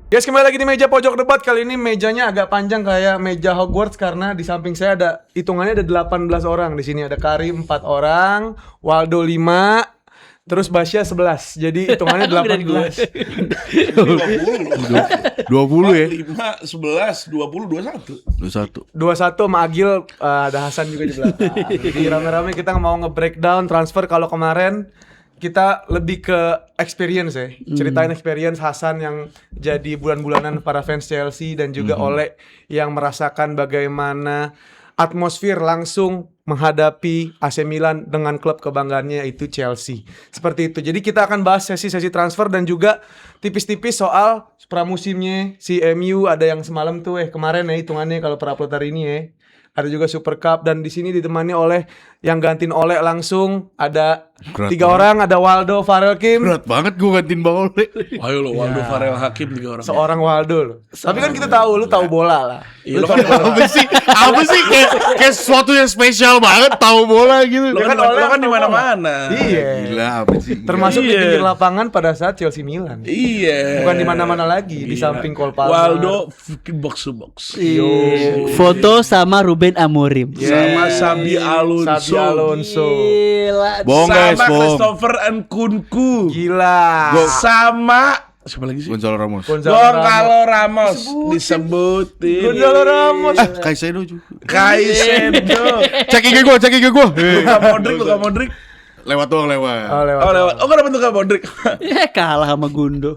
Guys, kembali lagi di meja pojok debat. Kali ini mejanya agak panjang kayak meja Hogwarts karena di samping saya ada hitungannya ada 18 orang. Di sini ada Karim 4 orang, Waldo 5, terus Basya 11. Jadi hitungannya 18. 20 ya? 5, 11, 20, 21 21 sama Agil, ada Hasan juga di belakang. Jadi rame-rame kita mau nge-breakdown transfer. Kalau kemarin kita lebih ke experience ya. Ceritain experience Hasan yang jadi bulan-bulanan para fans Chelsea dan juga Ole yang merasakan bagaimana atmosfer langsung menghadapi AC Milan dengan klub kebanggaannya yaitu Chelsea. Seperti itu. Jadi kita akan bahas sesi-sesi transfer dan juga tipis-tipis soal pramusimnya si MU. Ada yang semalam tuh kemarin ya hitungannya kalau per upload hari ini ya. Ada juga Super Cup dan di sini ditemani oleh yang gantiin Ole langsung ada Berat 3 orang, ada Waldo, Farel Kim. Berat banget gue gantiin Bang Ole. Ayo lo, Waldo, Farel, Hakim 3 orang. Seorang Waldo loh. Tapi kan kita tahu lu tahu bola lah. Iya, lo kan Apa sih kayak sesuatu yang spesial banget tahu bola gitu. lo kan di mana-mana. Iya. Gila apa sih? Termasuk di Iya. pinggir lapangan pada saat Chelsea Milan. Iya. Bukan di mana-mana lagi, di samping Cole Palmer. Waldo fucking box to box. Foto sama Ruben Amorim. Sama Sabi Alonso. Sabi Alonso. Gila. Bohong guys, Sama bohong. Christopher Nkunku. Gila. Sama siapa lagi sih? Gonzalo Ramos. Gonzalo Ramos disebutin. Gonzalo Ramos. Kaisedo juga. Caicedo. Cek IG gue. Luka Modric. Lewat doang lewat. Oh, lewat. Oh lewat. Oh kenapa tuh Luka Modric? Ya kalah sama Gundo.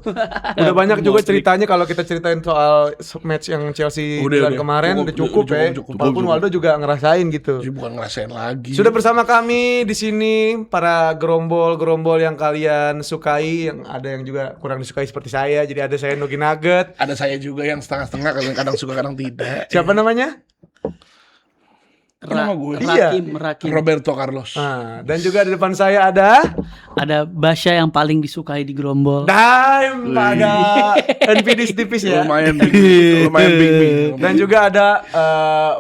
Udah banyak juga ceritanya kalau kita ceritain soal match yang Chelsea Milan kemarin udah cukup ya. Walaupun Waldo juga ngerasain gitu. Jadi bukan ngerasain lagi. Sudah bersama kami di sini para gerombol yang kalian sukai, yang ada yang juga kurang disukai seperti saya. Jadi ada saya Nogi Nugget. Ada saya juga yang setengah-setengah, kadang suka kadang tidak. Siapa namanya? Nama gue. Rakim. Roberto Carlos. Nah, dan juga di depan saya ada Ada Basya yang paling disukai di gerombol. Daim, ada NPD tipis ya. Lumayan big. Dan juga ada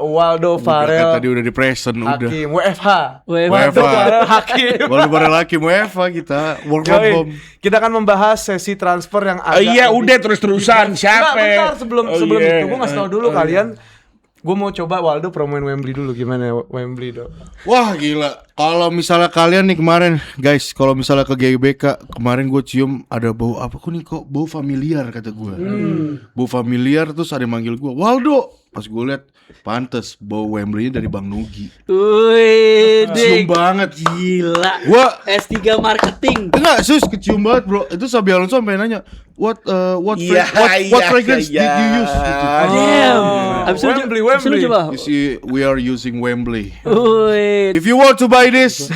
Waldo Farel Tadi udah di present udah. Hakim WFH. WFH. Farel Hakim. Baru pada laki UEFA kita work from Yoi, home. kita akan membahas sesi transfer yang agak Iya lebih- udah terus-terusan siapa? Bentar, sebelum iya. itu gue ngasih tau dulu kalian. Gue mau coba Waldo promoin Wembley dulu. Gimana Wembley dok? Wah gila. Kalau misalnya kalian nih kemarin guys, kalau misalnya ke GBK kemarin gue cium ada bau apa kok bau familiar kata gue. Bau familiar terus ada yang manggil gue Waldo. Pas gue liat pantes bau Wembley-nya dari Bang Nugi. Wih, Cium banget. gila. Gua S3 marketing. enggak kecium banget bro. Itu Sabi Alonso sampai nanya what Iya, fragrance iya. did you use? Gitu. Damn. Abis itu Wembley. abis itu coba. You see, we are using Wembley. Wih. If you want to buy this,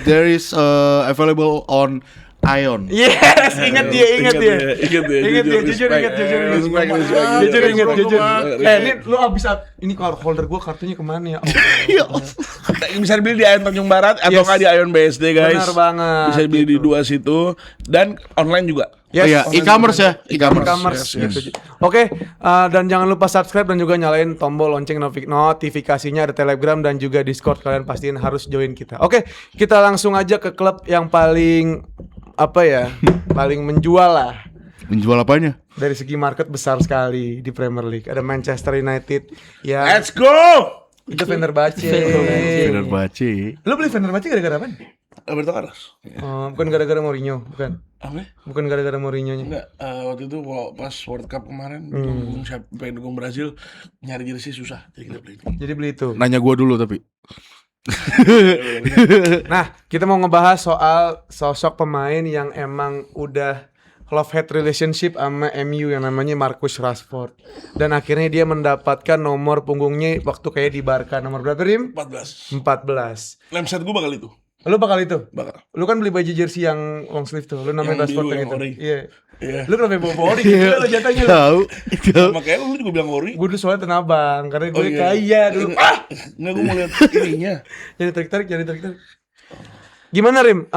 there is available on Ion. Yes, ingat dia. Jujur ingat. Ini lu abis ini kalau holder gue kartunya kemana ya? Bisa dibeli di Ion Tanjung Barat atau nggak di Ion BSD guys. Benar banget. Bisa dibeli di dua situ dan online juga. Oh iya, e-commerce ya, E-commerce gitu. Oke, dan jangan lupa subscribe dan juga nyalain tombol lonceng notifikasinya. Ada Telegram dan juga Discord, kalian pastiin harus join kita. Oke, kita langsung aja ke klub yang paling paling menjual lah. Menjual apanya? Dari segi market besar sekali di Premier League. Ada Manchester United ya. Let's go. Itu Fenerbahce. Fenerbahce. Lu beli Fenerbahce gara-gara apa? Roberto Carlos. Bukan gara-gara Mourinho, bukan. Apa? Bukan gara-gara Mourinho-nya. Enggak, waktu itu pas World Cup kemarin pengen dukung Brazil, nyari jersey susah, jadi kita beli. Jadi beli itu. Nanya gua dulu tapi. Nah, kita mau ngebahas soal sosok pemain yang emang udah love-hate relationship sama MU yang namanya Marcus Rashford. Dan akhirnya dia mendapatkan nomor punggungnya waktu kayak di Barca. Nomor berapa, Rim? 14. 14. Lemset gue bakal itu. Lu bakal itu? Bakal. Lu kan beli baju jersey yang long sleeve tuh. Lu namanya Yang Rashford biru, yang yang itu. ori. Iya. Iya. Lu kenapa bawa ori? Gila lu jatanya lu. Tahu. Makanya lu juga bilang ori. Gue dulu soalnya tenabang karena gue Oh, iya. kaya dulu. Enggak, gue mau lihat ininya. Jadi tarik-tarik. Gimana Rim?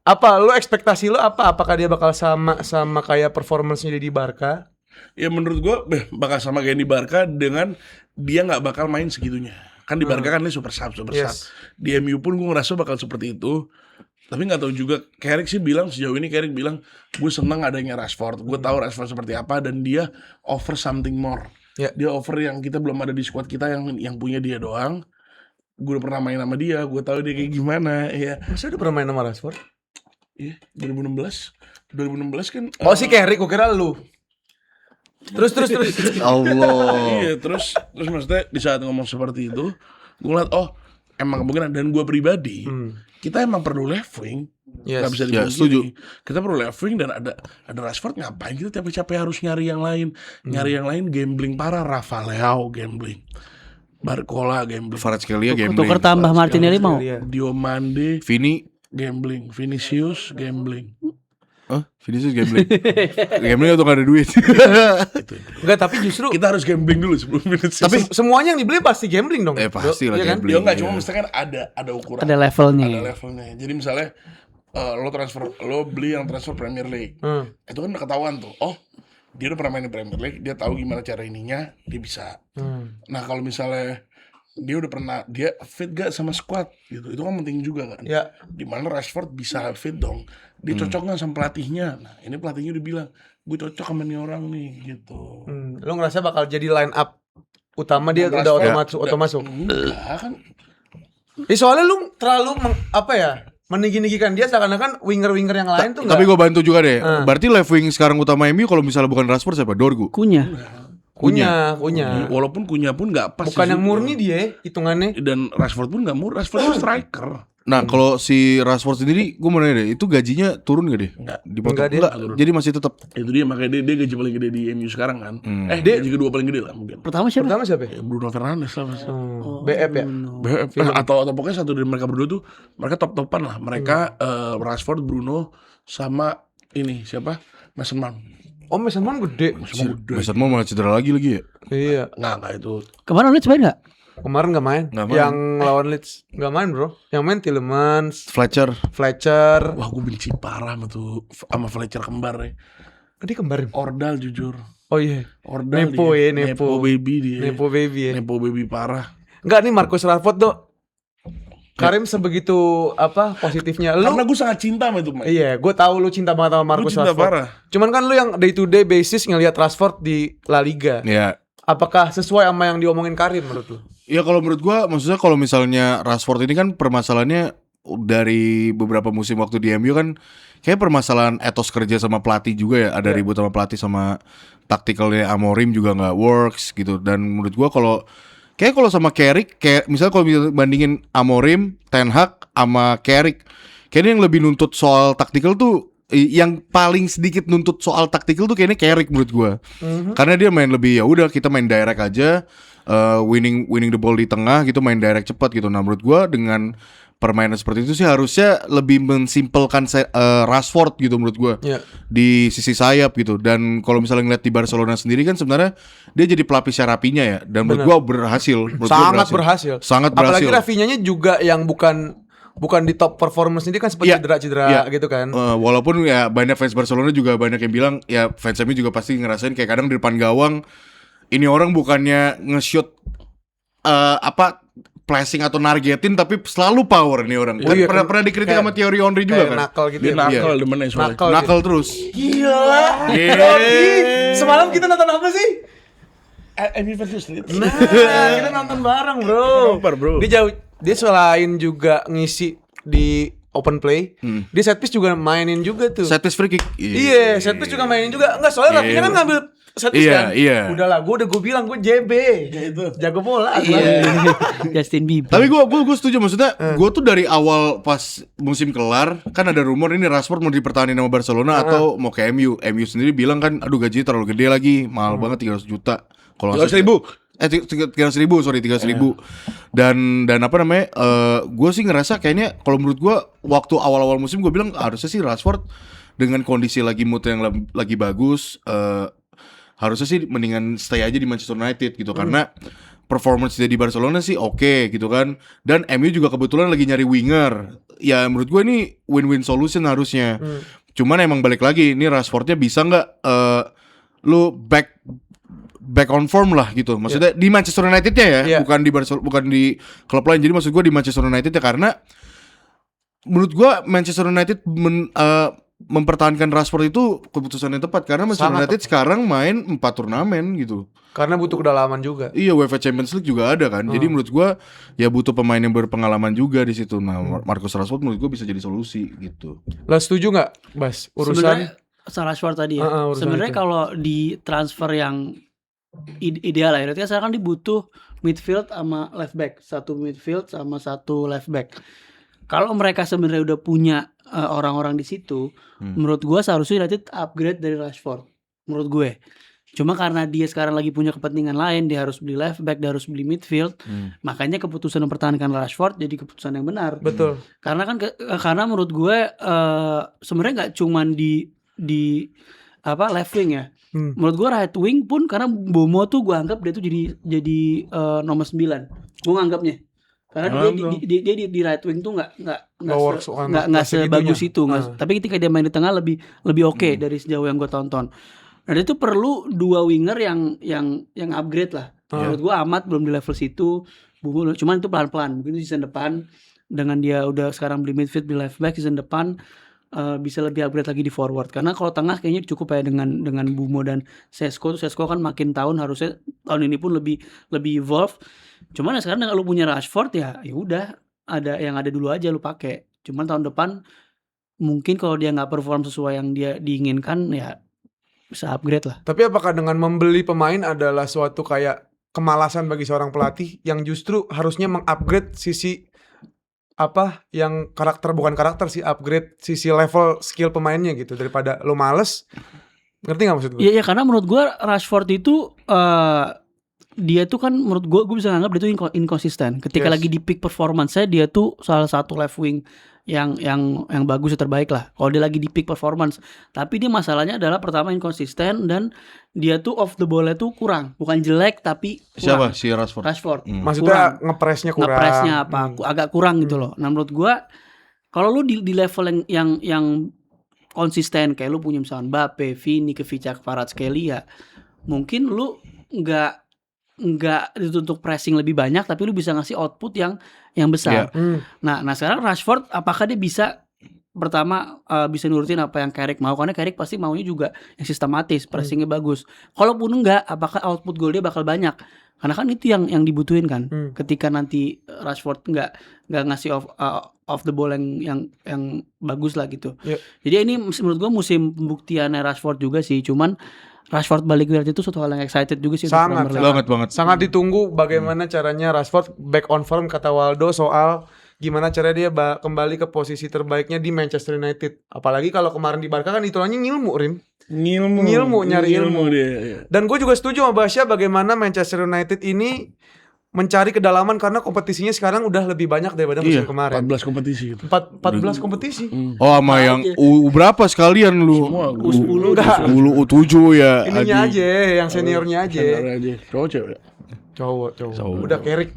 Apa lu ekspektasi lu apa? Apakah dia bakal sama kayak performance-nya di Barca? Ya menurut gue bakal sama kayak di Barca dengan dia nggak bakal main segitunya. Kan di Barca kan dia super sub. Yes. Di MU pun gue ngerasa bakal seperti itu. Tapi nggak tahu juga. Carrick sih bilang sejauh ini Carrick bilang gue senang adanya Rashford. Gue tahu Rashford seperti apa dan dia offer something more. Ya. Dia offer yang kita belum ada di squad kita yang punya dia doang. Gue udah pernah main sama dia. Gue tahu dia kayak gimana. Ya. Masa udah pernah main sama Rashford? Iya, 2016 kan. Oh si Carrick, gue kira lu. Terus. Allah. Iya, terus maksudnya di saat ngomong seperti itu, gue ngeliat emang kemungkinan. Dan gue pribadi, kita emang perlu left wing. Yes. Gak bisa Ya, dibilang setuju. gini. Kita perlu left wing dan ada Rashford, ngapain kita capek-capek harus nyari yang lain. Nyari yang lain gambling parah. Rafa Leao gambling, Barcola gambling, Kvaratskhelia gambling. Tuker tambah Martinelli mau. Iya. Diomande Vini. gambling, Vinicius gambling. Vinicius gambling. Gambling atau gak ada duit. Enggak, tapi justru Kita harus gambling dulu sebelum Vinicius. tapi semuanya yang dibeli pasti gambling dong. Pasti lah Iya kan? gambling. Ya enggak, cuma mesti kan ada ukuran. Ada levelnya. Ada levelnya. Jadi misalnya lo beli yang transfer Premier League. Itu kan udah ketahuan tuh. Dia udah pernah main di Premier League, dia tahu gimana cara ininya, dia bisa. Nah, kalau misalnya dia fit gak sama squad gitu. Itu kan penting juga kan. Ya. Dimana Rashford bisa fit dong. Dia cocok gak sama pelatihnya. Nah, ini pelatihnya udah bilang, gue cocok sama nih orang nih gitu. Lo ngerasa bakal jadi line up utama dia udah Rashford otomatis masuk. Enggak kan. Soalnya lu terlalu meninggi-ninggikan dia seakan-akan winger-winger yang lain tuh Tapi enggak. gue bantu juga deh. Berarti left wing sekarang utama MU kalau misalnya bukan Rashford siapa? Dorgu. Kunya. Kunya. Walaupun Kunya pun gak pas. Bukan yang sih. murni dia hitungannya. Dan Rashford pun gak murni. Rashford itu striker. Nah kalau si Rashford sendiri, gue mau nanya deh, itu gajinya turun gak deh? Enggak. Dipotong? Enggak, dia Enggak, turun. jadi masih tetap. Itu dia, makanya dia gaji paling gede di MU sekarang kan. Gaji kedua paling gede lah mungkin. Pertama siapa? Pertama siapa? Ya? Bruno Fernandes lah mas. BF ya. Atau pokoknya satu dari mereka berdua tuh, mereka top-topan lah. Mereka Rashford, Bruno, sama ini siapa? Mason Mount. Oh, Mason Mount gede. Mason Mount malah cedera lagi ya. Iya. Nggak itu. Kemarin Leeds main nggak? Kemarin nggak main. Nggak main. Yang lawan Leeds nggak main bro. Yang main Tielemans, Fletcher. Wah, gue benci parah sama Fletcher kembar ya. Dia kembar. Ordal jujur. Oh iya. Ordal Nepo dia. ya, Nepo. baby dia. Nepo baby ya. Nepo baby parah. Enggak nih Marcus Rashford tuh. Karim sebegitu positifnya lu. Karena gue sangat cinta sama itu, Mike. Iya, gue tahu lu cinta banget sama Marcus cinta Rashford. parah. Cuman kan lu yang day to day basis ngelihat Rashford di La Liga. Iya. Apakah sesuai sama yang diomongin Karim menurut lu? Ya kalau menurut gua, maksudnya kalau misalnya Rashford ini kan permasalahannya dari beberapa musim waktu di MU kan kayak permasalahan etos kerja sama pelatih juga ya. Ada ribut sama pelatih, sama taktikalnya Amorim juga nggak works gitu. Dan menurut gua kalau sama Carrick, kayak misalnya kalau bandingin Amorim, Ten Hag sama Carrick, kayaknya yang lebih nuntut soal taktikal tuh, yang paling sedikit nuntut soal taktikal tuh kayaknya Carrick menurut gua. Karena dia main lebih, ya udah kita main direct aja, winning the ball di tengah gitu, main direct cepat gitu. Nah menurut gua dengan permainan seperti itu sih harusnya lebih mensimpelkan Rashford gitu menurut gua. Iya. Di sisi sayap gitu. Dan kalau misalnya ngeliat di Barcelona sendiri kan sebenarnya dia jadi pelapis Rapinya ya. Dan menurut gua berhasil. Sangat berhasil. Sangat berhasil. Apalagi Rafinha-nya juga yang bukan di top performance ini kan sempat cedera-cedera gitu kan. Walaupun ya banyak fans Barcelona juga banyak yang bilang ya fans MU juga pasti ngerasain kayak kadang di depan gawang ini orang bukannya nge-shoot flashing atau nargetin tapi selalu power nih orang. Kan iya, pernah dikritik sama Thierry Henry juga kan. Nakal gitu Dia ya. nakal demennya soalnya. Nakal terus. Gila. Semalam kita nonton apa sih? MU versus Leeds. Nah, kita nonton bareng, bro. Nobar, bro. Dia selain juga ngisi di open play, dia set piece juga mainin juga tuh. Set piece free kick. Iya, set piece juga mainin juga. Enggak, soalnya Rafinha kan ngambil set piece kan. Iya. Udahlah, gue bilang gue JB. Jago bola. Justin Bieber. Tapi gue setuju, maksudnya gue tuh dari awal pas musim kelar kan ada rumor ini Rashford mau dipertahankan sama Barcelona atau mau ke MU. MU sendiri bilang kan aduh gajinya terlalu gede lagi, mahal banget 300 juta. Kalau 300 ribu. Dan apa namanya, gue sih ngerasa kayaknya kalau menurut gue waktu awal-awal musim gue bilang harusnya sih Rashford dengan kondisi lagi mood yang lagi bagus, harusnya sih mendingan stay aja di Manchester United gitu. Karena performance dia di Barcelona sih oke gitu kan. Dan MU juga kebetulan lagi nyari winger. Ya menurut gue ini win-win solution harusnya. Cuman emang balik lagi, ini Rashfordnya bisa nggak lu back on form lah gitu. Maksudnya di Manchester United-nya ya, bukan di Barcelona, bukan di klub lain. Jadi maksud gue di Manchester United ya, karena menurut gua Manchester United mempertahankan Rashford itu keputusan yang tepat karena Manchester Sangat United sekarang main 4 turnamen gitu. Karena butuh kedalaman juga. Iya, UEFA Champions League juga ada kan. Jadi menurut gua ya butuh pemain yang berpengalaman juga di situ. Nah, Marcus Rashford menurut gua bisa jadi solusi gitu. Lah setuju nggak, Bas? Urusan Sebenarnya Rashford tadi ya. urusan Sebenarnya itu. kalau di transfer yang ideal lah ya. Berarti kan sekarang kan dibutuh midfield sama left back, satu midfield sama satu left back. Kalau mereka sebenarnya udah punya orang-orang di situ, menurut gue seharusnya United upgrade dari Rashford. Menurut gue. Cuma karena dia sekarang lagi punya kepentingan lain, dia harus beli left back, dia harus beli midfield. Makanya keputusan mempertahankan Rashford jadi keputusan yang benar. Betul. Karena kan karena menurut gue sebenarnya nggak cuman di apa left wing ya. Menurut gue right wing pun karena Bomo tuh gue anggap dia tuh jadi nomor 9. Gue nganggapnya. Karena dia di right wing tuh nggak sebagus itu. Tapi ketika dia main di tengah lebih oke dari sejauh yang gue tonton. Nah dia tuh perlu 2 winger yang upgrade lah. Menurut gue Ahmad belum di level situ. Cuman itu pelan-pelan. Mungkin season depan dengan dia udah sekarang beli midfield, beli left back, season depan bisa lebih upgrade lagi di forward. Karena kalau tengah kayaknya cukup ya dengan Bumo dan Sesko. Sesko kan makin tahun harusnya tahun ini pun lebih evolve. Cuman ya sekarang kalau lu punya Rashford ya udah ada yang ada dulu aja lu pakai. Cuman tahun depan mungkin kalau dia nggak perform sesuai yang dia diinginkan ya bisa upgrade lah. Tapi apakah dengan membeli pemain adalah suatu kayak kemalasan bagi seorang pelatih yang justru harusnya mengupgrade sisi apa yang upgrade sisi level skill pemainnya gitu daripada lo males. Ngerti nggak maksud gue? Iya karena menurut gue Rashford itu dia tuh kan menurut gue bisa nganggap dia tuh inkonsisten. Ketika lagi di peak performance-nya dia tuh salah satu left wing yang bagus ya terbaik lah. Kalau dia lagi di peak performance. Tapi dia masalahnya adalah pertama inkonsisten dan dia tuh off the ball-nya tuh kurang. Bukan jelek tapi kurang. Siapa si Rashford? Rashford. Maksudnya ngepresnya kurang. Ngepresnya apa? Agak kurang gitu loh. Nah menurut gue kalau lu di level yang konsisten kayak lu punya misalnya Mbappe, Vini, Kvaratskhelia, Kvaratskhelia, mungkin lu nggak dituntut pressing lebih banyak tapi lu bisa ngasih output yang besar. Nah sekarang Rashford apakah dia bisa pertama bisa nurutin apa yang Carrick mau, karena Carrick pasti maunya juga yang sistematis, pressingnya bagus. Kalaupun enggak, apakah output gol dia bakal banyak? Karena kan itu yang dibutuhin kan. Ketika nanti Rashford nggak ngasih off the ball yang bagus lah gitu. Jadi ini menurut gua musim pembuktiannya Rashford juga sih. Cuman Rashford balik United itu suatu hal yang excited juga sih. Sangat banget. Sangat ditunggu bagaimana caranya Rashford back on form kata Waldo soal gimana cara dia kembali ke posisi terbaiknya di Manchester United. Apalagi kalau kemarin di Barca kan hitungannya ngilmu, Rim. Ngilmu, nyari ilmu. dia. Iya. Dan gue juga setuju sama Basya bagaimana Manchester United ini mencari kedalaman karena kompetisinya sekarang udah lebih banyak daripada musim kemarin. 14 kompetisi gitu. 14 kompetisi. Oh sama yang berapa sekalian lu? Semua U10 enggak. U7 ya. Ininya aja, yang seniornya aja. Cowok cewek. Cowok. Udah Carrick,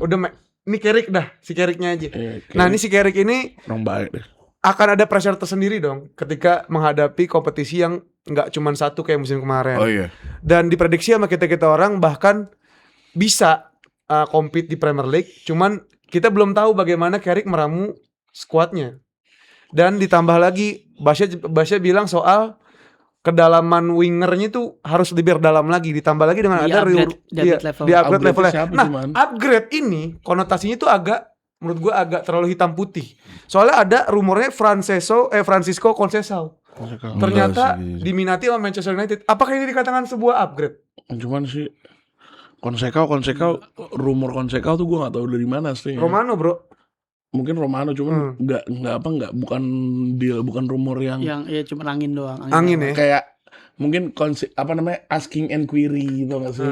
ini Carrick dah, si Carricknya aja. Carrick. Nah, ini si Carrick ini Orang baik deh. akan ada pressure tersendiri dong ketika menghadapi kompetisi yang nggak cuma satu kayak musim kemarin. Oh iya. Dan diprediksi sama kita orang bahkan bisa compete di Premier League, cuman kita belum tahu bagaimana Carrick meramu skuadnya. Dan ditambah lagi Basya bilang soal kedalaman wingernya itu harus lebih dalam lagi, ditambah lagi dengan Di ada upgrade levelnya. Nah, upgrade ini konotasinya itu menurut gue agak terlalu hitam putih. Soalnya ada rumornya Francisco Conceição. Ternyata diminati sama Manchester United. Apakah ini dikatakan sebuah upgrade? Cuman sih Conceição rumor Conceição tuh gue nggak tahu dari mana sih. Romano, bro. Mungkin Romano cuman bukan deal, bukan rumor yang ya cuma angin doang. Angin ya. kayak mungkin asking and query gitu nggak sih?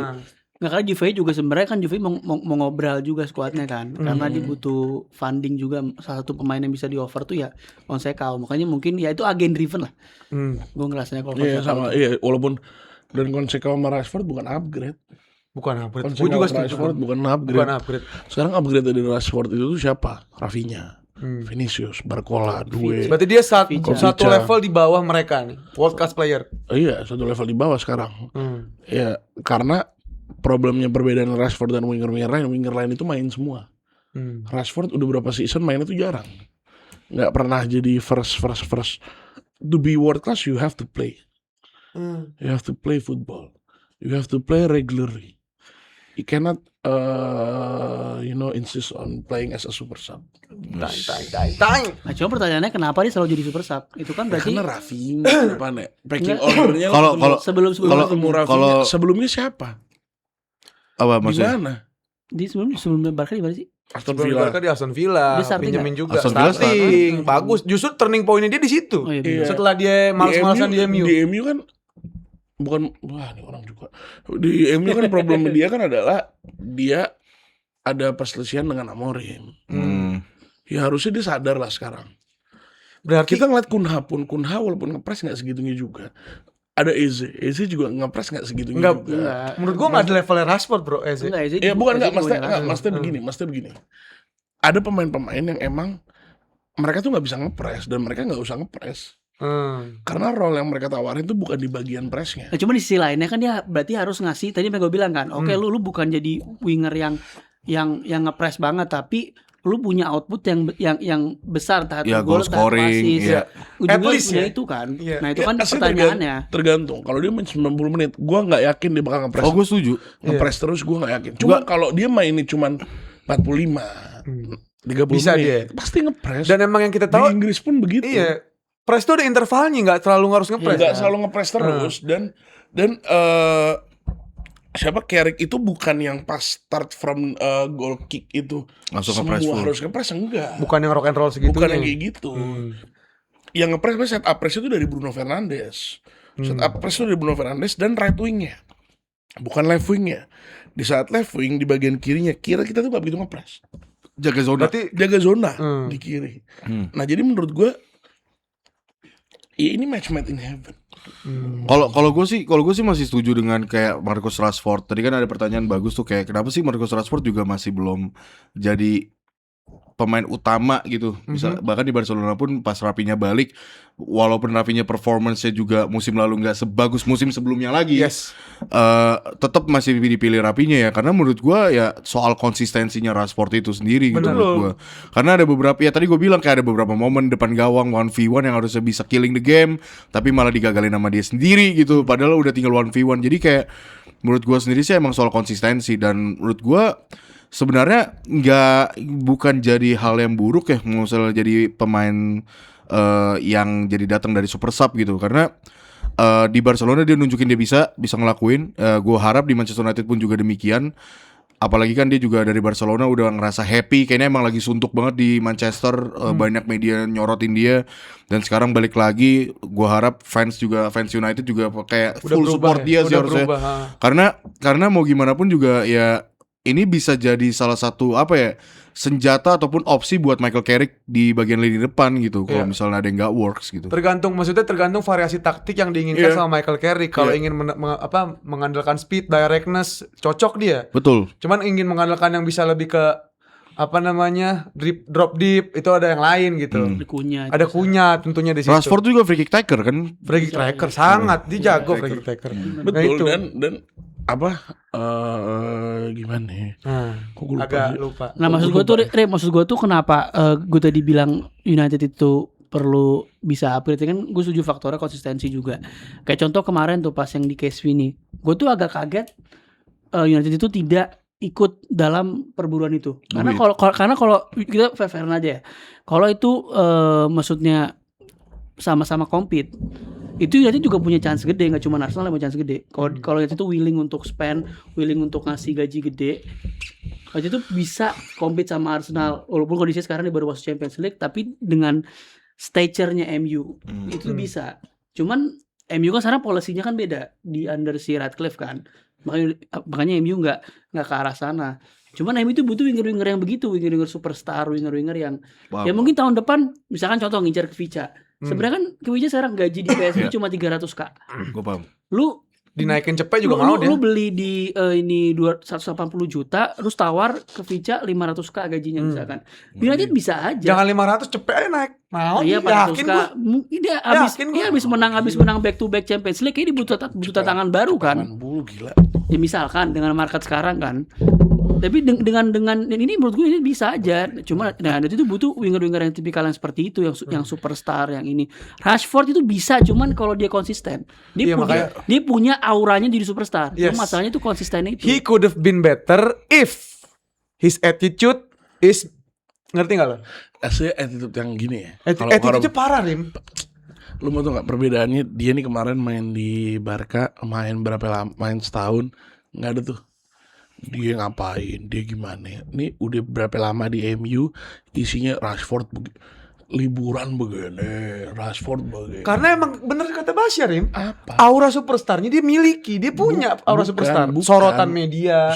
Nggak, karena Juve juga sebenarnya kan Juve mau ngobrol juga skuadnya kan, karena dia butuh funding juga. Salah satu pemain yang bisa di offer tuh ya Conceição, makanya mungkin ya itu agen driven lah. Gue ngerasanya kalau Iya sama, iya walaupun dan Conceição sama Rashford bukan upgrade. Bukan upgrade. Gue juga setuju. Rashford bukan upgrade. Sekarang upgrade dari Rashford itu tuh siapa? Rafinha, Vinicius, Barcola, Due. Berarti dia satu level di bawah mereka nih, world class player. Iya, satu level di bawah sekarang. Ya karena problemnya perbedaan Rashford dan winger lain itu main semua. Rashford udah berapa season mainnya tuh jarang. nggak pernah jadi first. To be world class, you have to play. You have to play football. You have to play regularly. You cannot, insist on playing as a super sub. Nah, cuma pertanyaannya kenapa dia selalu jadi super sub? Itu kan berarti Karena Rafinha, apa nih? Packing ordernya Kalau sebelum ketemu Rafinha. kalau- Sebelumnya siapa? apa Di maksudnya? mana? di sebelum Barca di mana sih? Aston Sebelum Villa. Barca di Aston Villa, Dia starting pinjemin nggak? juga. Aston Villa Starting, bagus. Justru turning pointnya dia di situ. Oh, iya, Iya. Setelah dia males-malesan di MU. Di MU kan bukan, wah ini orang juga. Di MU kan problem dia kan adalah dia ada perselisihan dengan Amorim. Ya harusnya dia sadar lah sekarang. Berarti Kita ngeliat Kunha walaupun ngepres nggak segitunya juga. Ada Eze juga ngepres nggak segitunya Enggak, juga. menurut gua nggak ada levelnya Rashford bro, Eze. Enggak, Eze Ya bukan Eze nggak, juga maksudnya punya nggak, kasus. maksudnya begini. Ada pemain-pemain yang emang mereka tuh nggak bisa ngepres dan mereka nggak usah ngepres karena role yang mereka tawarin tuh bukan di bagian presnya. Nah, cuma di sisi lainnya kan dia berarti harus ngasih. Tadi yang gue bilang kan, oke lu bukan jadi winger yang ngepres banget, tapi lu punya output yang besar, tahap Ya, gol, goal scoring, iya. Ujungnya At lu least punya ya. itu kan. Iya. Nah itu kan Asli pertanyaannya. tergantung. Kalau dia main 90 menit, gua nggak yakin dia bakal ngepres. Oh, gue setuju. Ngepres terus gua nggak yakin. Cuma kalau dia mainnya cuman 45, 30 Bisa menit, dia. pasti ngepres. Dan emang yang kita Di tahu, Inggris pun begitu. iya, press tuh ada intervalnya, nggak terlalu harus ngepres. Nggak selalu ngepres terus dan siapa Carrick itu bukan yang pas start from goal kick itu Langsung semua ngepres full. harus ngepres, enggak. Bukan yang rock and roll segitunya. Bukan yang kayak gitu. Yang ngepres set up press itu dari Bruno Fernandes. Set up press itu dari Bruno Fernandes dan right wingnya, bukan left wingnya. Di saat left wing di bagian kirinya, kira kita tuh gak begitu ngepres. Jaga zona. Berarti Jaga zona di kiri. Nah jadi menurut gue, ya ini match made in heaven. Kalau gue sih masih setuju dengan kayak Marcus Rashford. Tadi kan ada pertanyaan bagus tuh kayak kenapa sih Marcus Rashford juga masih belum jadi pemain utama gitu. Bisa bahkan di Barcelona pun pas Rafinha balik, walaupun Rafinha performance-nya juga musim lalu nggak sebagus musim sebelumnya lagi. Yes. Tetap masih dipilih Rafinha ya karena menurut gua ya soal konsistensinya Rashford itu sendiri gitu menurut gua. Karena ada beberapa ya tadi gua bilang kayak ada beberapa momen depan gawang 1v1 yang harusnya bisa killing the game tapi malah digagalin sama dia sendiri gitu padahal udah tinggal 1v1. Jadi kayak menurut gua sendiri sih emang soal konsistensi dan menurut gua sebenarnya bukan jadi hal yang buruk ya misalnya jadi pemain yang jadi datang dari super sub gitu karena di Barcelona dia nunjukin dia bisa ngelakuin. Gue harap di Manchester United pun juga demikian. Apalagi kan dia juga dari Barcelona udah ngerasa happy, kayaknya emang lagi suntuk banget di Manchester. Banyak media nyorotin dia dan sekarang balik lagi. Gue harap fans United juga kayak Udah full berubah support ya? dia sih Udah harusnya. berubah, Karena mau gimana pun juga ya ini bisa jadi salah satu senjata ataupun opsi buat Michael Carrick di bagian lini depan gitu. Kalau misalnya ada yang nggak works gitu. Tergantung variasi taktik yang diinginkan sama Michael Carrick. Kalau ingin mengandalkan speed, directness, cocok dia. Betul. Cuman ingin mengandalkan yang bisa lebih ke drop deep itu ada yang lain gitu. Ada kunyah tentunya di situ. Rashford juga free kick taker kan. Free kick taker sangat dia jago free kick taker. Nah, Betul itu. dan gimana ya? Kok gue lupa Agak sih? lupa. Nah maksud gue tuh kenapa gue tadi bilang United itu perlu bisa upgrade kan gue setuju faktornya konsistensi juga. Kayak contoh kemarin tuh pas yang di case ini, gue tuh agak kaget United itu tidak ikut dalam perburuan itu. Karena kalau kita fair-fairan aja ya. Kalau itu maksudnya sama-sama compete, itu United juga punya chance gede, nggak cuma Arsenal yang punya chance gede. Kalau United itu willing untuk spend, willing untuk ngasih gaji gede, United itu bisa compete sama Arsenal. Walaupun kondisinya sekarang dia baru masuk Champions League, tapi dengan stature-nya MU itu bisa. Cuman MU kan sekarang polisinya kan beda di under si Radcliffe kan, makanya MU nggak ke arah sana. Cuman MU itu butuh winger-winger yang begitu, winger-winger superstar, winger-winger yang ya mungkin tahun depan misalkan contoh ngincar Kvicha. Sebenarnya kan Kvicha sekarang gaji di PSV cuma 300k. Gue paham. Lu Dinaikin cepet juga mau dia. Lu beli di ini 180 juta, terus tawar Kvicha 500k gajinya misalkan. United bisa aja. Jangan 500 cepet aja naik. Mau Iya, yakin 400k. gua. Mungkin dia habis menang back to back Champions League, ini butuh tantangan baru kan. 80 gila. Ya misalkan dengan market sekarang kan. Tapi dengan ini menurut gue ini bisa aja. Cuma nah itu butuh winger-winger yang tipikal yang seperti itu, yang superstar yang ini. Rashford itu bisa, cuman kalau dia konsisten. Dia punya auranya jadi superstar. Yes. Cuma masalahnya itu konsistennya itu. He could have been better if his attitude is, ngerti gak lo? Asli attitude yang gini ya. Attitude-nya parah, Rim. Lu mau tau gak perbedaannya? Dia nih kemarin main di Barca, main berapa lama? Main setahun, nggak ada tuh. Dia ngapain? Dia gimana? Ini udah berapa lama di MU? Isinya Rashford liburan begini, Rashford begini. Karena emang bener kata Basya, Rim. Apa? Aura superstarnya dia miliki, dia punya aura superstar. Sorotan media,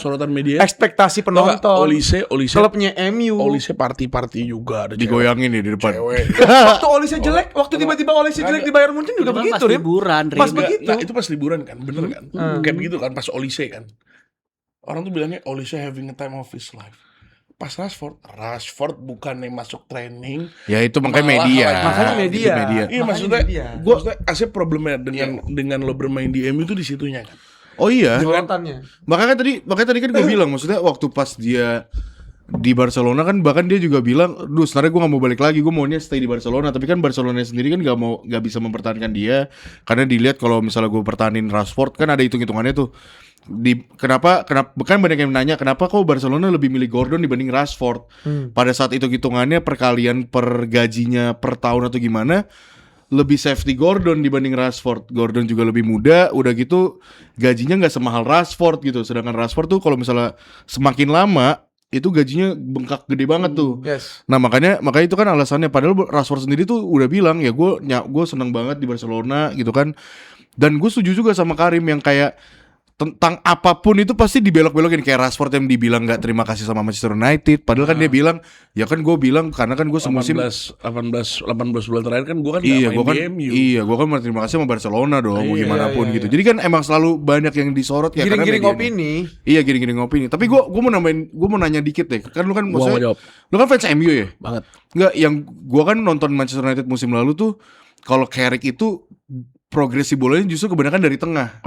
ekspektasi penonton. Olise klubnya MU. Olise party juga ada Digoyangin ya di depan. cewek. Waktu Olise jelek, waktu tiba-tiba Olise jelek di Bayern Munchen juga begitu, Rim. Liburan, Pas begitu. Nah, itu pas liburan kan, bener kan? Kayak begitu kan, pas Olise kan. Orang tuh bilangnya Olise having a time of his life. Pas Rashford bukan yang masuk training. Ya itu makanya media. Makanya media. Itu media. Iya maksudnya, maksudnya asli problemnya dengan lo bermain di MU itu di situnya kan. Oh iya. Sorotannya. Makanya tadi kan gue bilang, maksudnya waktu pas dia di Barcelona kan, bahkan dia juga bilang, duh sebenarnya gue gak mau balik lagi, gue maunya stay di Barcelona. Tapi kan Barcelona sendiri kan gak bisa mempertahankan dia, karena dilihat kalau misalnya gue pertahanin Rashford kan ada hitung-hitungannya tuh. Kenapa kan banyak yang nanya kenapa kok Barcelona lebih milih Gordon dibanding Rashford. Pada saat itu hitungannya perkalian per gajinya per tahun atau gimana, lebih safety Gordon dibanding Rashford. Gordon juga lebih muda, udah gitu gajinya nggak semahal Rashford gitu. Sedangkan Rashford tuh kalau misalnya semakin lama itu gajinya bengkak gede banget tuh. Yes. Nah makanya itu kan alasannya. Padahal Rashford sendiri tuh udah bilang ya gue seneng banget di Barcelona gitu kan. Dan gue setuju juga sama Karim yang kayak tentang apapun itu pasti dibelok-belokin, kayak Rashford yang dibilang gak terima kasih sama Manchester United, padahal kan dia bilang ya kan gue bilang karena kan gue semusim 18 bulan terakhir kan gue kan iya gak gue kan main di MU. iya gue kan terima kasih sama Barcelona dong, mau gimana pun gitu. Jadi kan emang selalu banyak yang disorot ya, giring-giring opini. Iya giring-giring opini. Tapi gue mau nanya dikit deh, kan lu kan maksudnya lu kan fans MU ya banget. Nggak, yang gue kan nonton Manchester United musim lalu tuh kalau Carrick itu progresi bolanya justru kebanyakan dari tengah,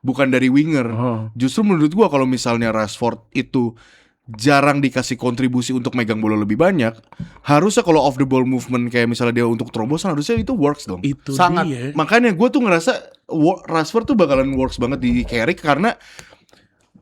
bukan dari winger. Justru menurut gua kalau misalnya Rashford itu jarang dikasih kontribusi untuk megang bola lebih banyak, harusnya kalau off the ball movement kayak misalnya dia untuk terobosan harusnya itu works dong. Itu sangat. dia. Makanya gua tuh ngerasa Rashford tuh bakalan works banget di Carrick karena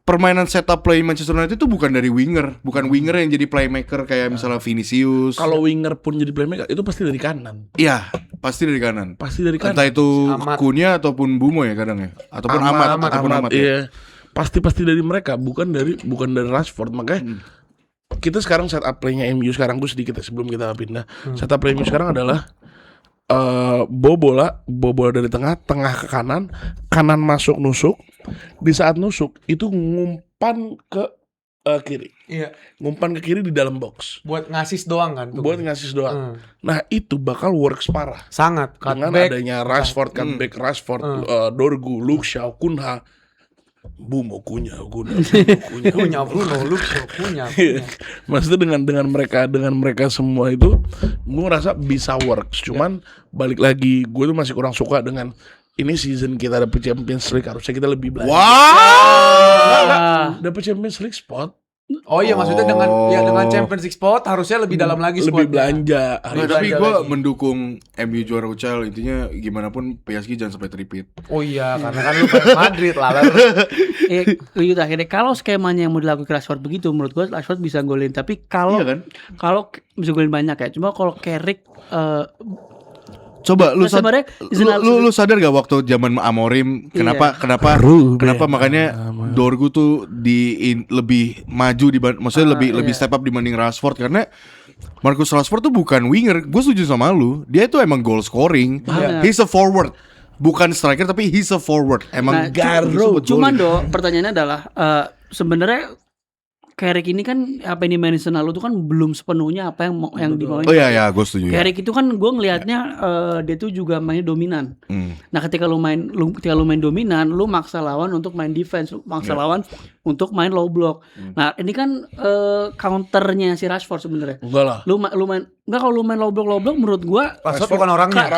permainan setup play Manchester United itu bukan dari winger, bukan winger yang jadi playmaker kayak misalnya Vinicius. Kalau winger pun jadi playmaker itu pasti dari kanan. Iya, pasti dari kanan. Pasti dari kanan. Entah itu Amat. Kunya ataupun Bumo ya kadang ya, ataupun Amat ya. Iya. Pasti dari mereka, bukan dari Rashford. Makanya kita sekarang setup play-nya MU sekarang tuh sedikit sebelum kita pindah. Setup play MU sekarang adalah bola dari tengah ke kanan masuk nusuk. Di saat nusuk itu ngumpan ke kiri. Iya. Ngumpan ke kiri di dalam box. Buat ngasis doang kan. Buat ngasis doang. Nah itu bakal works parah. Sangat. Dengan adanya Rashford, cutback Rashford, Dorgu, Luke Shaw, Kunha, Bumo, Kunya Bruno, Luke, Kunya. Maksudnya dengan mereka semua itu, gue ngerasa bisa works. Cuman balik lagi, gue tuh masih kurang suka dengan ini season kita dapet Champions League, harusnya kita lebih belajar. Dapet Champions League spot. Oh iya, maksudnya dengan Champions League spot harusnya lebih dalam lagi spotnya. Lebih belanja. Nah, tapi gue mendukung MU juara UCL. Intinya gimana pun PSG jangan sampai tripit. Oh iya, karena kan lu fans Madrid lah. Gitu akhirnya kalau skemanya yang mau dilakukan Rashford begitu, menurut gue Rashford bisa golin. Tapi kalau Iya kan? kalau bisa golin banyak ya. Cuma kalau Carrick Coba lu lu sadar gak waktu zaman Amorim kenapa makanya Dorgu tuh lebih maju maksudnya lebih step up dibanding Rashford karena Marcus Rashford tuh bukan winger. Gue setuju sama lu. Dia tuh emang goal scoring. He's a forward. Bukan striker tapi he's a forward. Emang Garo. Cuman pertanyaannya adalah sebenarnya Carrick ini kan apa yang dimainin senalu itu kan belum sepenuhnya apa yang dimauin. Oh iya gue setuju. Carrick itu kan gue ngelihatnya dia tuh juga mainnya dominan. Nah ketika lu main dominan, lu maksa lawan untuk main defense, maksa lawan untuk main low block. Nah ini kan counternya si Rashford sebenarnya. Enggak lah. Lu main Enggak, kalau lu main low block menurut gua Rashford bukan orangnya.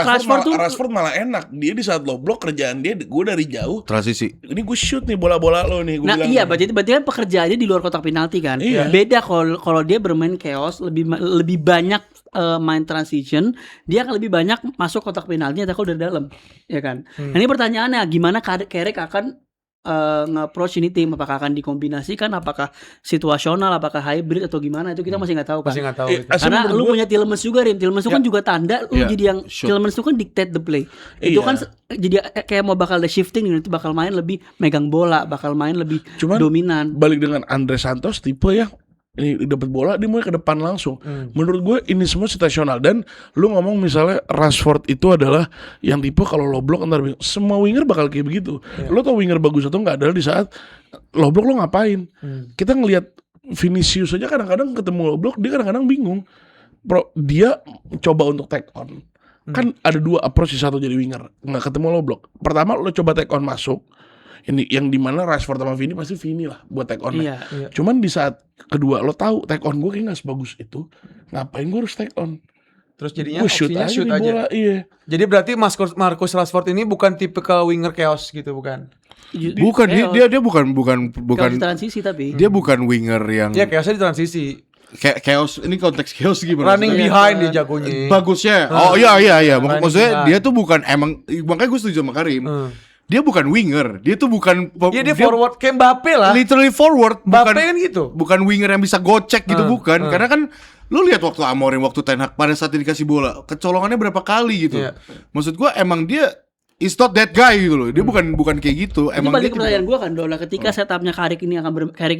Rashford malah enak. Dia di saat low block kerjaan dia, gue dari jauh. Transisi. Ini gue shoot nih bola-bola lo nih. Gua Nah bilang iya, nih. berarti kan pekerjaannya di luar kotak penalti kan. Iya. Beda kalau dia bermain chaos, lebih banyak main transition, dia akan lebih banyak masuk kotak penalti atau kalau dari dalam, ya kan. Nah, ini pertanyaannya, gimana Carrick akan nge-approach ini tim, apakah akan dikombinasikan, apakah situasional, apakah hybrid atau gimana, itu kita masih nggak tahu kan. Masih nggak tahu. itu. Karena lu punya Tielemans juga, Rim. Tielemans itu kan juga tanda lu Ya, jadi yang sure. Tielemans itu kan dictate the play. Itu Iya. kan jadi kayak mau bakal ada shifting, itu bakal main lebih megang bola, bakal main lebih Cuman dominan. balik dengan Andre Santos tipe yang ini dapat bola dia mau ke depan langsung. Menurut gue ini semua situasional. Dan lu ngomong misalnya Rashford itu adalah yang tipe kalau low block ntar semua winger bakal kayak begitu. Lu tau winger bagus atau enggak adalah di saat low block lu ngapain. Kita ngelihat Vinicius aja kadang-kadang ketemu low block dia kadang-kadang bingung. Dia coba untuk take on. Kan ada dua approach, satu jadi winger nggak ketemu low block. Pertama lu coba take on masuk. Ini yang dimana Rashford sama Vini pasti Vini lah buat take on. Iya. Cuman di saat kedua lo tahu take on gue kayak nggak sebagus itu, ngapain gue harus take on? Terus jadinya Gue shoot opsinya aja shoot di aja. bola, iya. Jadi berarti Marcus Rashford ini bukan tipikal winger chaos gitu, bukan? Bukan, dia bukan Chaos transisi tapi. dia bukan winger yang Ya chaosnya di transisi. chaos. Ini konteks chaos gimana? Running maksudnya? behind dia jagonya. Bagusnya. Oh iya. Running Maksudnya behind. dia tuh bukan emang, makanya gue setuju sama Karim. Dia bukan winger, dia tuh bukan Iya dia forward kayak Mbappe lah. literally forward, Mbappe kan gitu. bukan winger yang bisa gocek gitu, bukan. Karena kan lu lihat waktu Amorim, waktu Ten Hag pada saat dia dikasih bola, kecolongannya berapa kali gitu. Iya. Maksud gua emang dia is not that guy gitu loh. Dia bukan kayak gitu. Itu Emang balik dia ke pertanyaan gue kan, Dola, ketika setupnya Carrick ini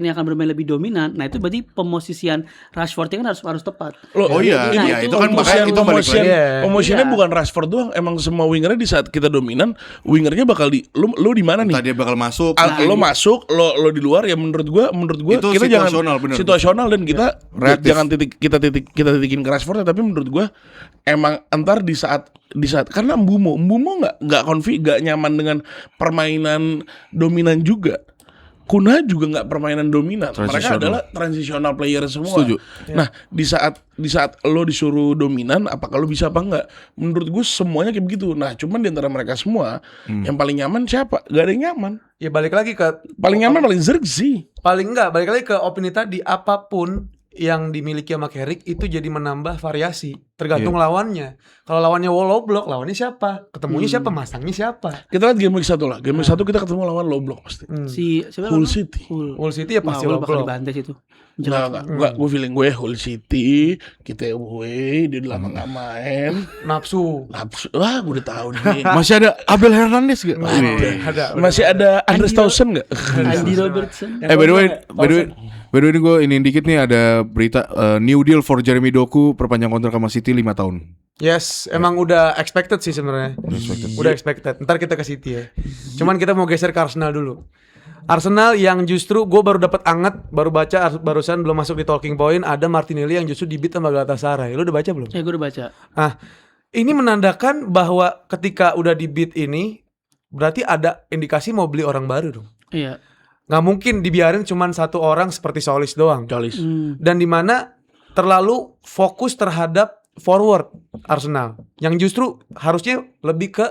akan bermain lebih dominan, nah itu berarti pemosisian Rashford kan harus tepat. Oh iya, Nah, iya, itu itu kan makanya itu balik lagi. Pemosiannya Iya. bukan Rashford doang, emang semua wingernya di saat kita dominan, wingernya bakal di lu di mana nih? Entah dia bakal masuk. Lo masuk, lo di luar ya menurut gua Itu kita situasional, jangan bener. situasional dan kita Reaktif. jangan kita titikin ke Rashford, tapi menurut gua emang entar di saat karena Mbumo nggak nyaman dengan permainan dominan juga. Kuna juga nggak permainan dominan. Mereka Transitional. adalah transitional player semua. Setuju. Nah, di saat lo disuruh dominan, apakah lo bisa apa enggak? Menurut gue semuanya kayak begitu. Nah, cuman di antara mereka semua yang paling nyaman siapa? Gak ada yang nyaman. Ya balik lagi ke Paling nyaman paling Zirkzee. balik lagi ke opini tadi, apapun yang dimiliki sama Carrick itu jadi menambah variasi tergantung lawannya. Kalau lawannya low block, lawannya siapa? Ketemunya siapa? Masangnya siapa? Kita lihat game week 1 lah. Game week 1 kita ketemu lawan low block pasti. Siapa Hull namanya? City. Hull City ya pasti Wah, low bakal block. dibantai situ. Enggak, gue feeling gue Hull City, kita away, dia udah lama gak main. Nafsu. Wah, gue udah tahu nih. Masih ada Abel Hernandez gak? Ada. Masih ada Andres Townsend gak? Andy Robertson. By the way ini gue ini dikit nih, ada berita new deal for Jeremy Doku, perpanjang kontrak sama City 5 tahun. Yes, emang udah expected sih sebenarnya. Udah expected. Ntar kita ke City ya. Cuman kita mau geser ke Arsenal dulu. Arsenal yang justru gue baru dapat anget, baru baca barusan belum masuk di talking point, ada Martinelli yang justru dibit sama Galatasaray. Lu udah baca belum? Ya gue udah baca. Ah, ini menandakan bahwa ketika udah dibit ini berarti ada indikasi mau beli orang baru dong. Iya. Nggak mungkin dibiarin cuman satu orang seperti Solis doang. Colis. Dan dimana terlalu fokus terhadap forward Arsenal yang justru harusnya lebih ke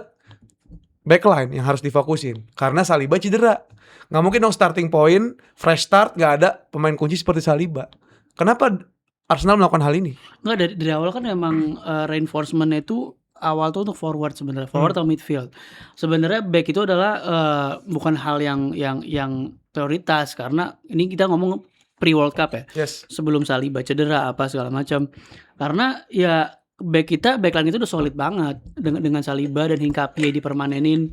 backline yang harus difokusin karena Saliba cedera. Nggak mungkin dong starting point fresh start nggak ada pemain kunci seperti Saliba. Kenapa Arsenal melakukan hal ini? Nggak, dari awal kan emang reinforcementnya itu awal tuh untuk forward sebenarnya, forward atau midfield. Sebenarnya back itu adalah bukan hal yang prioritas karena ini kita ngomong pre World Cup ya. Yes. Sebelum Saliba cedera apa segala macam. Karena ya backline itu udah solid banget dengan Saliba dan Hinkapie dipermanenin.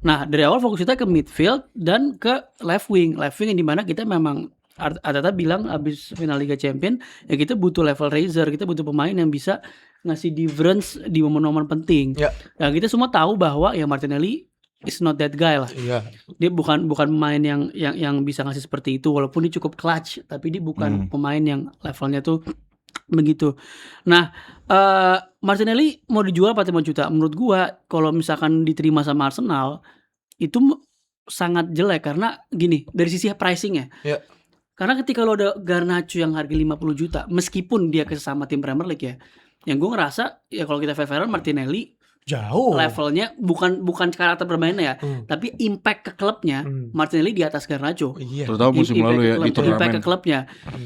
Nah, dari awal fokus kita ke midfield dan ke left wing yang dimana kita memang Arteta bilang abis final Liga Champion ya kita butuh level raiser, kita butuh pemain yang bisa ngasih difference di momen-momen penting. Ya. Nah, kita semua tahu bahwa ya Martinelli is not that guy lah. Iya. Dia bukan pemain yang bisa ngasih seperti itu walaupun dia cukup clutch, tapi dia bukan pemain yang levelnya tuh begitu. Nah, Martinelli mau dijual 45 juta. Menurut gua kalau misalkan diterima sama Arsenal itu sangat jelek karena gini, dari sisi pricing ya. Ya. Karena ketika lo ada Garnacho yang harga 50 juta, meskipun dia sesama tim Premier League ya, yang gue ngerasa ya kalau kita fair-fairan Martinelli Jauh. levelnya bukan karakter bermainnya ya, tapi impact ke klubnya Martinelli di atas Garnacho. Iya. Terutama musim lalu ya di Impact ke turnamen. klubnya.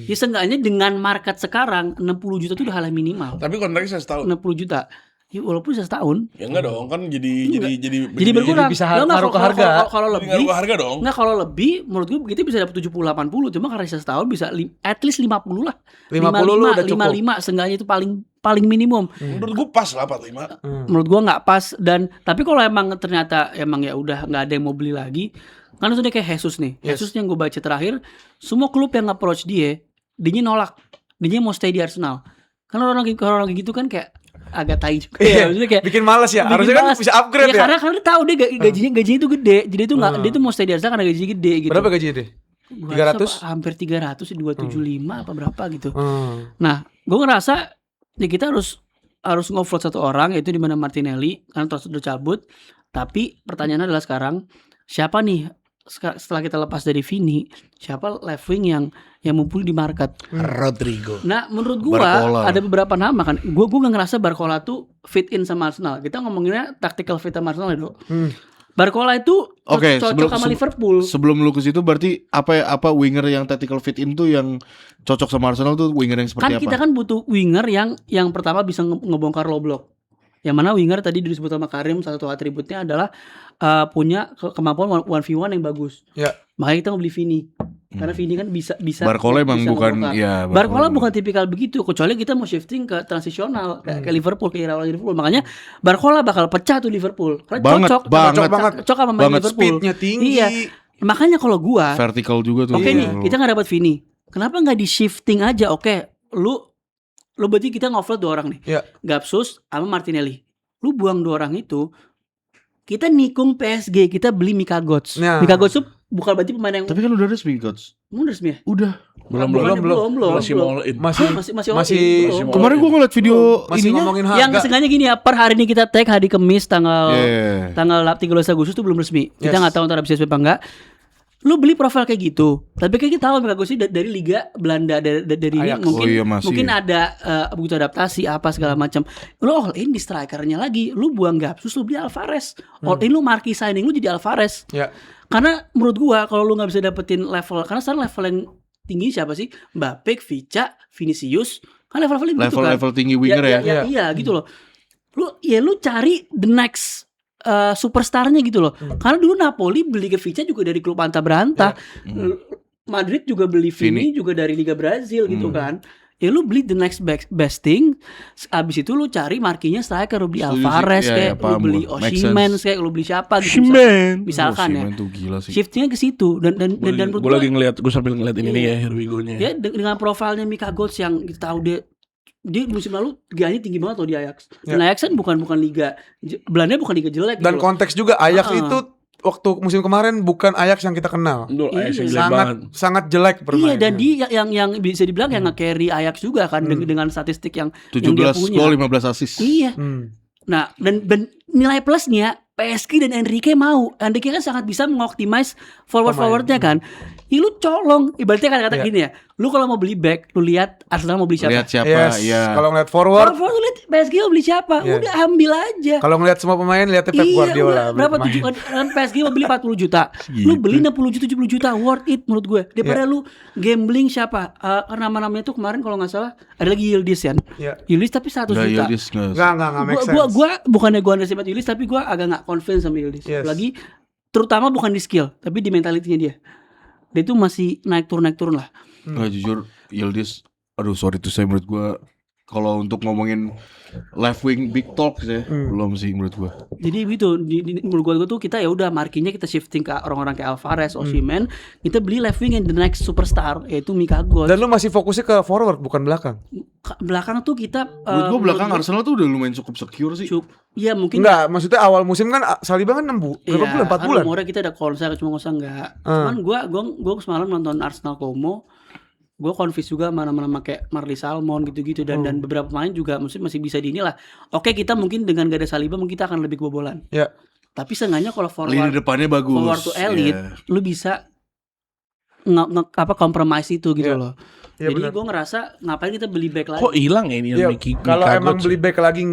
Ya seenggaknya dengan market sekarang 60 juta itu udah hal yang minimal. Tapi kontraknya setahun. 60 juta. Ya walaupun setahun. Ya enggak dong, kan jadi berkurang. bisa Lo nggak, ngaruh ke harga. Kalau jadi ngaruh lebih ke harga dong. Nggak, kalau lebih menurut gue kita bisa dapat 70-80, cuma karena sisa setahun bisa at least 50 lah. 50 lu udah cukup. 55 seenggaknya itu paling minimum. Menurut gue pas lah 45. Menurut gua nggak pas. Dan tapi kalau emang ternyata emang ya udah nggak ada yang mau beli lagi, kan sudah kayak Jesus nih. Yes. Jesus yang gue baca terakhir, semua klub yang approach dia nolak, dia mau stay di Arsenal. Kan orang kayak gitu kan kayak agak tai juga ya. Maksudnya kayak Bikin males ya. Harusnya kan malas. bisa upgrade ya. Karena dia tahu dia gajinya itu gede. Jadi itu nggak, dia tuh mau stay di Arsenal karena gajinya gede gitu. Berapa gajinya deh? Gua rasa 300? hampir 300, 275 apa berapa gitu. Nah, gue ngerasa ya kita harus ngoffload satu orang, yaitu di mana Martinelli, karena terus udah cabut. Tapi pertanyaannya adalah sekarang siapa nih setelah kita lepas dari Vini, siapa left wing yang mumpuni di market? Rodrigo. Nah, menurut gua Barcola. ada beberapa nama kan. Gua nggak ngerasa Barcola tuh fit in sama Arsenal. Kita ngomonginnya tactical fit sama Arsenal ya, Dok. Barcola itu Oke, cocok sama Liverpool. Sebelum lu ke situ berarti apa winger yang tactical fit in tuh yang cocok sama Arsenal tuh winger yang seperti Kan apa? kita kan butuh winger yang pertama bisa ngebongkar low block. Yang mana winger tadi disebut sama Karim, salah satu atributnya adalah punya kemampuan 1v1 yang bagus. Ya. Makanya kita mau beli Vini. Karena Vini kan bisa Barcola emang bisa bukan ngebongkar. ya Barcola bukan tipikal begitu, kecuali kita mau shifting ke transisional kayak Liverpool, ke era Liverpool. Makanya Barcola bakal pecah tuh Liverpool. Karena Banget, cocok banget. sama main Banget. Liverpool. Speednya tinggi. Iya. Makanya kalau gua vertical juga tuh. oke nih, kita nggak dapat Vini. Kenapa nggak di shifting aja? Oke, lu berarti kita ngoffload 2 orang nih. Iya. Gapsus sama Martinelli. Lu buang 2 orang itu, kita nikung PSG, kita beli Mika Götze. Nah. Mika Götze tuh bukan berarti pemain yang Tapi kan udah resmi Gods. resmi ya? Udah. Belum. Masih mau all in. Masih Masih masih- Kemarin gua ngeliat video masih ininya. ngomongin yang harga. sengaja gini ya, per hari ini kita tag hari Kamis tanggal Yeah. tanggal 13 Agustus itu belum resmi. Kita Yes. nggak tahu antara bisa apa enggak. Lu beli profil kayak gitu, tapi kayak kita tahu Mika Götze dari Liga Belanda, dari ini Ajax. mungkin Oh iya, masih. mungkin ada butuh adaptasi apa segala macam. Lu all in di strikernya lagi, lu buang Gapsus, lu beli Alvarez. All in lu marquee signing lu jadi Alvarez. Ya. Karena menurut gua kalau lu nggak bisa dapetin level, karena sekarang level yang tinggi siapa sih? Mbappe, Vica, Vinicius, kan level-levelnya gitu kan. Level tinggi winger ya. Iya. Iya gitu loh. Lu cari the next superstarnya gitu loh. Karena dulu Napoli beli ke Vica juga dari klub Anta Beranta. Madrid juga beli Vini juga dari Liga Brazil gitu kan. Ya lu beli the next best thing. Abis itu lu cari markinya striker, lu beli Setuju sih. Alvarez Iya, kayak, iya, lu paham beli gua. Make Osimhen sense. kayak, lu beli siapa gitu. Misalkan ya. Osimhen tuh gila sih. Shiftingnya ke situ dan menurut Gue gua, lagi ngeliat, gue sambil ngeliat ini nih ya, Here we go-nya. ya dengan profilnya Mika Götze yang kita tahu dia musim lalu gayanya tinggi banget loh di Ajax. Dan Ajax kan bukan liga Belanda, bukan liga jelek Dan gitu loh. konteks juga Ajax itu waktu musim kemarin bukan Ajax yang kita kenal. Duh, Iya. Ajax yang jelek banget. Sangat jelek Iya, permainannya. dan dia yang bisa dibilang yang nge-carry Ajax juga kan dengan statistik yang dia 17 punya. gol 15 assist. Iya. Nah, dan nilai plusnya PSG dan Enrique mau. Enrique kan sangat bisa mengoptimize forward-forwardnya kan. Ya lu colong. Ibaratnya kata-kata gini ya. Lu kalau mau beli back, lu lihat Arsenal mau beli siapa. Lihat siapa Yes. ya. Kalau ngeliat Kalau forward, forward lu lihat PSG mau beli siapa. Iya. Udah ambil aja. kalau ngeliat semua pemain lihatnya Pep Guardiola. udah. Berapa tuh? Kan PSG mau beli 40 juta. Lu beli 60 juta, 70 juta, worth it menurut gue. Daripada lu gambling siapa? Karena nama-namanya tuh kemarin kalau nggak salah ada lagi Yildiz kan. Iya. Yildiz tapi 100 Nggak, juta. Yildiz nggak. Enggak make sense. Gua bukannya gua underestimate Yildiz, tapi gua agak nggak confident sama Yildiz. Yes. Lagi terutama bukan di skill, tapi di mentalitinya dia. Dia tuh masih naik turun lah. Nggak, jujur Yildiz, aduh sorry tuh saya menurut gua kalau untuk ngomongin left wing big talk sih belum sih menurut gua. Jadi gitu menurut gua tuh kita ya udah markinya kita shifting ke orang-orang kayak Alvarez, Osimhen, kita beli left wing yang the next superstar yaitu Mika Götze. Dan lu masih fokusnya ke forward bukan belakang. Belakang tuh kita Menurut gua belakang Arsenal tuh udah lumayan cukup secure sih. Iya mungkin Enggak, maksudnya awal musim kan Saliba kan 6 berapa bulan? 4 bulan. Umurnya kita ada konser cuma usah enggak. Cuman gua semalam nonton Arsenal Como. Gue confused juga mana-mana kayak Marley Salmon gitu-gitu dan beberapa pemain juga masih bisa di inilah. Oke, kita mungkin dengan gak ada Saliba mungkin kita akan lebih kebobolan. Ya. Tapi seenggaknya kalau Lini forward depannya bagus. to elite, Ya. lu bisa compromise itu gitu loh. Iya, Jadi benar. gue ngerasa ngapain kita beli back lagi. Kok hilang ya ini Iya, Miki? kalau emang beli back lagi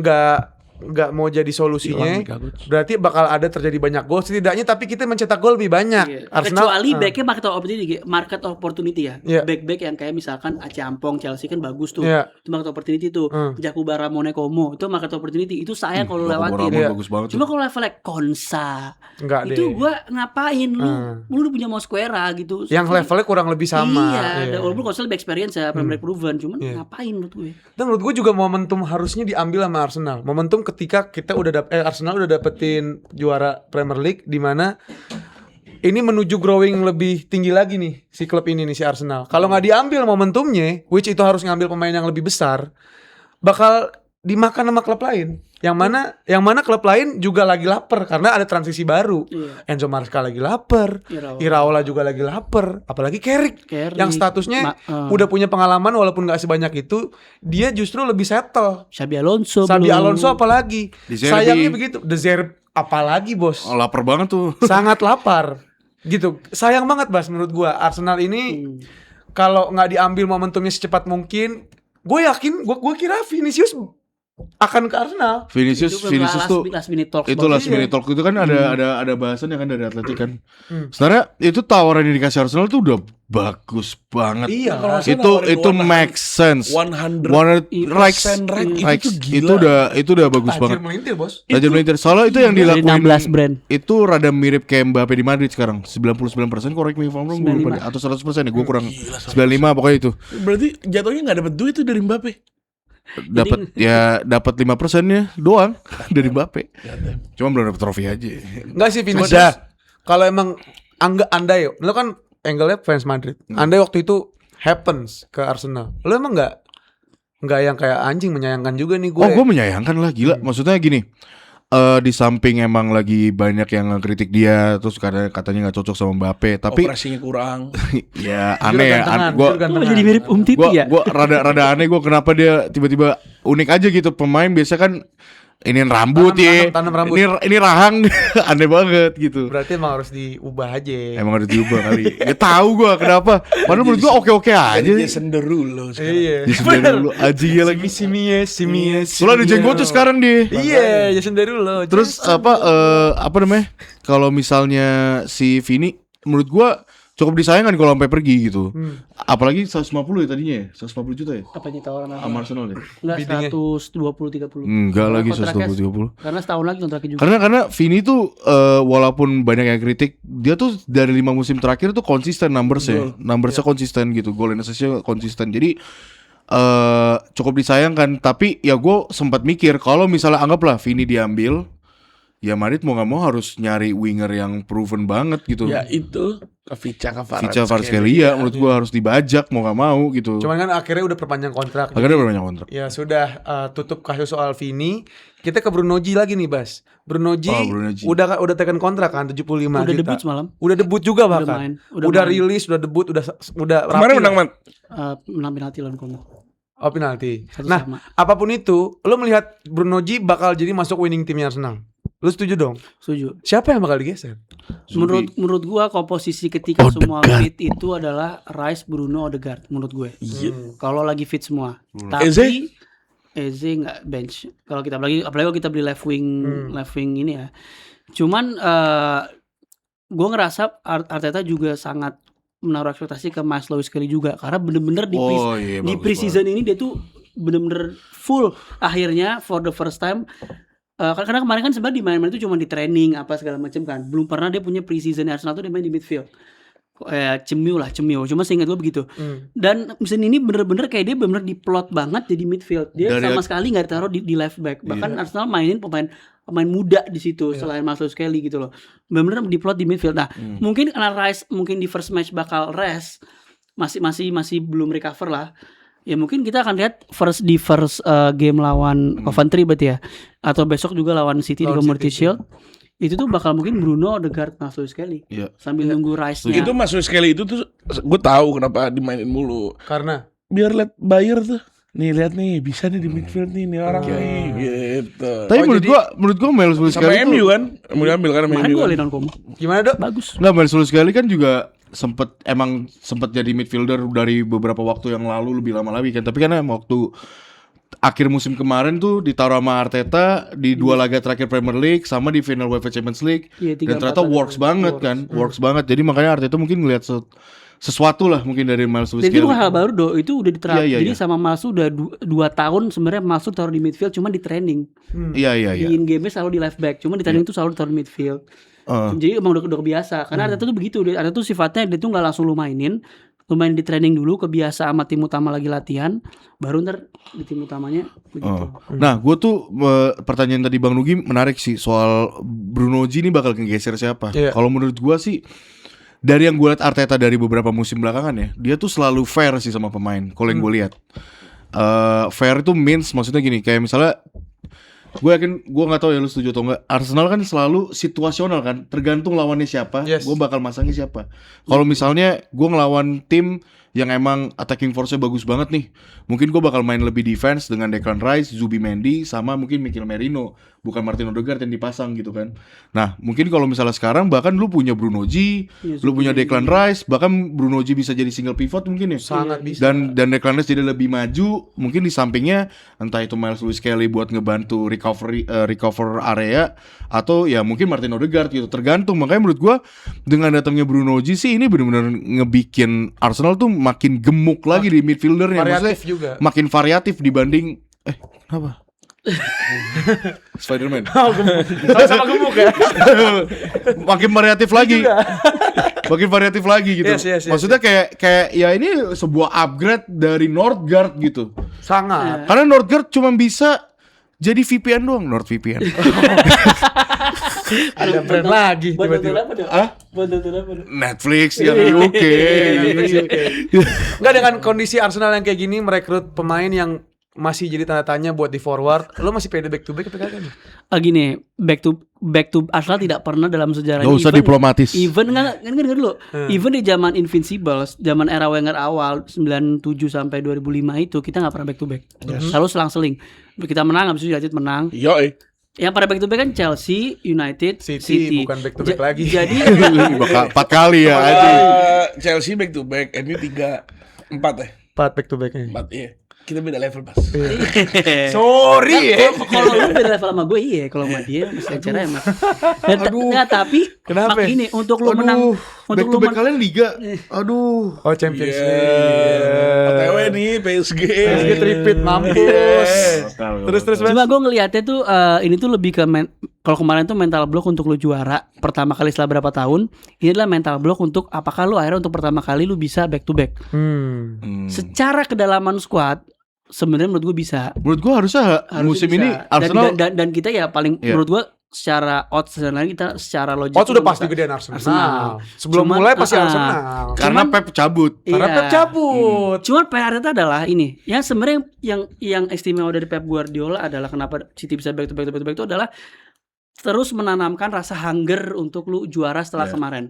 nggak mau jadi solusinya, Hilang, Mika, berarti bakal ada terjadi banyak gol setidaknya, tapi kita mencetak gol lebih banyak. Iya. Arsenal Kecuali backnya market opportunity ya. Iya. Back yang kayak misalkan Achampong Chelsea kan bagus tuh. Iya. Itu market opportunity tuh. Jakubara Monekomo itu market opportunity. Itu sayang kalau lewatin. Iya. Bagus banget. Cuma kalau levelnya Konsa, Enggak itu deh. gua ngapain lu udah punya Mosquera gitu. Yang levelnya kurang lebih sama. Iya, walaupun Konsa lebih experience ya, Premier League proven, cuman ngapain menurut gue? Dan menurut gue juga momentum harusnya diambil sama Arsenal. Momentum ketika kita udah Arsenal udah dapetin juara Premier League, di mana ini menuju growing lebih tinggi lagi nih si klub ini nih, si Arsenal. Kalau nggak diambil momentumnya, which itu harus ngambil pemain yang lebih besar, bakal dimakan sama klub lain. Yang mana klub lain juga lagi lapar karena ada transisi baru. Iya. Enzo Maresca lagi lapar, Iraola juga lagi lapar, apalagi Carrick yang statusnya udah punya pengalaman walaupun nggak sebanyak itu, dia justru lebih settle. Xabi Alonso Apalagi. De Zerbi. Sayangnya begitu. De Zerbi apalagi, Bos. Oh, lapar banget tuh. Sangat lapar. Gitu. Sayang banget, Bas, menurut gua. Arsenal ini kalau nggak diambil momentumnya secepat mungkin, gue yakin, gue kira Vinicius akan ke Arsenal. Vinicius tuh last minute talks itu last minute talk itu kan ada bahasan ya kan dari Atletik kan. Sebenarnya itu tawaran yang dikasih Arsenal tuh udah bagus banget. Iya. Itu make sense. 100% Rights. Itu udah bagus Tajir banget. melintir, Bos. Tajir melintir. Soalnya itu yang Dari dilakuin 16 brand. itu rada mirip kayak Mbappe di Madrid sekarang. 99% correct me if I'm wrong, gue lupa deh. Atau 100% ya, gue kurang 95 pokoknya itu. Berarti jatuhnya nggak dapat duit tuh dari Mbappe. Dapat 5%-nya doang dari Mbappe. Cuma belum dapat trofi aja. Enggak sih Vinicius. Kalau emang andai lo kan angle-nya fans Madrid. Andai waktu itu happens ke Arsenal. Lo emang enggak yang kayak anjing menyayangkan juga nih gue. Oh, gue menyayangkan lah, gila. Maksudnya gini, di samping emang lagi banyak yang ngekritik dia, terus katanya nggak cocok sama Mbappe, tapi Operasinya kurang. ya aneh ya. Kok jadi mirip Titi ya? Gue rada aneh gue kenapa dia tiba-tiba unik aja gitu. Pemain biasa kan ini rambut tanam rambut. Ini rahang. Aneh banget gitu. Berarti emang harus diubah aja. Emang harus diubah kali. Ya tahu gue kenapa. Padahal menurut gue oke-oke aja. Jason Derulo sekarang. Iya. Jason Derulo aja lagi. Simies. Soalnya ada jenggotnya sekarang dia. Iya, Jason Derulo. Terus apa namanya? Kalau misalnya si Vini menurut gua cukup disayangkan kalau sampai pergi gitu. Apalagi 150 ya tadinya ya? 150 juta ya? Apa nih tawaran Sama Arsenal ya? Enggak, 120-30. Enggak lagi Kontraknya 120-30. Karena setahun lagi kontraknya juga. Karena Vini tuh walaupun banyak yang kritik, dia tuh dari 5 musim terakhir tuh konsisten numbersnya konsisten gitu, goal and assist-nya konsisten. Jadi cukup disayangkan. Tapi ya gue sempat mikir kalau misalnya anggaplah Vini diambil, ya Madrid mau nggak mau harus nyari winger yang proven banget gitu. Ya itu Vicha Kvaratskhelia menurut gua harus dibajak mau nggak mau gitu. Cuman kan akhirnya udah perpanjang kontrak. Akhirnya udah banyak kontrak. Ya sudah, tutup kasus soal Vini. Kita ke Bruno G lagi nih, Bas. Bruno G udah tekan kontrak kan 75 Udah juta. debut semalam. Udah debut juga Udah bahkan. main. Udah rilis, udah debut, udah Kemarin menang, Man. Menang penalti lawan Como. Oh, penalti. 1-1. Nah, apapun itu, lo melihat Bruno G bakal jadi masuk winning timnya Arsenal. Lo setuju dong? Setuju. Siapa yang bakal digeser? Menurut gua komposisi ketika semua fit itu adalah Rice, Bruno, Odegaard menurut gue. Kalau lagi fit semua. Tapi Eze nggak bench. Kalau kita apalagi kalau kita beli left wing ini ya. Cuman gua ngerasa Arteta juga sangat menaruh ekspektasi ke Mas Lewis Kelly juga karena bener-bener di pre-season ini dia tuh bener-bener full akhirnya for the first time. Karena kemarin kan sebenarnya di main-main itu cuma di training apa segala macam kan. Belum pernah dia punya pre-season Arsenal tuh dia main di midfield. Cemil. Cuma seingat gue begitu. Dan musim ini bener-bener kayak dia bener-bener diplot banget jadi midfield. Dia sama sekali nggak ditaruh di left back. Bahkan Arsenal mainin pemain muda di situ selain Marcelo Skelly gitu loh. Bener-bener diplot di midfield. Nah, mungkin karena Rice mungkin di first match bakal rest, masih belum recover lah. Ya mungkin kita akan lihat di first game lawan Coventry berarti ya. Atau besok juga lawan City di Community Shield. Itu tuh bakal mungkin Bruno, Odegaard, Marcelo Skelly. Sambil nunggu Rice-nya. Itu Marcelo Skelly itu tuh gue tahu kenapa dimainin mulu. Karena biar lihat Bayer tuh. Nih lihat nih bisa nih di midfield nih orang nih gitu. Tapi menurut gua Marcelo Skelly sama MU kan mau diambil kan sama MU. Golin Como. gimana, Dok? Bagus. Marcelo Skelly kan juga sempet jadi midfielder dari beberapa waktu yang lalu, lebih lama lagi kan. Tapi kan waktu akhir musim kemarin tuh ditaruh sama Arteta di 2 laga terakhir Premier League sama di final UEFA Champions League. Iya, Dan ternyata works banget kan. Works banget. Jadi makanya Arteta mungkin ngeliat sesuatu lah mungkin dari Miles Lewis Jadi itu Skelly. bukan hal baru itu udah diterapkan. Iya, iya, Jadi iya. sama Masu udah 2 tahun sebenarnya Masu taruh di midfield cuma di training. Iya. Di in game selalu di left back, cuma di training tuh selalu taruh di midfield. Jadi emang udah biasa. Karena Arteta tuh begitu, Arteta tuh sifatnya dia tuh nggak langsung lu main di training dulu, kebiasa sama tim utama lagi latihan, baru ntar di tim utamanya begitu. Nah, gue tuh pertanyaan tadi Bang Nugi menarik sih soal Bruno G ini bakal ngegeser siapa. Iya. Kalau menurut gue sih dari yang gue lihat Arteta dari beberapa musim belakangan ya, dia tuh selalu fair sih sama pemain. Kalau yang gue lihat, fair itu means maksudnya gini, kayak misalnya gue yakin, gue nggak tahu ya lu setuju atau enggak, Arsenal kan selalu situasional kan, tergantung lawannya siapa, Yes. gue bakal masangnya siapa. Kalau misalnya gue ngelawan tim yang emang attacking force-nya bagus banget nih, mungkin gue bakal main lebih defense dengan Declan Rice, Zubimendi, sama mungkin Mikel Merino, bukan Martin Odegaard yang dipasang gitu kan. Nah mungkin kalau misalnya sekarang bahkan lu punya Bruno G, lu punya Declan Rice, bahkan Bruno G bisa jadi single pivot mungkin ya. Sangat bisa. Dan Declan Rice jadi lebih maju, mungkin di sampingnya entah itu Miles Lewis Skelly buat ngebantu recover area, atau ya mungkin Martin Odegaard gitu, tergantung. Makanya menurut gua dengan datangnya Bruno G sih ini benar-benar ngebikin Arsenal tuh makin gemuk lagi di midfieldernya. Variatif Maksudnya juga. makin variatif dibanding apa? Spider-Man. Sama-sama gemuk ya. Makin variatif lagi. Makin variatif lagi gitu. Yes. Maksudnya kayak ya ini sebuah upgrade dari Northgard gitu. Sangat. Karena Northgard cuma bisa jadi VPN doang, NordVPN. Ada brand lagi Buat tiba-tiba. nonton apa dong? Hah? Buat nonton apa dong? Netflix yang di UK. Enggak, dengan kondisi Arsenal yang kayak gini merekrut pemain yang masih jadi tanda tanya buat di forward, lo masih pede back to back apa kagak nih? Gini, back to Arsenal tidak pernah dalam sejarah Gak usah diplomatis. Even kan dulu. Even di zaman Invincibles, zaman era Wenger awal 97 sampai 2005 itu kita nggak pernah back to back. Selalu selang-seling. Kita menang, habis itu United menang. Yo, Yang pada back to back kan Chelsea, United, City, bukan back to back lagi. Jadi 4 kali ya aja. Chelsea back to back, MU 3, 4 ya. 4 back to backnya. 4 iya. Kita beda level pas. Sorry ya. kalau lu beda level sama gue iya, kalau sama dia masih acara emang. Nah, tapi Kenapa? ini untuk lu menang, Back untuk to lu back kalian liga. Aduh. Oh, Champions Iya. League. OTW nih PSG. PSG tripit mampus. Terus Cuma gue ngelihatnya tuh ini tuh lebih ke kalau kemarin tuh mental block untuk lu juara pertama kali setelah berapa tahun. Ini adalah mental block untuk apakah lu akhirnya untuk pertama kali lu bisa back to back. Secara kedalaman squad sebenarnya menurut gue bisa. Menurut gua harusnya musim bisa. ini Arsenal dan kita ya paling Iya. menurut gue secara odds dan lain kita secara logik. Oh, sudah tuh pasti bisa. gedean Arsenal. Arsenal. Sebelum Cuman, mulai pasti ah, Arsenal. karena Pep cabut. Karena Iya. Pep cabut. Cuman PR itu adalah ini. Ya sebenarnya yang istimewa dari Pep Guardiola adalah kenapa City bisa back to back itu adalah terus menanamkan rasa hunger untuk lu juara setelah kemarin.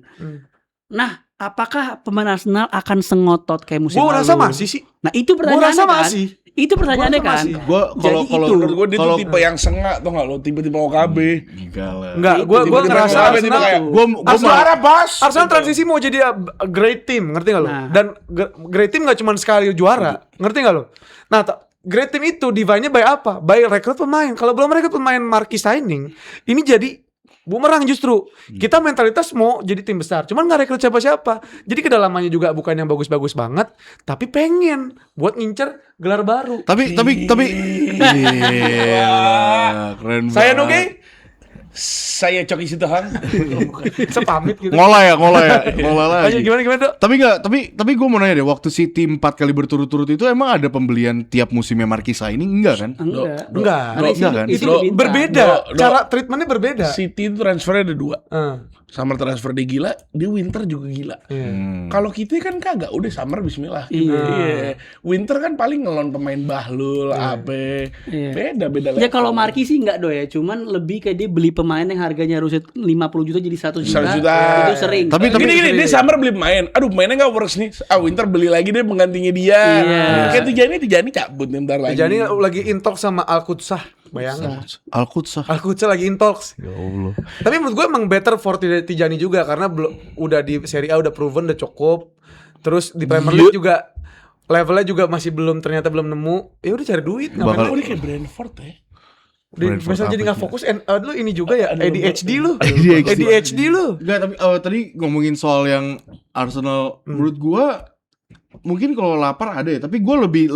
Nah, apakah pemain Arsenal akan sengotot kayak musim Gue lalu? rasa masih sih. Nah, itu Gue pertanyaannya rasa kan. masih. Itu pertanyaannya Gua rasa kan. masih. Gua Jadi kalau itu. Menurut gue dia Kalau- tuh tipe yang sengak tuh nggak lo, tiba-tiba OKB. Enggak Gue Tiba-tiba ngerasa OKB, tiba Arsenal kayak, Gua Arsenal, bos. Arsenal transisi mau jadi a great team, ngerti gak lo? Nah. Dan great team gak cuma sekali juara, ngerti gak lo? Nah, great team itu divine-nya by apa? By rekrut pemain. Kalau belum rekrut pemain marquee signing, ini jadi bumerang justru. Kita mentalitas mau jadi tim besar, cuman gak rekrut siapa-siapa. Jadi kedalamannya juga bukan yang bagus-bagus banget, tapi pengen buat ngincer gelar baru. tapi Gila, keren Saya banget. Noge, Saya Coki Sitohang. sepamit gitu. Ngolah ya ngolah Ayo, lagi. gimana Dok? Tapi gue mau nanya deh, waktu City 4 kali berturut-turut itu emang ada pembelian tiap musimnya marquee signing enggak kan? Enggak. Enggak. Karena Enggak kan? itu Do- bintang. Berbeda, Do- cara treatmentnya berbeda. City itu transfernya ada 2. Summer transfer dia gila, dia winter juga gila. Kalau kita kan kagak, udah summer bismillah. Iya. Winter kan paling ngelon pemain Bahlul, Ape. Iya. Beda Ya kalau Marquis sih enggak do ya, cuman lebih kayak dia beli pemain yang harganya harusnya 50 juta jadi 1 juta. 1 juta. Itu sering. Tapi gini, dia summer beli pemain. Aduh, mainnya nggak works nih. Winter beli lagi deh penggantinya dia. Iya. Kayak Tijani cabut nih bentar lagi. Jadi lagi intok sama Al-Qudsah. Bayangin. Al-Qudsah. Al-Qudsah lagi in talks. Ya Allah. Tapi menurut gue emang better for Tijani juga karena udah di Serie A udah proven udah cukup. Terus di Premier League juga levelnya juga masih ternyata belum nemu. Ya udah cari duit. Oh, ini kayak Brentford ya. Misalnya jadi nggak fokus. Lu ini juga ya ADHD lu. ADHD. ADHD lu. Enggak, tapi tadi ngomongin soal yang Arsenal, menurut gua mungkin kalau lapar ada ya, tapi gua lebih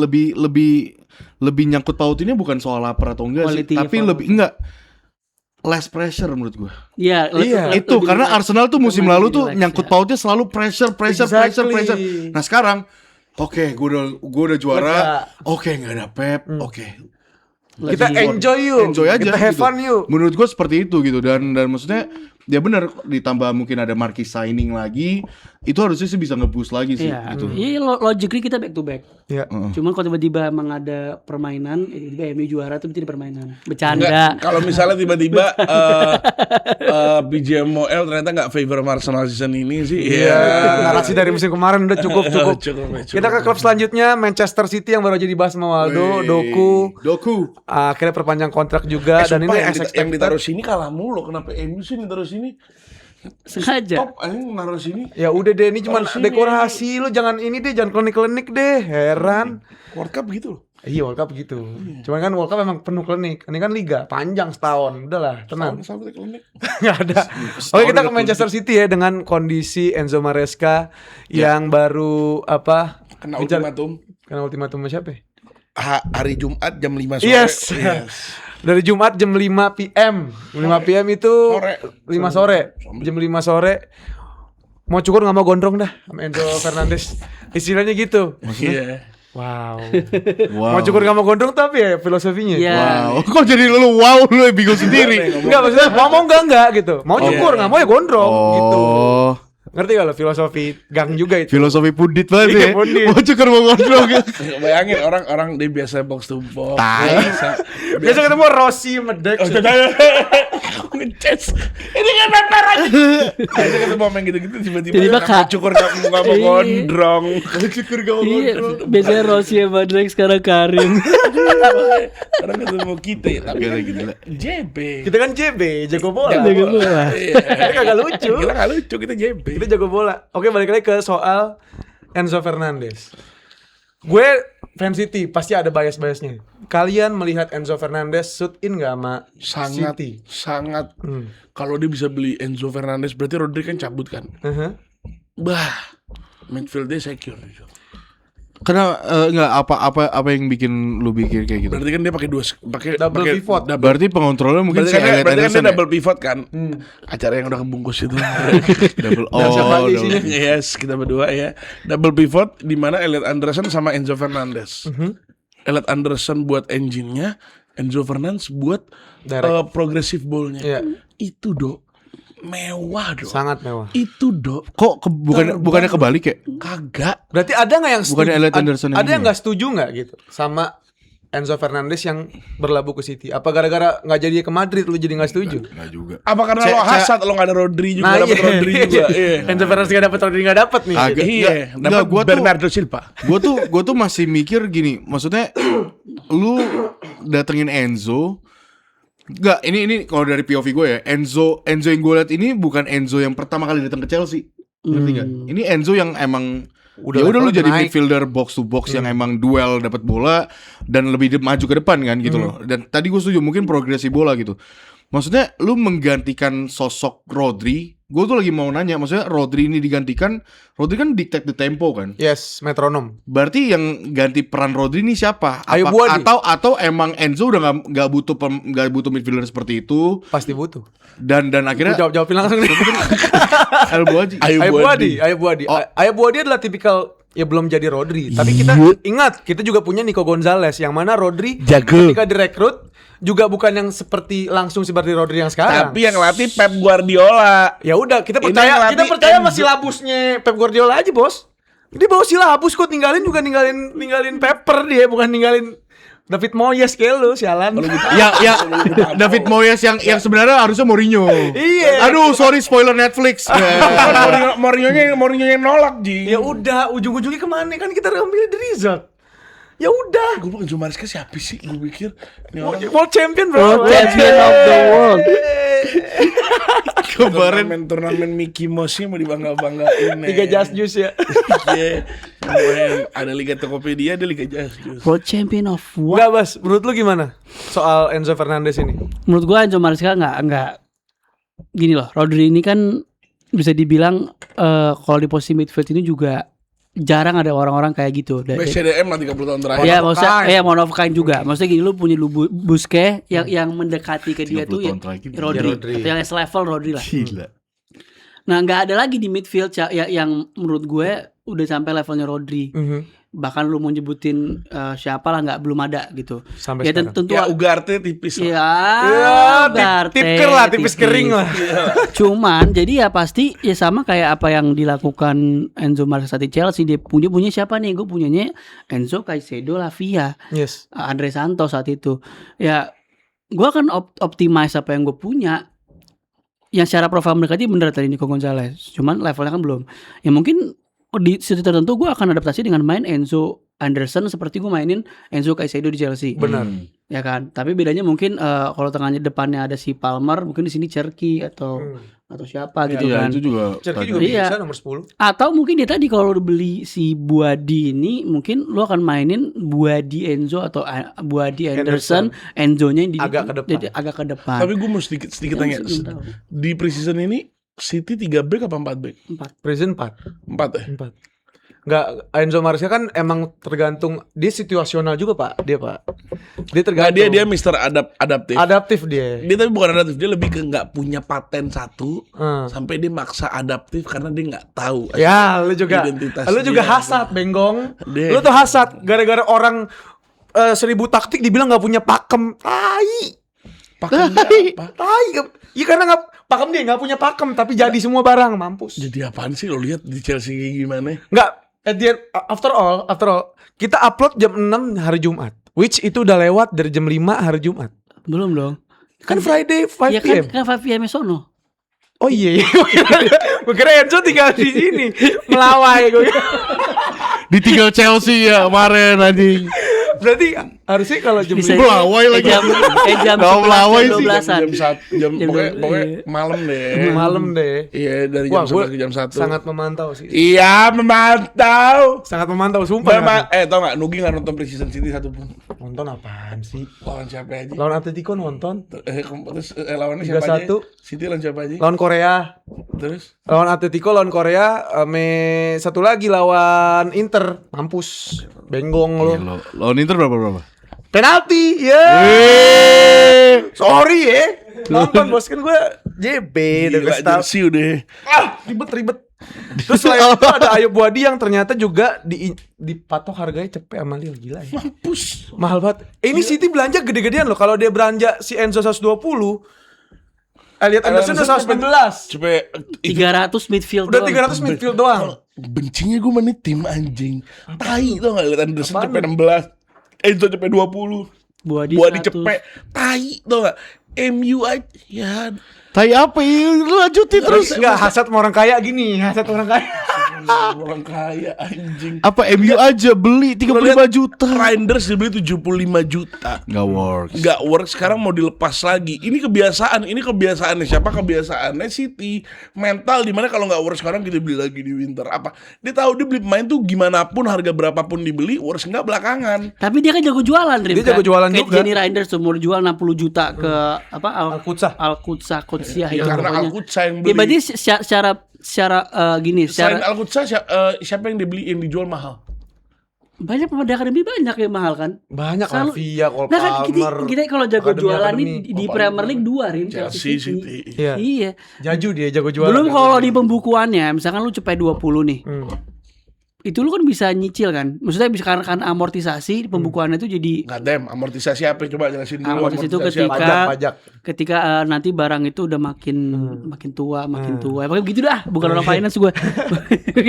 nyangkut pautinnya bukan soal lapar atau enggak sih, Quality tapi of lebih enggak less pressure menurut gua. Iya, Itu karena Arsenal tuh musim lalu tuh relax, nyangkut ya. pautnya selalu pressure. Exactly. Nah sekarang, oke, gua udah juara, Lega. oke nggak ada Pep, oke. Kita enjoy aja, kita have gitu. fun yuk. Menurut gue seperti itu gitu, dan maksudnya ya benar, ditambah mungkin ada marquee signing lagi, itu harusnya sih bisa nge-boost lagi sih Iya, gitu. iya logically kita back to back. Ya. Cuman kalau tiba-tiba emang ada permainan, tiba-tiba MU juara tuh tidak permainan. Enggak, Bercanda. kalau misalnya tiba-tiba PJMOL ternyata nggak favor Arsenal season ini sih. Iya, narasi dari musim kemarin udah cukup. Cukup. Kita ke klub selanjutnya, Manchester City yang baru aja dibahas sama Waldo, Doku. Akhirnya perpanjang kontrak juga dan ini yang ditaruh sini kalah mulu. Kenapa MU sih ditaruh sini? Sengaja. Top, anjing naruh sini. Ya udah deh, ini cuma Taruh sini, dekorasi, lu jangan ini deh, jangan klinik-klinik deh, heran. World Cup gitu loh. Iya, World Cup gitu. Cuman kan World Cup emang penuh klinik. Ini kan liga panjang setahun. Udahlah, tenang. Sampai klinik. Nggak ada. Oke, kita ke Manchester City ya dengan kondisi Enzo Maresca yang baru Kena ultimatum. Kena ultimatum siapa? Hari Jumat jam 5 sore. Yes. Dari Jumat jam 5 PM. 5 PM itu Sore. 5 sore. Jam 5 sore. Mau cukur nggak mau gondrong dah sama Enzo Fernandes. Istilahnya gitu. Iya. Wow. Mau cukur nggak mau gondrong tapi ya filosofinya. Iya. Wow, kok jadi lu bingung sendiri. Enggak, maksudnya mau enggak gitu. Mau cukur nggak mau ya gondrong gitu. Ngerti gak lo filosofi gang juga itu. Filosofi pundit banget Iya, ya. pundit. Mau cukur mau gondrong. Bayangin orang dia biasa box to box. Biasa ketemu Rossi medek. Ngeces. Ini kan benar aja. Biasa ketemu main gitu-gitu tiba-tiba Tiba-tiba nggak mau cukur nggak mau gondrong. Cukur nggak mau Iya, gondrong. biasanya Rossi sama Drake sekarang Karim. Orang ketemu kita ya, tapi kan Gila. JB. Kita kan JB, jago bola. Jago bola. Kita kagak lucu. Kita nggak lucu, kita JB. Kita jago bola. Oke, balik lagi ke soal Enzo Fernandes. Gue fan City, pasti ada bias-biasnya. Kalian melihat Enzo Fernandes suit in gak sama City? sangat. Kalau dia bisa beli Enzo Fernandes, berarti Rodri kan cabut kan. Bah, midfieldnya secure. Karena enggak apa yang bikin lu pikir kayak gitu. Berarti kan dia pakai Double pivot. Berarti pengontrolnya mungkin Berarti si kan, Elliot berarti kan Anderson dia ya? double pivot kan. Acara yang udah kebungkus itu. Double siapa lagi isinya? Yes, kita berdua ya. Double pivot di mana Elliot Anderson sama Enzo Fernandes. Elliot Anderson buat engine-nya, Enzo Fernandes buat progressive ball-nya. Iya. Itu mewah dong. Sangat mewah. Itu Kok bukannya kebalik ya? kagak. Berarti ada nggak yang Bukannya Elliot Anderson yang ada yang ini? nggak setuju nggak gitu sama Enzo Fernandes yang berlabuh ke City? Apa gara-gara nggak jadi ke Madrid lu jadi nggak setuju? Enggak juga. Apa karena lo hasad lo gak ada Rodri juga, Nah, dapet Rodri juga. Iya. Enzo Fernandes nggak dapet Rodri nggak dapet nih. Agak. Iya, Enggak, dapat gua tuh- Bernardo Silva. Gue tuh masih mikir gini, maksudnya lu datengin Enzo. Enggak, ini kalau dari POV gue ya, Enzo yang gue lihat ini bukan Enzo yang pertama kali datang ke Chelsea. Ngerti enggak? Ini Enzo yang emang udah lu levelnya jadi naik. midfielder box to box yang emang duel dapat bola dan lebih maju ke depan kan gitu loh. Dan tadi gue setuju mungkin progresi bola gitu. Maksudnya lu menggantikan sosok Rodri. Gue tuh lagi mau nanya, maksudnya Rodri ini digantikan, Rodri kan dictate the tempo kan. Yes, metronom. Berarti yang ganti peran Rodri ini siapa? Ayo Buadi. Atau emang Enzo udah nggak butuh midfielder seperti itu Pasti butuh. dan akhirnya Jawabin langsung nih. El Buadi. Ayo Buadi adalah tipikal ya belum jadi Rodri, tapi kita ingat kita juga punya Nico Gonzalez yang mana Rodri Jago. ketika direkrut juga bukan yang langsung seperti Rodri yang sekarang. Tapi yang latih Pep Guardiola. Ya udah kita Ini percaya yang latih masih labusnya Pep Guardiola aja, Bos. Dia bawa silabus kok, ninggalin Pepper dia, bukan ninggalin David Moyes kayak lu, sialan. Ya David Moyes yang sebenarnya harusnya Mourinho. Iya. Aduh, sorry spoiler Netflix. Mourinho yang nolak Ji. Ya udah, ujung-ujungnya kemana kan kita ambil the result. Ya udah. Gue Enzo Maresca siapa sih? Gue pikir ini orang World champion bro. World champion of the world. Kemarin turnamen Mickey Mouse-nya mau dibangga-banggain. Liga Just Juice ya. Iya. Lumayan. Ada Liga Tokopedia, ada Liga Just Juice. World champion of what? Enggak Bas, menurut lu gimana soal Enzo Fernandez ini? Menurut gua Enzo Maresca enggak gini loh. Rodri ini kan bisa dibilang kalau di posisi midfield ini juga jarang ada orang-orang kayak gitu. BCDM lah 30 tahun terakhir. Ya maksudnya one of kind juga. Maksudnya gini, lu punya Busquets yang mendekati ke dia 30 tuh ya tahun terakhir. Rodri. Yang selevel Rodri lah. Gila. Nah, nggak ada lagi di midfield yang menurut gue udah sampai levelnya Rodri. Bahkan lu mau nyebutin siapa lah belum ada gitu. Sampai ya sekarang. tentu Ya Ugarte tipis lah. Ugarte, Tipker lah, tipis kering lah. Cuman jadi ya pasti ya sama kayak apa yang dilakukan Enzo Maresca di Chelsea. Dia punya siapa nih? Gue punyanya Enzo, Caicedo, Lavia, Yes. Andre Santos saat itu. Ya gue akan optimize apa yang gue punya. Yang secara profil mereka tadi bener tadi Nico Gonzalez. Cuman levelnya kan belum. Ya mungkin di situ tertentu gue akan adaptasi dengan main Enzo Anderson seperti gue mainin Enzo Caicedo di Chelsea. Benar. Ya kan. Tapi bedanya mungkin kalau tengahnya depannya ada si Palmer, mungkin di sini Cherky atau siapa gitu Iya, kan. itu juga. Cherky juga Iya. bisa nomor 10. Atau mungkin dia tadi kalau udah beli si Buadi ini mungkin lu akan mainin Buadi Enzo atau Buadi Anderson, Enzo-nya yang Agak ke depan. jadi agak ke depan. Tapi gue mau sedikit tanya. Belum tahu. Di preseason ini City 3 back apa 4 back? 4. Prison 4. 4 ya? 4. Enggak, Enzo Maresca kan emang tergantung, dia situasional juga Pak, dia Nggak, tergantung. dia Mister adaptif. Adaptif dia. Dia tapi bukan adaptif, dia lebih ke nggak punya paten satu Hmm. sampai dia maksa adaptif karena dia nggak tahu. Ya, lu juga Identitas juga dia. hasad, Benggong. Dia- Lu tuh hasad gara-gara orang 1000 taktik dibilang nggak punya pakem. Tai. Pakai apa? Tai. Iya karena pakem dia nggak punya pakem tapi jadi semua barang, mampus. Jadi apaan sih lo lihat di Chelsea kayak gimana? Enggak, after all, kita upload jam 6 hari Jumat, which itu udah lewat dari jam 5 hari Jumat. Belum dong. Kan Friday 5 Ya PM. kan 5 PM sono. Oh iya, gue kira Enzo tinggal di sini melawai gue. Ditinggal Chelsea ya kemarin anjing. Berarti harusnya kalau jam Bisa 5 Melawai lagi. jam Nggak melawai sih. 12-an. Jam pokoknya malam deh. malam deh. Iya dari Wah, jam gue 11 ke jam 1. sangat memantau sih. Iya memantau. Sangat memantau, sumpah. Tau gak Nugi gak nonton preseason City satupun. Nonton apaan sih? Lawan siapa aja? Lawan Atletico nonton. Terus lawannya siapa aja? 3-1. City lawan siapa aja? Lawan Korea. Terus Lawan Atletico, lawan Korea, satu lagi lawan Inter. Mampus. Benggong lo. Lawan Inter berapa? Penalti, ya. Sorry ya. Nonton bos, kan gue JB udah gila staff. jersey udah. Ribet. Terus selain itu ada Ayub Buadi yang ternyata juga dipatok harganya cepet sama Lille, gila ya. Mampus. Mahal banget. Ini City belanja gede-gedean loh. Kalau dia belanja si Enzo 120, Elliot Anderson udah 119. Cepet 300 midfield Udah doang. 300 midfield doang. bencinya gue menit tim anjing. Tai tau gak liat Anderson Apaan cepet lu? 16. Enzo cepet 20. Buadi Buadi 100. cepet. Tai tau gak? MU aja ya. Tai apa ya? Lu lanjutin terus. Enggak, hasad sama orang kaya gini, hasad orang kaya. Orang kaya anjing. Apa MU aja beli 35 juta. Reinders dibeli 75 juta. Nggak works. Nggak work, sekarang mau dilepas lagi. Ini kebiasaannya siapa? Kebiasaannya City. Mental dimana kalau nggak work sekarang kita beli lagi di winter. Apa? Dia tahu dia beli pemain tuh gimana pun harga berapapun dibeli, works nggak belakangan. Tapi dia kan jago jualan, Rim. Dia jago jualan Kayak juga. Jenny Reinders tuh mau jual 60 juta ke apa? Al-Qudsah. Qudsiah Ya, itu karena pokoknya. Al-Qudsah yang Ya beli. berarti secara gini, Selain secara Al-Qudsah siapa yang dibeli yang dijual mahal? banyak pemain akademi banyak yang mahal kan. Banyak lah, Selalu- Via, Cole Nah kan Palmer. kita kalau jago Akademi- jualan akademi. nih di Premier League 2 Rim, Chelsea, City. Iya. Iya. Jaju dia jago jualan. Belum kalau di pembukuannya, misalkan lu cepet 20 nih. Itu lu kan bisa nyicil kan. Maksudnya bisa karena amortisasi di pembukuannya itu jadi Nggak dem, amortisasi apa? Coba jelasin dulu. Amortisasi itu apa. pajak. ketika nanti barang itu udah makin tua. Ya, pokoknya begitu dah, bukan orang finance gue.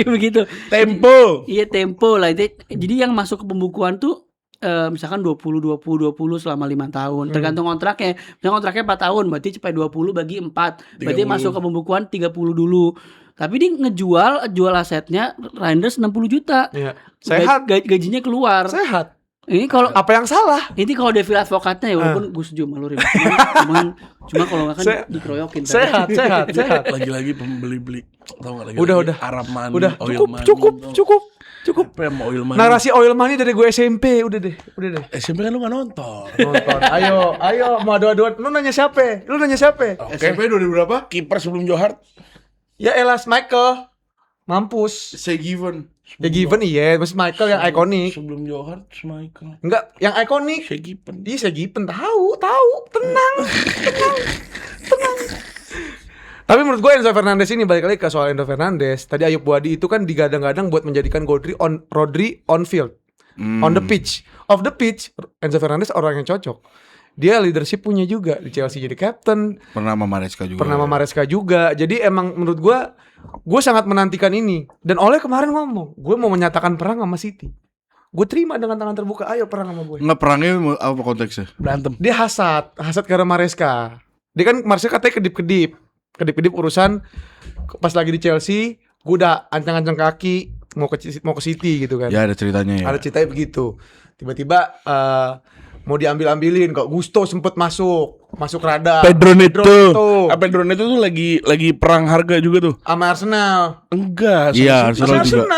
Begitu. Tempo. Iya tempo lah itu. Jadi yang masuk ke pembukuan tuh misalkan 20 selama 5 tahun. Tergantung kontraknya. Misalkan kontraknya 4 tahun, berarti cepet 20 bagi 4. Berarti 30. masuk ke pembukuan 30 dulu. Tapi dia jual asetnya Reinders 60 juta. Iya. Sehat. Gajinya keluar. Sehat. Ini kalau Apa yang salah? ini kalau devil advokatnya ya walaupun gue setuju sama lu Rim. Cuma kalau nggak kan dikeroyokin. Sehat. Lagi-lagi pembeli-beli, tau gak lagi? Udah. Arab money, Udah, oil money. cukup. Apa yang mau oil money? Narasi oil money dari gue SMP, udah deh. SMP kan lu gak nonton. Nonton. Ayo, mau adu-aduan. Lu nanya siapa? SMP 2000 berapa? Kiper sebelum Johar. Ya Elas Michael. Mampus. Say given. Ya given iya, mas Michael yang ikonik. Sebelum Johar, Michael. Enggak, yang ikonik. Segipen. Dia Segipen tahu, tenang. Tapi menurut gue Enzo Fernandez ini balik lagi ke soal Enzo Fernandez. Tadi Ayub Buadi itu kan digadang-gadang buat menjadikan Rodri on field, on the pitch. Off the pitch, Enzo Fernandez orang yang cocok. Dia leadership punya juga di Chelsea jadi captain. Pernah sama Maresca juga. Jadi emang menurut gue sangat menantikan ini. Dan Ole kemarin ngomong, gue mau menyatakan perang sama City. Gue terima dengan tangan terbuka, ayo perang sama gue. Nggak, perangnya apa konteksnya? Berantem. Dia hasad karena Maresca. Dia kan Maresca katanya kedip-kedip urusan pas lagi di Chelsea, gue udah ancang-ancang kaki mau ke City gitu kan. Ya ada ceritanya ya. Ada ceritanya begitu. Tiba-tiba mau diambil-ambilin kok. Gusto sempet masuk radar. Pedro Neto tuh lagi perang harga juga tuh. Sama Arsenal. Enggak, Iya, Arsenal juga.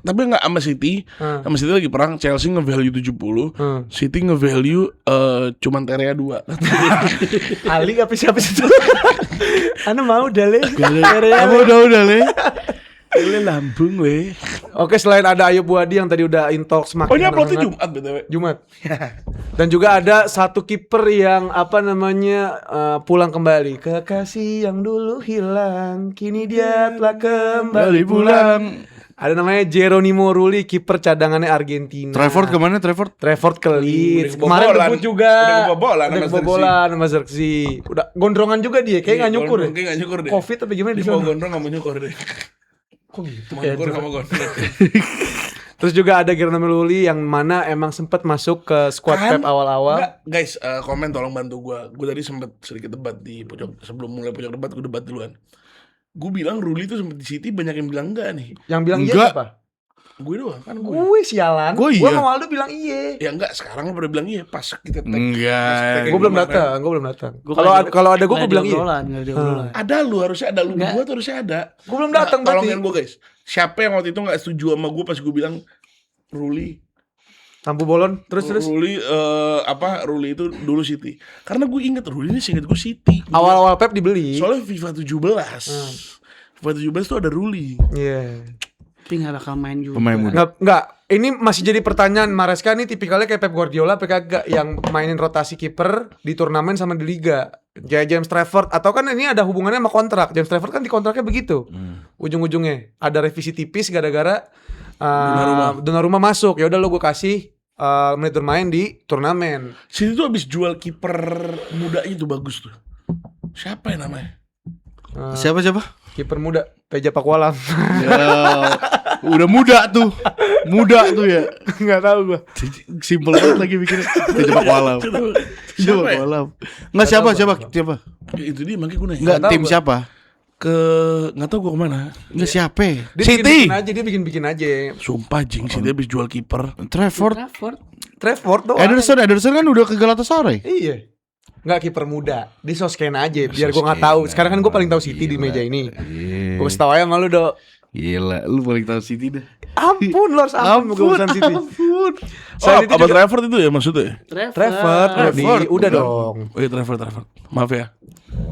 Tapi enggak sama City. Sama City lagi perang. Chelsea nge-value 70, City nge-value cuman Terea 2. Ali apa siapa itu? Anu mau dale. Kamu udah le. Ele lambung weh. Oke, selain ada Ayub Buadi yang tadi udah in talk semakin Oh ini uploadnya hangat. Jumat BTW. Jumat. Dan juga ada satu kiper yang pulang kembali. Kekasih yang dulu hilang, kini dia telah kembali pulang. Ada namanya Geronimo Rulli, kiper cadangannya Argentina. Trafford kemana Trafford? Trafford ke Leeds. Udah Kemarin kebobolan. debut juga. Udah kebobolan Udah sama kebobolan sama Xerxes. Udah gondrongan juga dia, kayak nggak nyukur. Kayak nggak nyukur deh. Covid apa gimana di Dia mau sana? gondrong nggak mau nyukur deh. Kok gitu? Mau nyukur nggak mau gondrong. Terus juga ada Geronimo Rulli yang mana emang sempat masuk ke squad Pep awal-awal. Enggak, guys, komen tolong bantu gue. Gue tadi sempat sedikit debat di pojok, sebelum mulai pojok debat gue debat duluan. Gue bilang Rulli tuh sempat di City, banyak yang bilang enggak nih. Yang bilang iya Enggak. siapa? Gue doang kan gue. Gue sialan. Gue Gue iya. sama Aldo bilang iya. Ya enggak, sekarang lo pada bilang iya pas kita tag. Enggak. Gue belum datang, Gua Kalau ada gue bilang iya. Nggak ada obrolan. Ada lu, harusnya ada lu. Enggak. Gue tuh harusnya ada. Gue belum datang Nah, berarti. tolongin gue guys. Siapa yang waktu itu nggak setuju sama gue pas gue bilang Rulli? Lampu bolon, terus. Rulli Rulli itu dulu City. Karena gue inget Rulli ini seinget gue City. Awal-awal Pep dibeli. Soalnya FIFA 17. FIFA 17 tuh ada Rulli. Iya. Tapi nggak bakal main juga. Pemain muda. Enggak. Ini masih jadi pertanyaan. Maresca nih tipikalnya kayak Pep Guardiola, PKG yang mainin rotasi kiper di turnamen sama di liga. Kayak James Trafford, atau kan ini ada hubungannya sama kontrak. James Trafford kan di kontraknya begitu. Ujung-ujungnya ada revisi tipis gara-gara Donnarumma masuk. Ya udah lo gue kasih menit bermain di turnamen. City tuh abis jual kiper mudanya tuh bagus tuh. Siapa yang namanya? Siapa? Kiper muda Peja Pakualam. Ya, udah muda tuh ya. Nggak tahu gue. Simple banget lagi mikirnya. Coba kolam. Siapa ya? Enggak siapa? Ya, itu dia makanya gue nanya. Enggak Nggak tahu tim gua. siapa? Nggak tahu gue kemana. Enggak siapa? Dia City. bikin aja. Sumpah jing sih dia abis jual kiper. Trafford. Trafford doang. Ederson kan udah ke Galatasaray. Iya. Nggak kiper muda. Di sosken aja biar gue nggak tahu. Sekarang kan gue paling tahu City di meja ini. Gue kasih tahu aja sama lu, Do. Gila, lu paling tahu City dah. Ampun, lu harus ampun gue urusan City. Oh, apa Trafford itu ya maksudnya? Trafford. Udah dong. Oh iya Trafford. Maaf ya.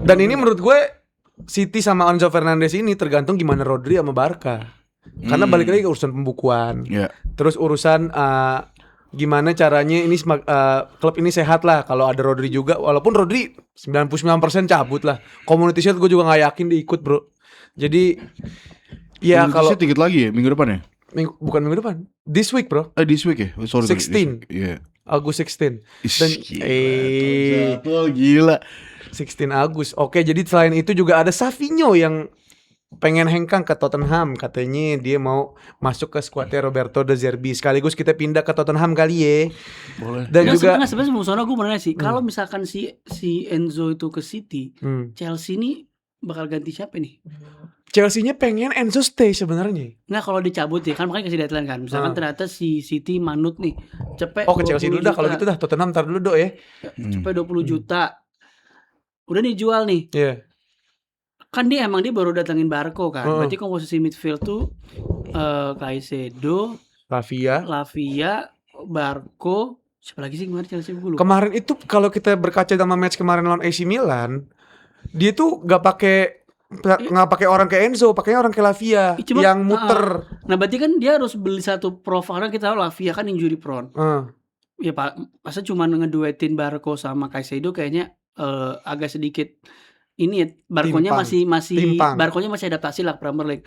Dan ini menurut gue City sama Enzo Fernandez ini tergantung gimana Rodri sama Barca. Karena balik lagi ke urusan pembukuan. Iya. Terus urusan gimana caranya ini klub ini sehat lah kalau ada Rodri juga. Walaupun Rodri 99% cabut lah. Community Shield gue juga gak yakin dia ikut, bro. Jadi ya kalau dikit lagi ya minggu depan ya? bukan minggu depan. This week, bro. This week ya? Sorry. 16. Iya. Agustus 16. Dan Gila. 16 Agustus. Oke, jadi selain itu juga ada Savinho yang pengen hengkang ke Tottenham. Katanya dia mau masuk ke skuadnya Roberto De Zerbi. Sekaligus kita pindah ke Tottenham kali ya. Boleh. Dan Ya, juga sebenarnya sebelum sana gue mau nanya sih, kalau misalkan si Enzo itu ke City, Chelsea ini bakal ganti siapa nih? Chelsea-nya pengen Enzo stay sebenarnya. Nah kalau dicabut ya kan makanya kasih deadline kan. Misalkan ternyata si City manut nih cepet Oh ke Chelsea dulu dah kalau gitu dah. Tottenham ntar dulu ya. cepet 20 juta. Udah dijual nih. Iya. Kan dia baru datangin Barco kan. Berarti komposisi midfield tuh Caicedo, Lavia, Barco, siapa lagi sih kemarin Chelsea gue lupa. Kemarin itu kalau kita berkaca sama match kemarin lawan AC Milan, dia tuh nggak pakai orang ke Enzo, pakainya orang ke Lavia yang muter. Nah berarti kan dia harus beli satu profil karena kita tahu Lavia kan injury prone. Ya Pak, masa cuma ngeduetin Barco sama Caicedo kayaknya agak sedikit ini Barconya masih Barconya masih adaptasi lah Premier League.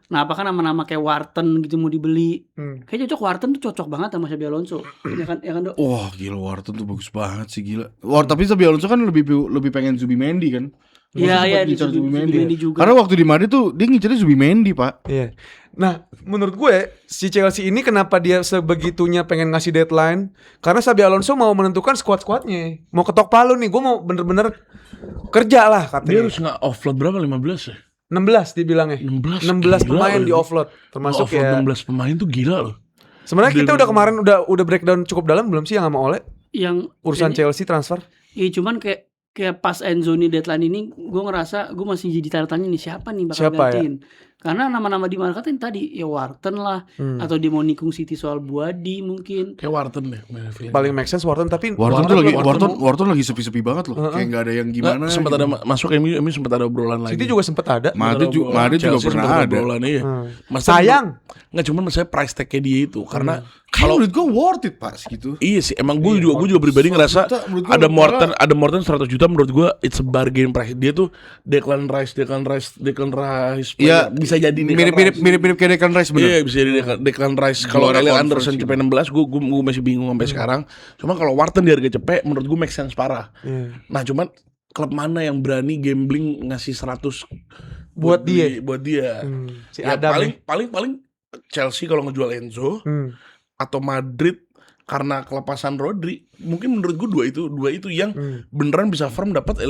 Nah apakah nama-nama kayak Wharton gitu mau dibeli? Kayak cocok Wharton tuh cocok banget sama Xabi Alonso. Ya kan Dok? Wah gila Wharton tuh bagus banget sih gila. Tapi Xabi Alonso kan lebih pengen Zubimendi kan. Iya di Zubimendi juga. Karena waktu di Madrid tuh dia ngincernya Zubimendi Pak. Iya. Nah menurut gue si Chelsea ini kenapa dia sebegitunya pengen ngasih deadline? Karena Xabi Alonso mau menentukan squad-squadnya. Mau ketok palu nih, gue mau bener-bener kerja lah katanya. Dia harus nge-offload berapa? 15 ya? 16 dibilangnya. 16 pemain di offload termasuk ya. 16 pemain tuh gila loh. Sebenarnya kita udah kemarin udah breakdown cukup dalam belum sih yang sama Ole? Yang urusan Chelsea transfer? Iya cuman kayak pas Enzo nih deadline ini gue ngerasa gue masih jadi tanda tanya nih siapa nih bakal gantiin. Karena nama-nama di marketin tadi ya Wharton lah atau dia mau nikung City soal Buadi mungkin. Kayak Wharton deh. Paling make sense Wharton tapi Wharton lagi sepi-sepi banget loh. Kayak enggak ada yang gimana. Sempat gitu. ada masuk MU sempat ada obrolan lagi. City juga sempat ada. Madrid juga pernah ada. Obrolan, iya. Sayang. Enggak cuman saya price tag-nya dia itu karena kalau menurut gue worth it Pak gitu. Iya sih, emang gue juga pribadi ngerasa ada Morton 100 juta menurut gue it's a bargain price. Dia tuh Declan Rice. Iya, bisa jadi mirip kayak Declan Rice bener. Iya, bisa jadi Declan Rice. Kalau Elliot Anderson cepet 16 gue masih bingung sampai sekarang. Cuma kalau Wharton di harga cepet menurut gue make sense parah. Nah, cuman klub mana yang berani gambling ngasih 100 buat dia? Si ya, Adam paling Chelsea kalau ngejual Enzo atau Madrid karena kelepasan Rodri, mungkin menurut gue dua itu yang beneran bisa firm dapat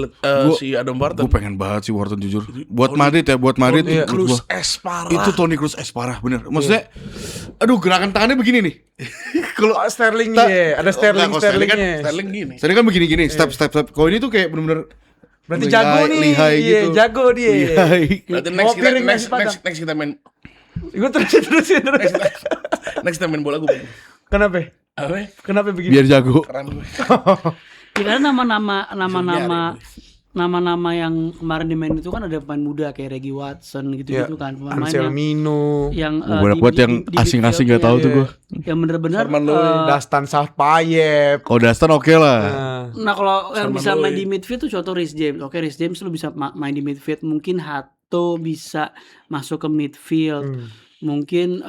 si Adam Wharton. Gue pengen banget si Wharton jujur. Buat Madrid Toni Kroos parah. Itu Toni Kroos parah bener. Maksudnya, aduh gerakan tangannya begini nih. Kalau Sterling ada Sterlingnya. Sterling gini. Sterling kan begini step. Kalau ini tuh kayak bener-bener berarti jago nih. Lihai gitu. Jago dia. Berarti next kita main. Gue terusin. Next kita main bola gue. Kenapa? Kenapa begini? Biar jago. Keren gue. Karena nama-nama yang kemarin dimain itu kan ada pemain muda kayak Reggie Watson gitu-gitu kan, pemain Anselmino yang banyak buat yang asing-asing nggak tahu tuh gue. Yang bener-bener Dastan Salpayep. Oh Dastan oke lah. Nah kalau yang bisa main di midfield tuh contoh Reece James. Oke Reece James lu bisa main di midfield. Mungkin Hato bisa masuk ke midfield. Mungkin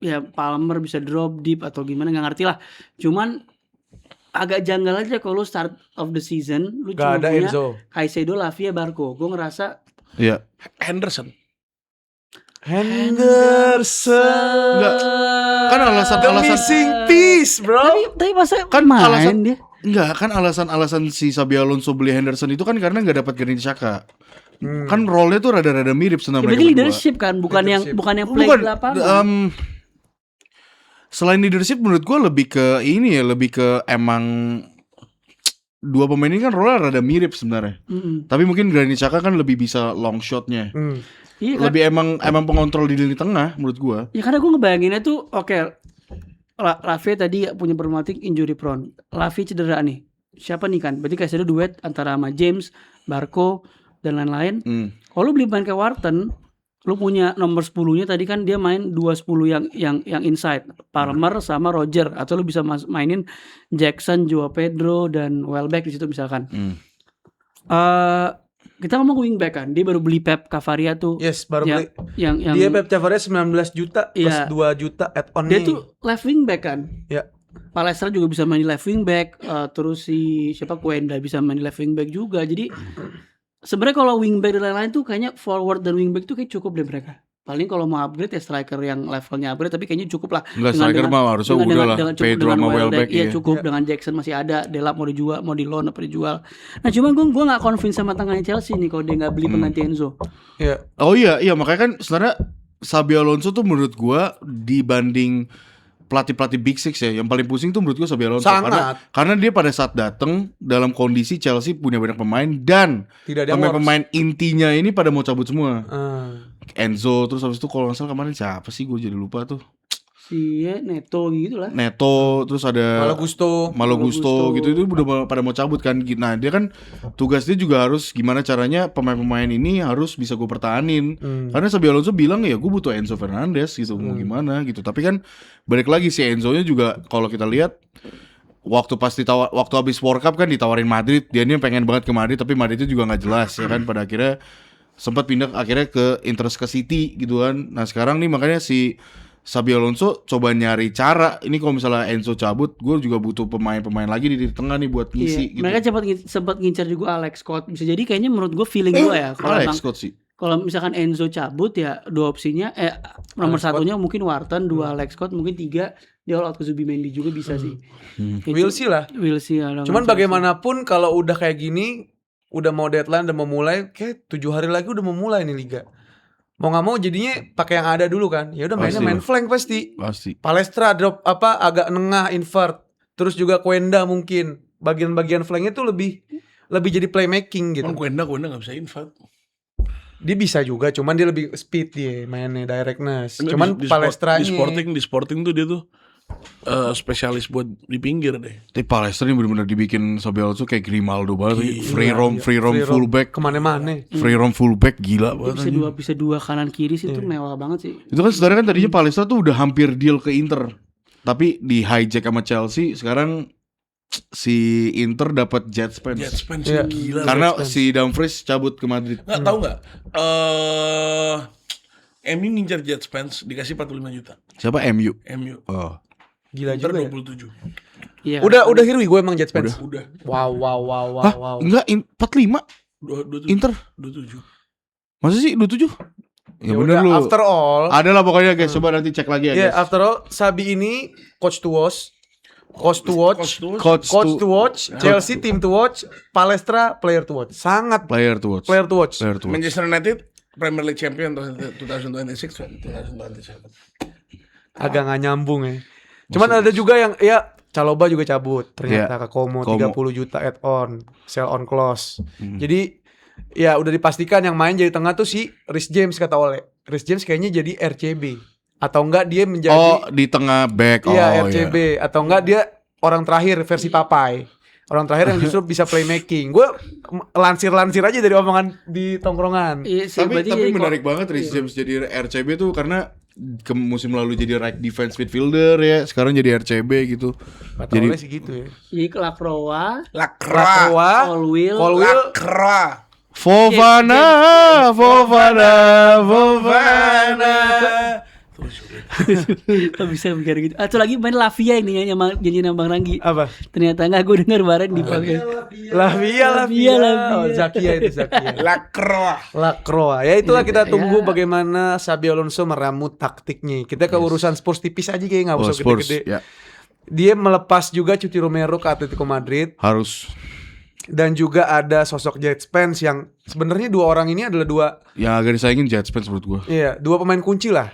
ya Palmer bisa drop deep atau gimana nggak ngerti lah. Cuman agak janggal aja kalau start of the season lu cuma punya Enzo, Caicedo, Lavia, Barco. Gue ngerasa Henderson. Enggak. Kan alasan missing piece, bro. Tapi masa kan main alasan dia? Enggak, kan alasan si Xabi Alonso beli Henderson itu kan karena nggak dapat Granit Xhaka. Kan role-nya tuh rada-rada mirip sebenarnya. Berarti leadership kan, bukan yang play di lapangan. Selain leadership menurut gue lebih ke ini ya, lebih ke emang dua pemain ini kan role rada mirip sebenarnya. Tapi mungkin Granit Xhaka kan lebih bisa long shotnya. Iya kan? Lebih emang pengontrol di lini tengah menurut gue. Ya karena gue ngebayanginnya tuh Lavia tadi punya problematik injury prone. Lavia cedera nih. Siapa nih kan? Berarti kayak ada duet antara sama James, Barco dan lain-lain. Kalau lu beli main kayak Wharton, lu punya nomor 10-nya tadi kan dia main 2-10 yang inside, Palmer sama Roger, atau lu bisa mainin Jackson, Joao Pedro dan Welbeck di situ misalkan. Kita ngomong wingback kan, dia baru beli Pep Cavaria tuh. Yes, baru beli. Yang dia Pep Cavaria 19 juta plus 2 juta add-on. Dia tuh left wingback kan. Ya. Palestra juga bisa main di left wingback, terus si siapa Kuenda bisa main di left wingback juga. Jadi sebenarnya kalau wingback dan lain-lain tuh kayaknya forward dan wingback tuh kayak cukup deh mereka. paling kalau mau upgrade ya striker yang levelnya upgrade, tapi kayaknya cukup lah. Enggak, striker mah harusnya udah lah. Pedro sama Welbeck. Iya cukup, dengan Jackson masih ada, Delap mau dijual, mau di loan apa dijual. Nah cuman gue nggak convince sama tengahnya Chelsea nih kalau dia nggak beli pengganti Enzo. Iya. Oh iya makanya kan sebenarnya Xabi Alonso tuh menurut gua dibanding pelatih Big Six ya, yang paling pusing tuh menurut gua Xabi Alonso. Sangat. Karena dia pada saat datang dalam kondisi Chelsea punya banyak pemain dan Tidak ada pemain intinya ini pada mau cabut semua. Ah. Enzo, terus habis itu kalau nggak salah kemarin siapa sih, gue jadi lupa tuh. Si Neto gitu lah. Neto, terus ada Malo Gusto gitu, itu udah pada mau cabut kan. Nah dia kan tugas dia juga harus gimana caranya pemain-pemain ini harus bisa gue pertahanin. Karena Xabi Alonso bilang ya gue butuh Enzo Fernandez gitu, mau gimana gitu. Tapi kan balik lagi si Enzo-nya juga kalau kita lihat waktu habis World Cup kan ditawarin Madrid, dia ini pengen banget ke Madrid, tapi Madrid itu juga nggak jelas ya kan. Pada akhirnya sempat pindah akhirnya ke interest ke City gitu kan. Nah sekarang nih makanya si Xabi Alonso coba nyari cara. Ini kalau misalnya Enzo cabut, gue juga butuh pemain-pemain lagi di tengah nih buat ngisi. Gitu. Mereka sempat ngincar juga Alex Scott. Bisa jadi kayaknya menurut gue feeling gue ya. Alex Scott sih. Kalau misalkan Enzo cabut ya dua opsinya. Nomor Alex satunya Scott. Mungkin Wharton, 2 Alex Scott, mungkin 3 dia all out ke Zubimendi juga bisa sih. We'll see lah. Cuman bagaimanapun kalau udah kayak gini, udah mau deadline, udah mau mulai, kayak 7 hari lagi udah mau mulai nih liga. Mau nggak mau jadinya pakai yang ada dulu kan. Ya udah main flank pasti. Palestra drop agak nengah invert. Terus juga Quenda mungkin bagian-bagian flanknya tuh lebih jadi playmaking gitu. Quenda nggak bisa invert. Dia bisa juga, cuman dia lebih speed dia mainnya, directness. Cuman Palestranya di sporting tuh dia tuh spesialis buat di pinggir deh. Tapi Palestra ini benar-benar dibikin Xabi Alonso kayak Grimaldo banget. Free roam fullback kemana-mana. Free roam fullback gila banget. Bisa dua kanan kiri sih, itu mewah banget sih. Itu kan sebenarnya kan tadinya Palestra tuh udah hampir deal ke Inter, tapi di hijack sama Chelsea. Sekarang si Inter dapat Jet Spence gila. Karena si Dumfries cabut ke Madrid. Nggak tahu nggak? MU ngincar Jet Spence dikasih 45 juta. Siapa? MU. Oh. Gila Inter juga 27. Ya. Udah hirui gue emang Jet Spence. Udah. Wow. Hah? Enggak, 45. 27. Inter 27. Masa sih 27? Ya bener lu. After all, ada lah pokoknya guys, coba nanti cek lagi ya guys. After all, Xabi ini coach to watch, Chelsea team to watch, Palestra player to watch. Sangat player to watch. Manchester United Premier League Champion 2026-2027. Agak nggak nyambung ya. Cuman ada juga yang Chalobah juga cabut ternyata ke Como 30 juta add-on, sell on clause. Jadi ya udah dipastikan yang main jadi tengah tuh si Reece James kata Ole. Reece James kayaknya jadi RCB atau enggak dia menjadi di tengah back. RCB atau enggak dia orang terakhir versi Papai. Orang terakhir yang justru bisa playmaking. Gue lansir aja dari omongan di tongkrongan. Tapi menarik banget Reece James jadi RCB tuh karena ke musim lalu jadi right defense midfielder ya, sekarang jadi RCB gitu. Jadi segitu ya. Jadi Lacroix, Colwill, Lacroix, Fofana. Bisa bicara gitu. Atau lagi main Lavia ini yang janji nambang Ranggi. Apa? Ternyata enggak, gue denger kemarin di podcast. Lavia. Zakia. Lacroix. Ya itulah kita tunggu bagaimana Xabi Alonso meramu taktiknya. Kita ke urusan Spurs tipis aja kayak enggak usah gede-gede. Dia melepas juga Cuti Romero ke Atletico Madrid. Harus. Dan juga ada sosok Jet Spence yang sebenarnya dua orang ini adalah yang agak disayangin Jet Spence menurut gue. Iya, 2 pemain kunci lah.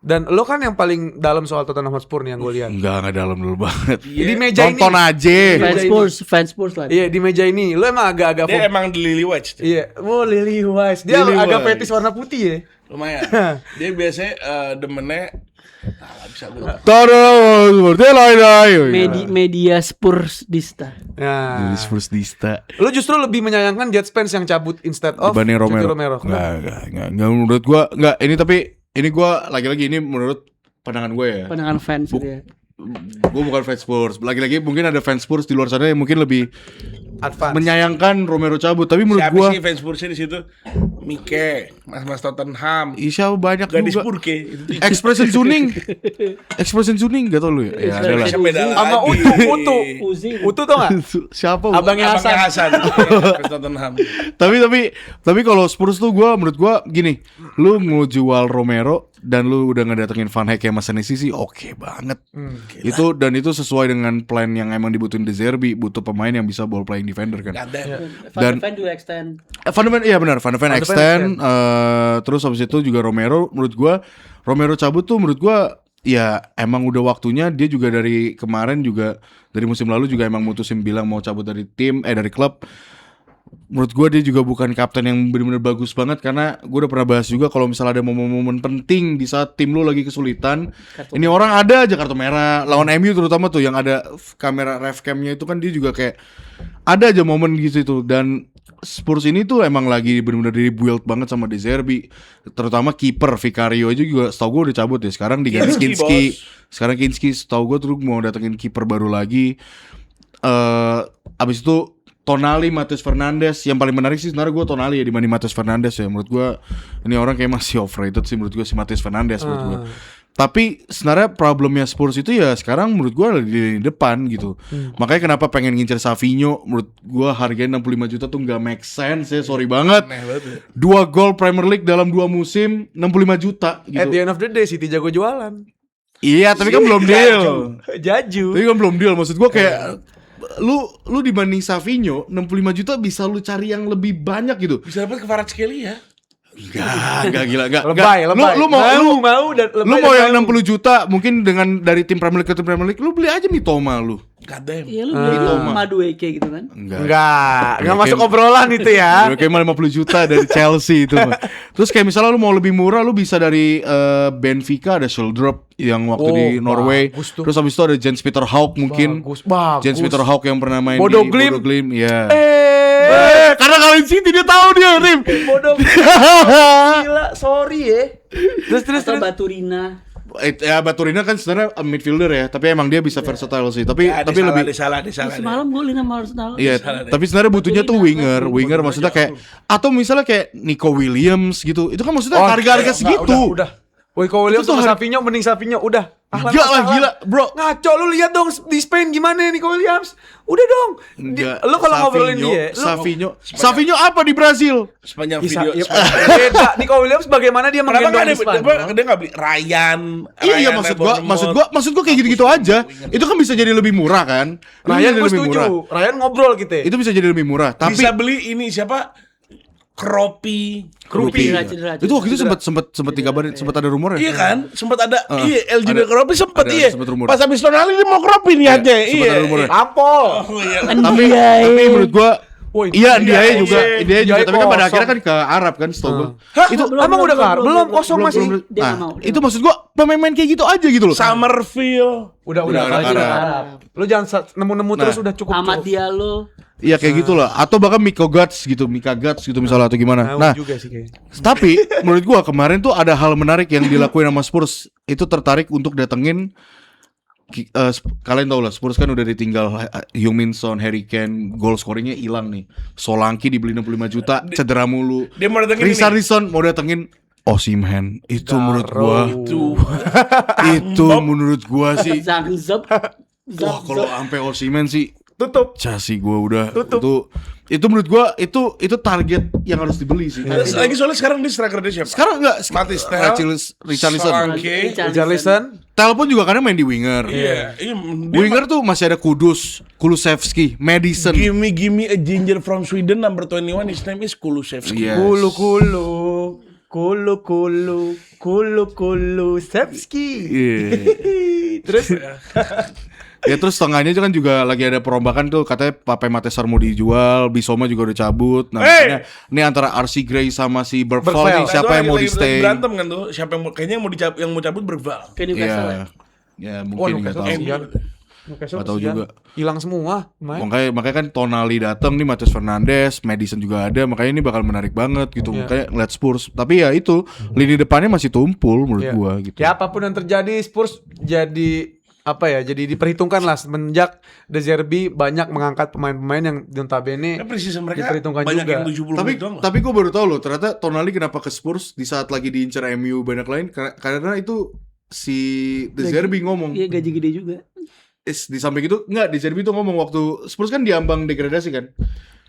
Dan lo kan yang paling dalam soal Tottenham Hotspur nih yang gue lihat. Enggak dalam dulu banget. Di meja nonton ini. Aja. Fans Spurs lah. Iya, di meja ini. Lo emang agak-agak. Dia emang Lily White. Iya, Lily White. Dia agak fetis warna putih ya. Lumayan. Dia biasanya demennya bisa gue. Media Spursdista. Nah, Spursdista. Lo justru lebih menyayangkan Jet Spence yang cabut instead of Cuti Romero. Enggak menurut gua enggak. Ini gue lagi-lagi ini menurut pandangan gue ya. Pandangan fans gitu ya. Gue bukan fans Spurs. Lagi-lagi mungkin ada fans Spurs di luar sana yang mungkin lebih advance, menyayangkan Romero cabut. Tapi menurut gue siapa sih fans Spursnya di situ? Mike, Mas Tottenham, Isya banyak Gadis juga. Burke itu. Expression Zuning gak tau lu ya? Ya ada lah. Indonesia beda Sama lagi. Utu tau gak? Siapa? Abangnya Abangnya Hasan. Hasan. Mas Tottenham. Tapi kalau Spurs tuh menurut gua gini, lu mau jual Romero dan lu udah ngedatengin Van Hecke sama Senesi sih oke banget. Itu sesuai dengan plan yang emang dibutuhin De Zerbi, butuh pemain yang bisa ball playing defender kan. Van de Ven juga extend. Van de Ven iya benar, Van de Ven extend, terus habis itu juga Romero Romero cabut tuh menurut gua ya emang udah waktunya. Dia juga dari kemarin juga dari musim lalu juga emang mutusin bilang mau cabut dari dari klub. Menurut gue dia juga bukan kapten yang benar-benar bagus banget, karena gue udah pernah bahas juga kalau misalnya ada momen-momen penting di saat tim lu lagi kesulitan, ini orang ada aja kartu merah. Lawan MU terutama tuh yang ada kamera ref cam-nya itu kan dia juga kayak ada aja momen gitu itu. Dan Spurs ini tuh emang lagi benar-benar di-build banget sama De Zerbi, terutama kiper Vicario aja juga setahu gue udah cabut ya. Sekarang diganti Kinski. Sekarang Kinski setahu gue terus mau datengin kiper baru lagi. Abis itu Tonali, Matheus Fernandes. Yang paling menarik sih sebenarnya gue Tonali ya dibanding Matheus Fernandes ya. Menurut gue ini orang kayak masih overrated sih menurut gue si Matheus Fernandes menurut gue. Tapi sebenarnya problemnya Spurs itu ya sekarang menurut gue di depan gitu. Makanya kenapa pengen ngincer Savinho, menurut gue harganya 65 juta tuh gak make sense ya, sorry banget. 2 gol Premier League dalam 2 musim 65 juta gitu. At the end of the day City jago jualan. Iya tapi kan belum deal. Jaju. Tapi kan belum deal, maksud gue kayak lu dibanding Savinho 65 juta bisa lu cari yang lebih banyak gitu. Bisa dapat Kvaratskhelia ya. Enggak gila enggak. Lebay. Lu mau yang 60 lebay. juta mungkin dengan dari tim Premier League ke tim Premier League, lu beli aja Mitoma lu. Kadem. Iya lu beli itu Madueke gitu kan. Enggak masuk obrolan itu ya. Kayak mah 50 juta dari Chelsea itu mah. Terus kayak misalnya lu mau lebih murah, lu bisa dari Benfica ada Schildrup yang waktu di Norway. Terus habis itu ada Jens Peter Haug mungkin. Bagus. Jens Peter Haug yang pernah main Bodo di Glimt. Bodo Glimt, iya. Karena kalian City dia tahu dia, Rim. Bodoh. Gila, sorry ya. Terus. Atau Baturina. Ya Baturina kan sebenarnya midfielder ya, tapi emang dia bisa versatile sih. Tapi lebih salah. Semalam golin sama Arsenal. iya, tapi sebenarnya butuhnya tuh winger maksudnya kayak atau misalnya kayak Nico Williams gitu. Itu kan maksudnya harga-harga segitu. Udah. Nico Williams sama Savinho, mending Savinho udah. Enggak lah gila, bro. Ngaco lu lihat dong di Spain gimana Nico Williams. Udah dong. Lu kalau ngobrolin dia, Savinho apa di Brazil? Sepanjang video. Beda. Nico Williams bagaimana dia Kenapa menggendong dia enggak beli Ryan? Iya maksud gua kayak gitu-gitu aja. Itu kan bisa jadi lebih murah kan? Ryan gue setuju. Ryan ngobrol gitu. Itu bisa jadi lebih murah. Tapi bisa beli ini siapa? Krupi. Itu waktu itu sempat dikabarin, sempat ada rumor ya. Iya kan? Sempat ada LG Krupi sempat ada iya. sempet rumor. Pas habis Tonali dia mau Krupi niatnya. Sempat ada rumor. Tampol. Tapi menurut gua iya dia juga tapi kan pada kosong. akhirnya kan ke Arab kan setahu gua. Itu emang udah kelar? Belum kosong masih. Dia nggak mau. Itu maksud gua pemain-pemain kayak gitu aja gitu loh. Summerfield. Udah Arab. Lu jangan nemu-nemu terus udah cukup. Ahmad Diallo. Iya kayak gitulah. Atau bahkan Mika Guts gitu misalnya atau gimana. Nah, juga sih kayaknya. tapi menurut gua kemarin tuh ada hal menarik yang dilakuin sama Spurs. Itu tertarik untuk datengin kalian tau lah Spurs kan udah ditinggal Heung-min Son, Harry Kane, goal scoringnya hilang nih. Solanke dibeli 65 juta, cedera mulu. Dia mau datengin Richarlison mau datengin Osimhen. Itu menurut gua itu menurut gua sih. Zangzep. Wah kalau sampai Osimhen sih Tutup. Casi gua udah itu menurut gua itu target yang harus dibeli sih. Lagi soalnya sekarang dia striker dia siapa? Sekarang enggak Matis Richarlison. Richarlison. Telepon juga karena main di winger. Iya. Winger tuh masih ada Kulusevski, Madison. Give me a ginger from Sweden number 21. His name is Kulusevski. Yes. Sevski. Iya. Terus Ya terus tengahnya kan juga lagi ada perombakan tuh, katanya Pape Matesar mau dijual, Bisoma juga udah cabut. Nah, ini antara RC Gray sama si Bergvall nih siapa yang mau di stay? Berantem kan tuh, siapa yang kayaknya yang mau cabut Bergvall. Ke Newcastle ya? Ya mungkin nggak tahu. Nggak tahu juga. Hilang semua. Makanya kan Tonali datang nih, Matheus Fernandes, Madison juga ada, makanya ini bakal menarik banget gitu. Makanya ngeliat Spurs. Tapi ya itu lini depannya masih tumpul menurut gua gitu. Ya apapun yang terjadi Spurs jadi apa ya, jadi diperhitungkan lah semenjak De Zerbi banyak mengangkat pemain-pemain yang notabene Kan preseason mereka diperhitungkan banyak juga. yang 70 menit doang. Tapi gue baru tahu loh, ternyata Tonali kenapa ke Spurs di saat lagi diincar MU banyak lain karena itu si De Zerbi ngomong. Iya, gaji gede juga. Di samping itu enggak, De Zerbi tuh ngomong waktu Spurs kan diambang degradasi kan.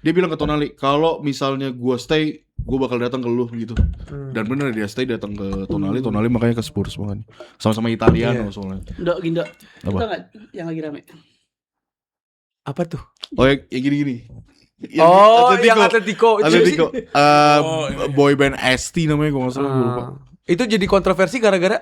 Dia bilang ke Tonali, kalau misalnya gue stay, gue bakal datang ke lu gitu. Dan bener dia stay datang ke Tonali makanya ke Spurs makanya. Sama-sama Italiano soalnya. Ndok, Gindo. Apa? Tau gak yang lagi rame? Apa tuh? Oh yang gini-gini. Yang Atletico. Atletico. Iya. Boy band ST namanya gue nggak salah, gue lupa. Itu jadi kontroversi gara-gara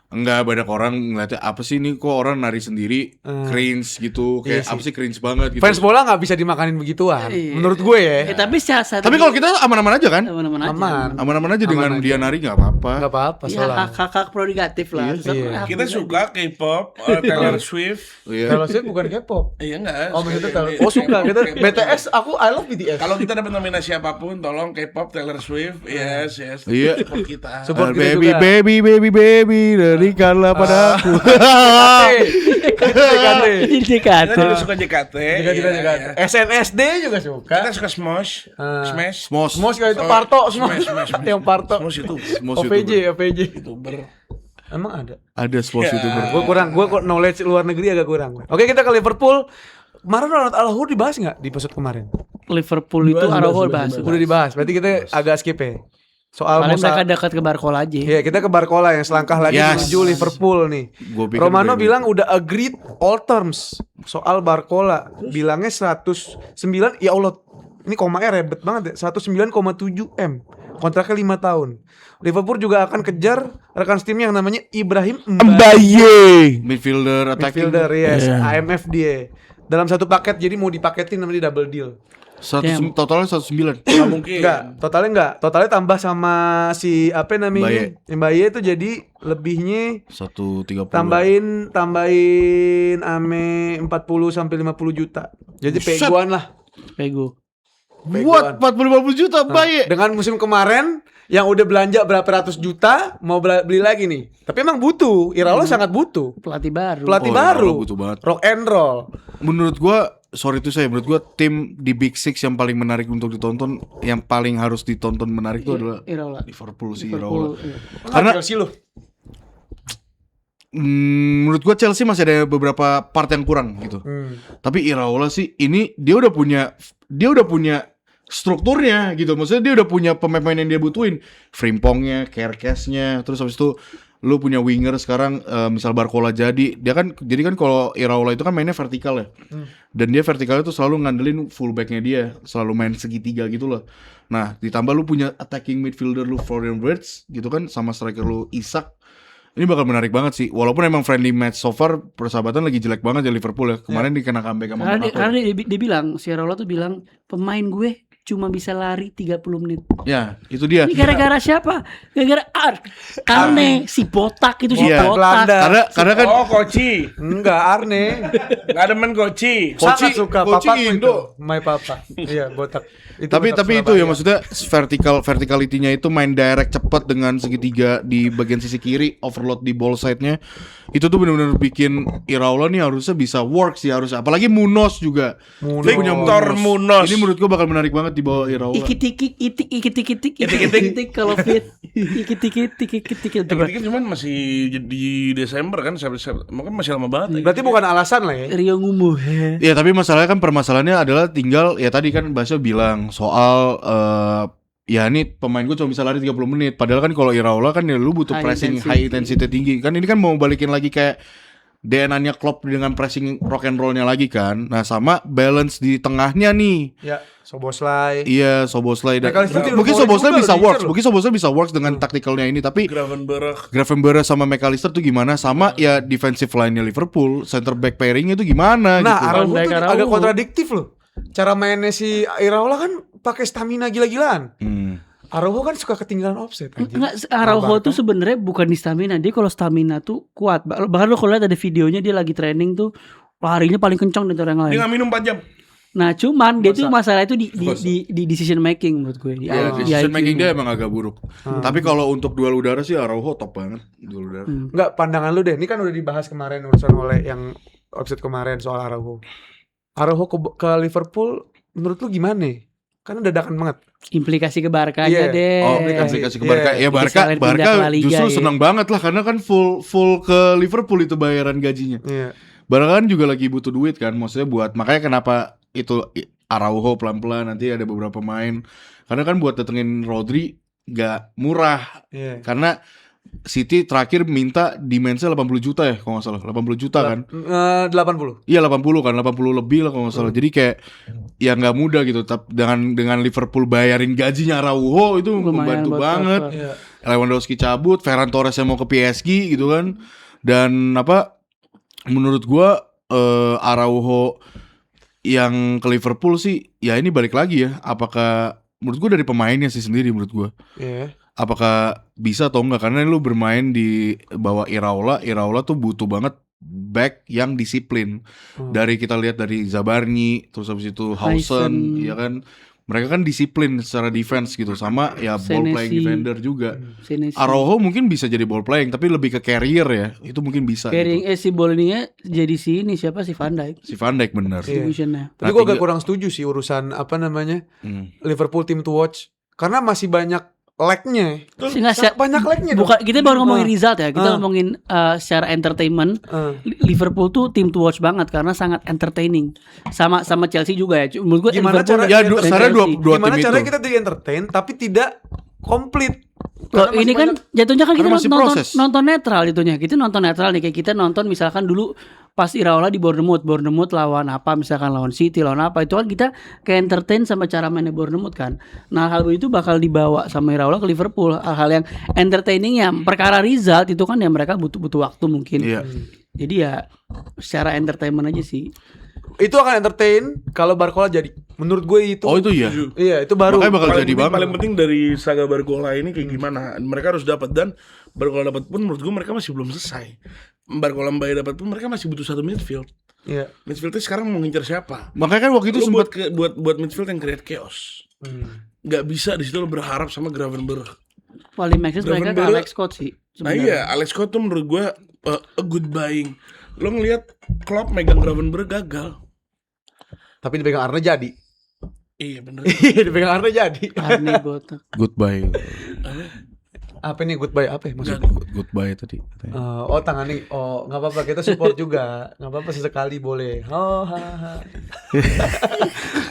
Enggak, banyak orang ngeliatnya apa sih ini kok orang nari sendiri cringe gitu, kayak Iya apa sih cringe banget gitu. fans bola nggak bisa dimakanin begituan. Iya. Menurut gue ya. Tapi secara satu Tapi kalau kita aman-aman aja kan? aman-aman aja. Aman. Aman-aman aja dengan Aman aja. dia nari nggak apa-apa. Nggak apa-apa Ya soalnya. hak prerogatif lah. Tetap Iya. hak Kita pribadi. suka K-pop, Taylor Swift. Iya. Kalau saya bukan K-pop. Iya enggak. Oh maksudnya oh suka kita BTS, aku I love BTS. Kalau kita dapat nominasi apapun, tolong K-pop, Taylor Swift, yes. Iya. Support kita. Support kita Baby, juga. baby, berikanlah padaku. JKT. Jadi Kita kata. juga suka JKT. JKT. SNSD juga suka. Kita suka Smosh. Smash. Smos. Kayak itu Parto semua. Smash. Yang Parto. Smosh itu Smos OVJ. YouTuber. Emang ada? Ada Smos Ya. YouTuber. Gue knowledge luar negeri agak kurang. Oke, kita ke Liverpool. Kemarin Ronald Araujo dibahas nggak di episode kemarin? Liverpool itu Araujo bahas. Udah dibahas. Berarti kita agak skip ya. Soal Paling Musa. mereka dekat ke Barcola aja. Iya, kita ke Barcola yang selangkah lagi Yes. menuju Liverpool nih. Gua pikir Romano udah- bilang udah agreed all terms soal Barcola. Bilangnya 109, ya Allah. Ini komanya rebet banget ya. 109,7 M. Kontraknya 5 tahun. Liverpool juga akan kejar rekan timnya yang namanya Ibrahim Mbaye. Midfielder attacking. Midfielder, yes, AMF dia. Dalam satu paket, jadi mau dipaketin namanya double deal. Totalnya 109. Nggak mungkin. Totalnya tambah sama si apa namanya? Mbaye itu jadi lebihnya 130. tambahin ame 40 sampai 50 juta. Jadi Buset. peguan lah. Pego. Buat 40-50 juta Mbaye. Dengan musim kemarin yang udah belanja berapa ratus juta mau beli lagi nih. Tapi emang butuh. Iraola sangat butuh. Pelatih baru. Pelatih Oh, baru. Iraola butuh banget. Rock and roll. Menurut gua, menurut gua tim di Big Six yang paling menarik untuk ditonton, yang paling harus ditonton menarik itu adalah Iraola. Liverpool sih, Liverpool, Iraola. iya. Karena Chelsea loh. menurut gua Chelsea masih ada beberapa part yang kurang gitu. Tapi Iraola sih ini dia udah punya strukturnya gitu. Maksudnya dia udah punya pemain-pemain yang dia butuhin. Frimpongnya, Kerkesnya, terus habis itu lu punya winger sekarang misal Barcola jadi kan kalau Iraola itu kan mainnya vertikal ya. Dan dia vertikalnya tuh selalu ngandelin fullbacknya dia, selalu main segitiga gitu loh. Nah, ditambah lu punya attacking midfielder lu Florian Wirtz gitu kan sama striker lu Isak. Ini bakal menarik banget sih. Walaupun emang friendly match so far persahabatan lagi jelek banget ya Liverpool ya. Kemarin dikena comeback sama Monaco. Karena dia bilang, si Iraola tuh bilang pemain gue cuma bisa lari 30 menit. Ya, itu dia. Ini gara-gara siapa? Gara-gara Arne, si botak itu si Iya. botak. Belanda. Karena kan Oh, Koci. Enggak, Arne. Nggak demen Koci. Sangat suka Koci papaku Indo. itu. My papa. Iya, botak. Itu tapi botak itu ya Surabaya. maksudnya verticality-nya itu main direct cepat dengan segitiga di bagian sisi kiri, overload di ball side-nya. Itu tuh benar-benar bikin Iraola nih harusnya bisa work sih harusnya. Apalagi Munoz juga. Dia punya Victor Munoz. Ini menurut gua bakal menarik banget di bawah Iraola. Ikit-ikit kalau fit. Ikit-ikit. Dikit-dikit cuman masih di Desember kan, mungkin masih lama banget. Berarti bukan alasan lah ya. Rio ngumuh. Ya tapi permasalahannya adalah tinggal ya tadi kan Basyo bilang soal ya ini pemain gue cuma bisa lari 30 menit. Padahal kan kalau Iraola kan ya lu butuh high intensity tinggi. Kan ini kan mau balikin lagi kayak DNA-nya Klopp dengan pressing rock and roll-nya lagi kan. Nah sama balance di tengahnya nih. Ya, Soboslai. Iya, Soboslai dan McAllister mungkin juga Soboslai lebih bisa incer works. loh. Mungkin Soboslai bisa works dengan taktikalnya ini tapi Gravenberch sama McAllister tuh gimana? Sama ya defensive line-nya Liverpool, center back pairing-nya tuh gimana Nah, gitu. Araujo tuh Araujo. agak kontradiktif loh. Cara mainnya si Iraola kan pakai stamina gila-gilaan. Araujo kan suka ketinggalan offset aja. Enggak, Araujo tuh sebenarnya bukan di stamina. Dia kalau stamina tuh kuat. Bahkan lo kalau lihat ada videonya dia lagi training tuh larinya paling kencang dari orang dia lain. nggak minum 4 jam. Nah, cuman dia tuh masalah itu di decision making menurut gue. Ya, decision making dia emang agak buruk. Tapi kalau untuk duel udara sih Araujo top banget duel udara. Enggak, pandangan lu deh. Ini kan udah dibahas kemarin urusan oleh yang episode kemarin soal Araujo. Araujo ke Liverpool menurut lu gimana? Kan dadakan banget. Implikasi ke Barkanya deh. Oh, aplikasi ke Barca. Ya Barca justru senang banget lah karena kan full ke Liverpool itu bayaran gajinya. Iya. Barca kan juga lagi butuh duit kan, maksudnya makanya kenapa itu Araujo pelan-pelan nanti ada beberapa pemain. Karena kan buat datengin Rodri gak murah. Iya. Karena City terakhir minta demand-nya 80 juta ya kalau nggak salah, 80 juta kan? 80. Iya 80 kan, 80 lebih lah kalau nggak salah. Jadi kayak ya nggak mudah gitu. Tapi dengan Liverpool bayarin gajinya Araujo itu membantu banget. Iya. Lewandowski cabut, Ferran Torres yang mau ke PSG gitu kan. Dan menurut gua Araujo yang ke Liverpool sih ya ini balik lagi ya. Apakah menurut gua dari pemainnya sih sendiri menurut gua. Iya. Apakah bisa atau enggak, karena lu bermain di bawah Iraola tuh butuh banget back yang disiplin. Dari kita lihat dari Zabarni, terus habis itu Hausen, ya kan, mereka kan disiplin secara defense gitu, sama ya ball playing defender juga. Araujo mungkin bisa jadi ball playing tapi lebih ke carrier ya, itu mungkin bisa. Carrying gitu. si ballnya jadi siapa si Van Dijk. Si Van Dijk benar. Distributionnya. Tapi gue agak kurang setuju sih urusan Liverpool team to watch karena masih banyak lag-nya. Banyak lag-nya. Bukan, kita baru ngomongin result ya. Kita ngomongin secara entertainment. Liverpool tuh team to watch banget karena sangat entertaining. Sama Chelsea juga ya. Menurut gue Gimana Liverpool ya sebenarnya dua gimana tim caranya itu. kita di entertain tapi tidak komplit. Kok ini kan jatuhnya kan kita Karena masih proses. nonton netral itunya. Kita nonton netral nih, kayak kita nonton misalkan dulu pas Iraola di Bournemouth lawan apa, misalkan lawan City, lawan apa, itu kan kita kayak entertain sama cara mainnya Bournemouth kan. Nah, hal itu bakal dibawa sama Iraola ke Liverpool. Hal-hal yang entertaining ya, perkara result itu kan ya mereka butuh waktu mungkin. Iya. Jadi ya secara entertainment aja sih. Itu akan entertain kalau Barcola jadi. Menurut gue itu. Oh itu iya. Iya, itu baru. Makanya bakal jadi banget. Paling penting dari saga Barcola ini kayak gimana? Mereka harus dapat, dan Barcola dapat pun menurut gue mereka masih belum selesai. Barcola Mbaye dapat pun mereka masih butuh satu midfield. Iya. Midfieldnya sekarang mau ngincer siapa? Makanya kan waktu itu Lu sempat buat midfield yang create chaos. Gak bisa di situ lo berharap sama Gravenberch. Paling make sense mereka ke Gravenberch- Alex Scott sih. Nah iya, Alex Scott tuh menurut gue a good buying. Lo ngelihat Klopp megang Gravenberch gagal. Tapi dipegang Arne jadi. Iya bener. Iya, dipegang Arne jadi. Arne botak. goodbye. Apa nih goodbye apa ya maksudnya? Goodbye tadi. Oh tangannya, oh nggak apa-apa, kita support juga, nggak apa-apa, sesekali boleh. Oh,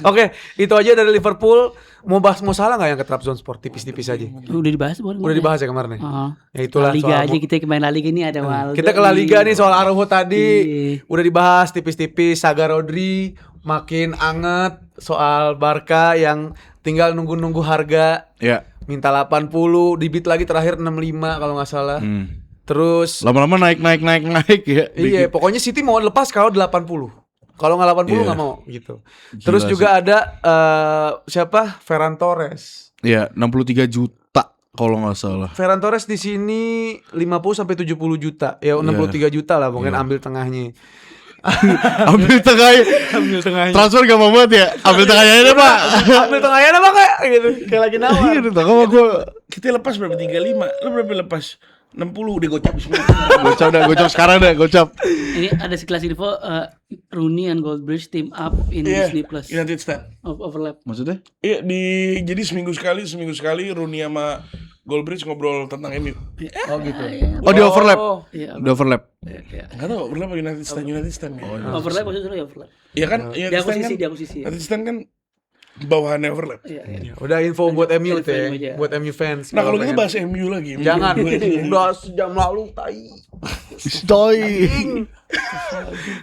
Oke, itu aja dari Liverpool. Mau Salah nggak yang ke Trabzon Sport tipis-tipis aja? Udah dibahas boleh. Udah dibahas ya kemarin. Ya itulah La Liga soal aja, kita main La Liga ini ada Waldo. kita ke La Liga nih soal Araujo tadi. Iya. Udah dibahas tipis-tipis. Saga Rodri makin anget, soal Barca yang tinggal nunggu-nunggu harga. Ya. Minta 80, dibit lagi terakhir 65 kalau nggak salah. Terus Lama-lama naik ya. iya, pokoknya City mau lepas kalau 80. Kalau nggak 80 nggak mau gitu. Terus Gila juga ada siapa? Ferran Torres. Iya, 63 juta kalau nggak salah. Ferran Torres di sini 50 sampai 70 juta. Ya 63 juta lah, mungkin ambil tengahnya. Ambil tengahnya. Ambil tengahnya. Transfer gak mau banget ya. Ambil tengahnya aja, Pak. Ambil tengahnya apa kayak gitu. Kayak lagi nawar. Iya, tengah mah gua Kita lepas berapa? 35. Lo berapa lepas? 60 udah gocap semua. gocap sekarang dah, gocap. Ini ada sekelas info Rooney and Goldbridge team up in Disney Plus. United Stand. Overlap. Maksudnya? Iya, jadi seminggu sekali Rooney sama Goldbridge ngobrol tentang MU. Oh gitu. Oh, di overlap. Iya. Di overlap. Enggak tahu overlap apa United Stand ya. Overlap maksudnya overlap. Iya kan? Di akuisisi. United Stand kan bawahannya overlap. Iya. Udah info buat MU tuh ya. aja. Buat MU fans. Nah, kalau kita pengen. bahas MU lagi. Jangan. Udah sejam lalu tai. Stoi.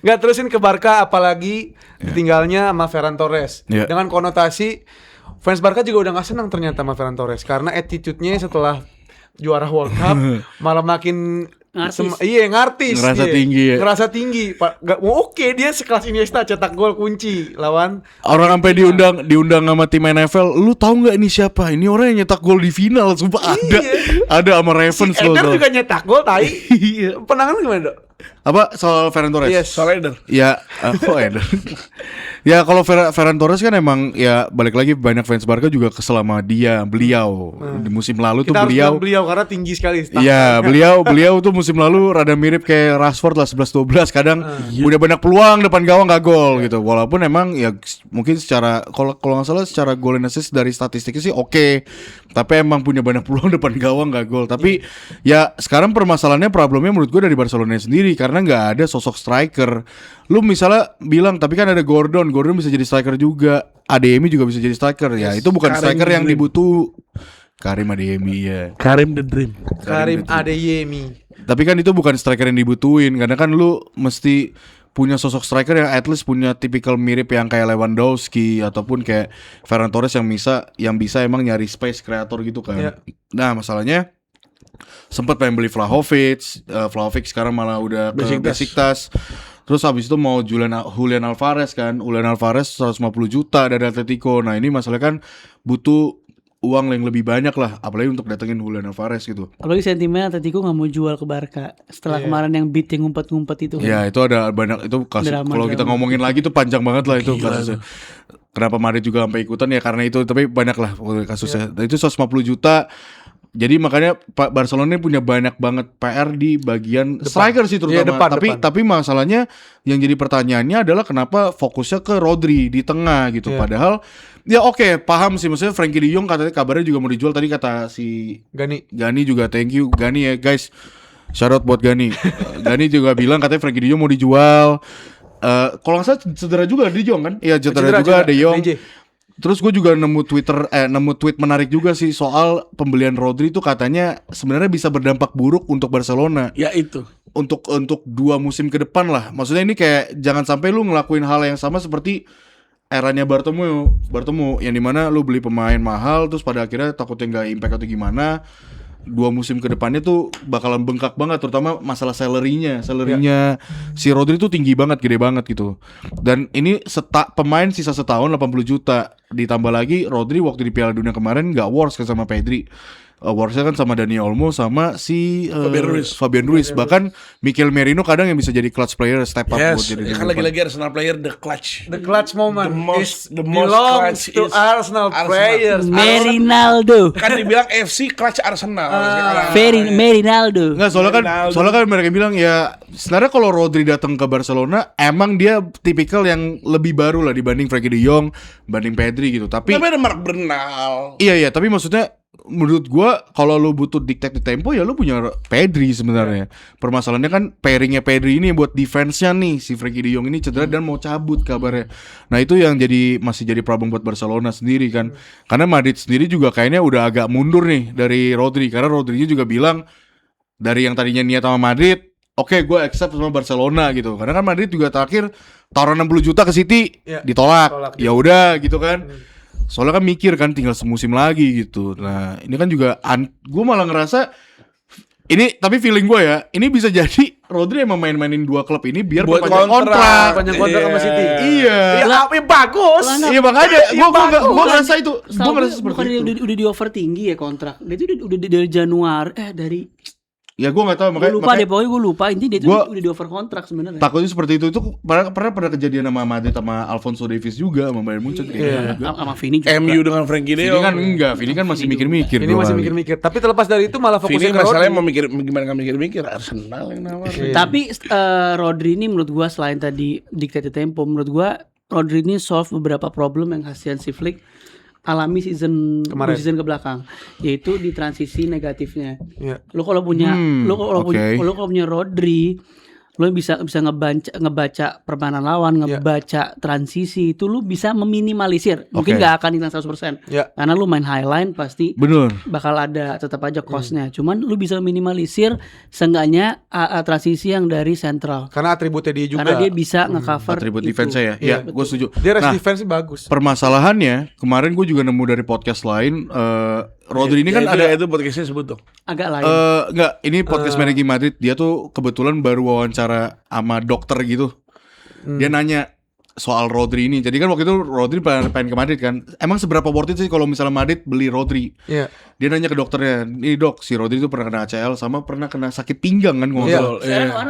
Nggak, terusin ke Barca, apalagi ditinggalnya sama Ferran Torres. Iya. Dengan konotasi fans Barca juga udah nggak senang ternyata sama Ferran Torres karena attitude-nya setelah juara World Cup malah makin Ngartis. ngartis. Ngerasa iya. tinggi ya. Ngerasa tinggi. Oke, dia sekelas Iniesta cetak gol kunci lawan. Orang sampai diundang sama tim NFL. Lu tahu nggak ini siapa? Ini orang yang nyetak gol di final. Sumpah ada. Iya. Ada sama Ravens Si loh. Eder juga nyetak gol tai. Iya. Penangan gimana, Dok? Apa soal Ferran Torres? Yes. Soal Eder. Ya, kok Eder? Ya kalau Ferran Torres kan emang ya balik lagi banyak fans Barca juga kesel sama beliau di musim lalu Kita tuh harus beliau. bilang beliau karena tinggi sekali. Iya, beliau tuh musim lalu rada mirip kayak Rashford lah 11-12 kadang udah banyak peluang depan gawang gak gol gitu. Walaupun emang ya mungkin secara kalau nggak salah secara goal and assist dari statistiknya sih oke. Tapi emang punya banyak peluang depan gawang gak gol. Tapi ya sekarang permasalahannya problemnya menurut gue dari Barcelona sendiri karena nggak ada sosok striker. Lu misalnya bilang tapi kan ada Gordon bisa jadi striker juga. Adeyemi juga bisa jadi striker. Ya itu bukan Karim striker yang Dream. Karim Adeyemi ya. Karim the Dream. Karim Adeyemi. Tapi kan itu bukan striker yang dibutuhin karena kan lu mesti punya sosok striker yang at least punya tipikal mirip yang kayak Lewandowski ataupun kayak Ferran Torres yang bisa emang nyari space kreator gitu kan. Iya. Nah, masalahnya sempat pengen beli Vlahovic sekarang malah udah ke Besiktas. Terus habis itu mau Julian Alvarez kan. Julian Alvarez 150 juta dari Atletico. Nah, ini masalah kan butuh uang yang lebih banyak lah, apalagi untuk datengin Julian Alvarez gitu. Apalagi sentimen Atletico nggak mau jual ke Barca setelah kemarin yang beat yang ngumpet-ngumpet itu kan. Ya itu ada banyak itu kasus. Kalau kita ngomongin lagi tuh panjang banget lah itu kasusnya. Kenapa Madrid juga sampai ikutan ya karena itu, tapi banyak lah kasusnya. Itu 150 juta. Jadi makanya Barcelona ini punya banyak banget PR di bagian striker sih terutama. Tapi masalahnya yang jadi pertanyaannya adalah kenapa fokusnya ke Rodri di tengah gitu. Padahal ya oke, paham sih maksudnya Frenkie de Jong katanya kabarnya juga mau dijual, tadi kata si Gani juga thank you Gani ya guys. Shout out buat Gani. Gani juga bilang katanya Frenkie de Jong mau dijual. Kalau nggak salah cedera juga De Jong kan? Iya cedera juga De Jong. Terus gue juga nemu tweet menarik juga sih soal pembelian Rodri itu katanya sebenarnya bisa berdampak buruk untuk Barcelona. Ya itu. Untuk 2 musim ke depan lah. Maksudnya ini kayak jangan sampai lu ngelakuin hal yang sama seperti eranya Bartomeu yang dimana lu beli pemain mahal terus pada akhirnya takutnya nggak impact atau gimana. 2 musim ke depannya tuh bakalan bengkak banget, terutama masalah salary-nya si Rodri tuh tinggi banget, gede banget gitu. Dan ini pemain sisa setahun 80 juta, ditambah lagi Rodri waktu di Piala Dunia kemarin nggak wars kan sama Pedri. Warsnya kan sama Dani Olmo sama si Fabian Ruiz. Bahkan Mikel Merino kadang yang bisa jadi clutch player step up buat jadi kan lagi-lagi Arsenal player the clutch moment the most clutch to Arsenal players. Merinaldo. Kan dibilang FC clutch Arsenal. Merinaldo. Nggak, soalnya kan mereka bilang ya sebenarnya kalau Rodri datang ke Barcelona emang dia tipikal yang lebih baru lah dibanding Frenkie de Jong, banding Pedri gitu. Tapi ada Mark Bernal. Iya, tapi maksudnya menurut gua kalau lu butuh diktat di tempo ya lu punya Pedri sebenarnya. Permasalahannya kan pairingnya Pedri ini buat defense-nya nih, si Frenkie de Jong ini cedera dan mau cabut kabarnya. Nah itu yang masih jadi problem buat Barcelona sendiri kan. Karena Madrid sendiri juga kayaknya udah agak mundur nih dari Rodri, karena Rodrinya juga bilang dari yang tadinya niat sama Madrid, oke, gue accept sama Barcelona gitu. Karena kan Madrid juga terakhir taruh 60 juta ke City, ditolak. Ya udah gitu kan. Soalnya kan mikir kan tinggal semusim lagi gitu. Nah ini kan juga gue malah ngerasa ini, tapi feeling gue ya, ini bisa jadi Rodri emang mainin 2 klub ini biar buat panjang kontrak sama City. Iya. Ya bagus. Iya makanya gue ngerasa itu. Gue ngerasa seperti bukan itu. udah di over tinggi ya kontrak. Dia itu udah dari Januari dari Ya gue nggak tahu gue lupa deh, pokoknya gue lupa intinya dia itu udah di over kontrak sebenarnya. Takutnya seperti itu pernah kejadian sama Madrid sama Alphonso Davies juga sama Bayern Munchen sama Vini juga. MU dengan Frankie de Jong. Vini kan enggak, Vini kan masih mikir-mikir. Ini masih mikir-mikir. Tapi terlepas dari itu malah Vini fokusnya ke masalahnya Rodri. mau mikir gimana nggak mikir-mikir Arsenal yang nawarin. Tapi Rodri ini menurut gue selain tadi dictate tempo, menurut gue Rodri ini solve beberapa problem yang Hansi Flick alami season ke belakang, yaitu di transisi negatifnya. Lo kalau punya punya Rodri, lo bisa ngebaca permainan lawan, ngebaca transisi, itu lo bisa meminimalisir. Mungkin nggak akan hilang 100%. Karena lo main highline pasti bakal ada tetap aja cost-nya. Cuman lo bisa meminimalisir seenggaknya transisi yang dari sentral. Karena atributnya dia juga. Karena dia bisa nge-cover atribut itu. defense ya. Iya, gue setuju. Dia defense bagus. Permasalahannya kemarin gue juga nemu dari podcast lain, Rodri ini kan ada itu podcastnya sebut tuh. Agak lain. Enggak, ini podcast Managing Madrid. Dia tuh kebetulan baru wawancara sama dokter gitu. Dia nanya, soal Rodri ini. Jadi kan waktu itu Rodri pengen ke Madrid kan. Emang seberapa worth it sih kalau misalnya Madrid beli Rodri? Iya. Dia nanya ke dokternya, "Nih dok, si Rodri itu pernah kena ACL sama pernah kena sakit pinggang kan Iya. ngobrol."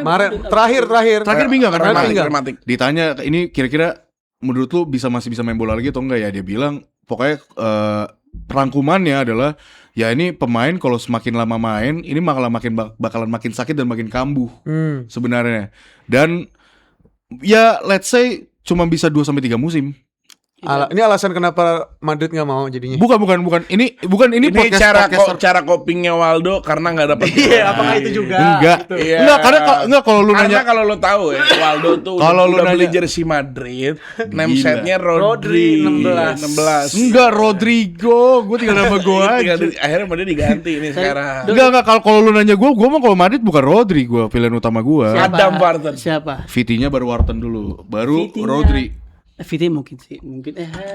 Kemarin terakhir Terakhir pinggang kan? Dramatik. Ditanya, "Ini kira-kira menurut lu masih bisa main bola lagi atau enggak ya?" Dia bilang, pokoknya rangkumannya adalah ya ini pemain kalau semakin lama main ini bakalan makin sakit dan makin kambuh sebenarnya. Dan ya let's say cuma bisa 2-3 musim. Ini alasan kenapa Madrid nggak mau jadinya. Bukan. Ini cara copingnya Waldo karena nggak dapat. Iya, apakah itu juga? Enggak. Iya. Enggak kalau lu Karena nanya. kalau lo tahu ya, Waldo tuh Kalau lu udah beli nanya- jersey Madrid, name setnya Rodri 16. Enggak, Rodrigo, gue tinggal nama gue aja. Akhirnya dia diganti ini sekarang. Enggak kalau lu nanya gue mah kalau Madrid bukan Rodri gue pilihan utama gue. Adam Warten. Siapa? Vitinya baru Warten dulu, baru Vitinha. Rodri. Viti mungkin.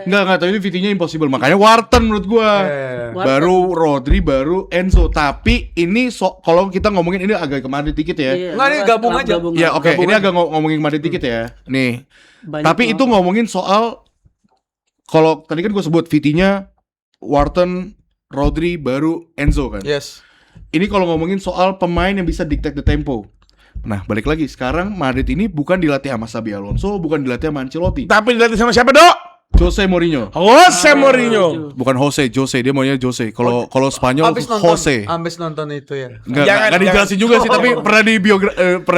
Enggak, tapi ini Vitinya impossible. Makanya Warten menurut gua. Baru Rodri, baru Enzo. Tapi ini kalau kita ngomongin ini agak ke Madrid dikit ya. Nggak, ini gabung aja. Ya oke, ini agak ngomongin Madrid dikit ya. Nih. Tapi itu ngomongin soal kalau tadi kan gue sebut Vitinya, Warten, Rodri, baru Enzo kan. Yes. Ini kalau ngomongin soal pemain yang bisa dictate the tempo. Nah, balik lagi. Sekarang Madrid ini bukan dilatih sama Xabi Alonso, bukan dilatih sama Ancelotti. Tapi dilatih sama siapa, Dok? Jose Mourinho. Jose Mourinho. Bukan Jose, dia maunya Jose. Kalau Spanyol Jose. Abis nonton itu ya. Enggak dijelasin juga sih, tapi pernah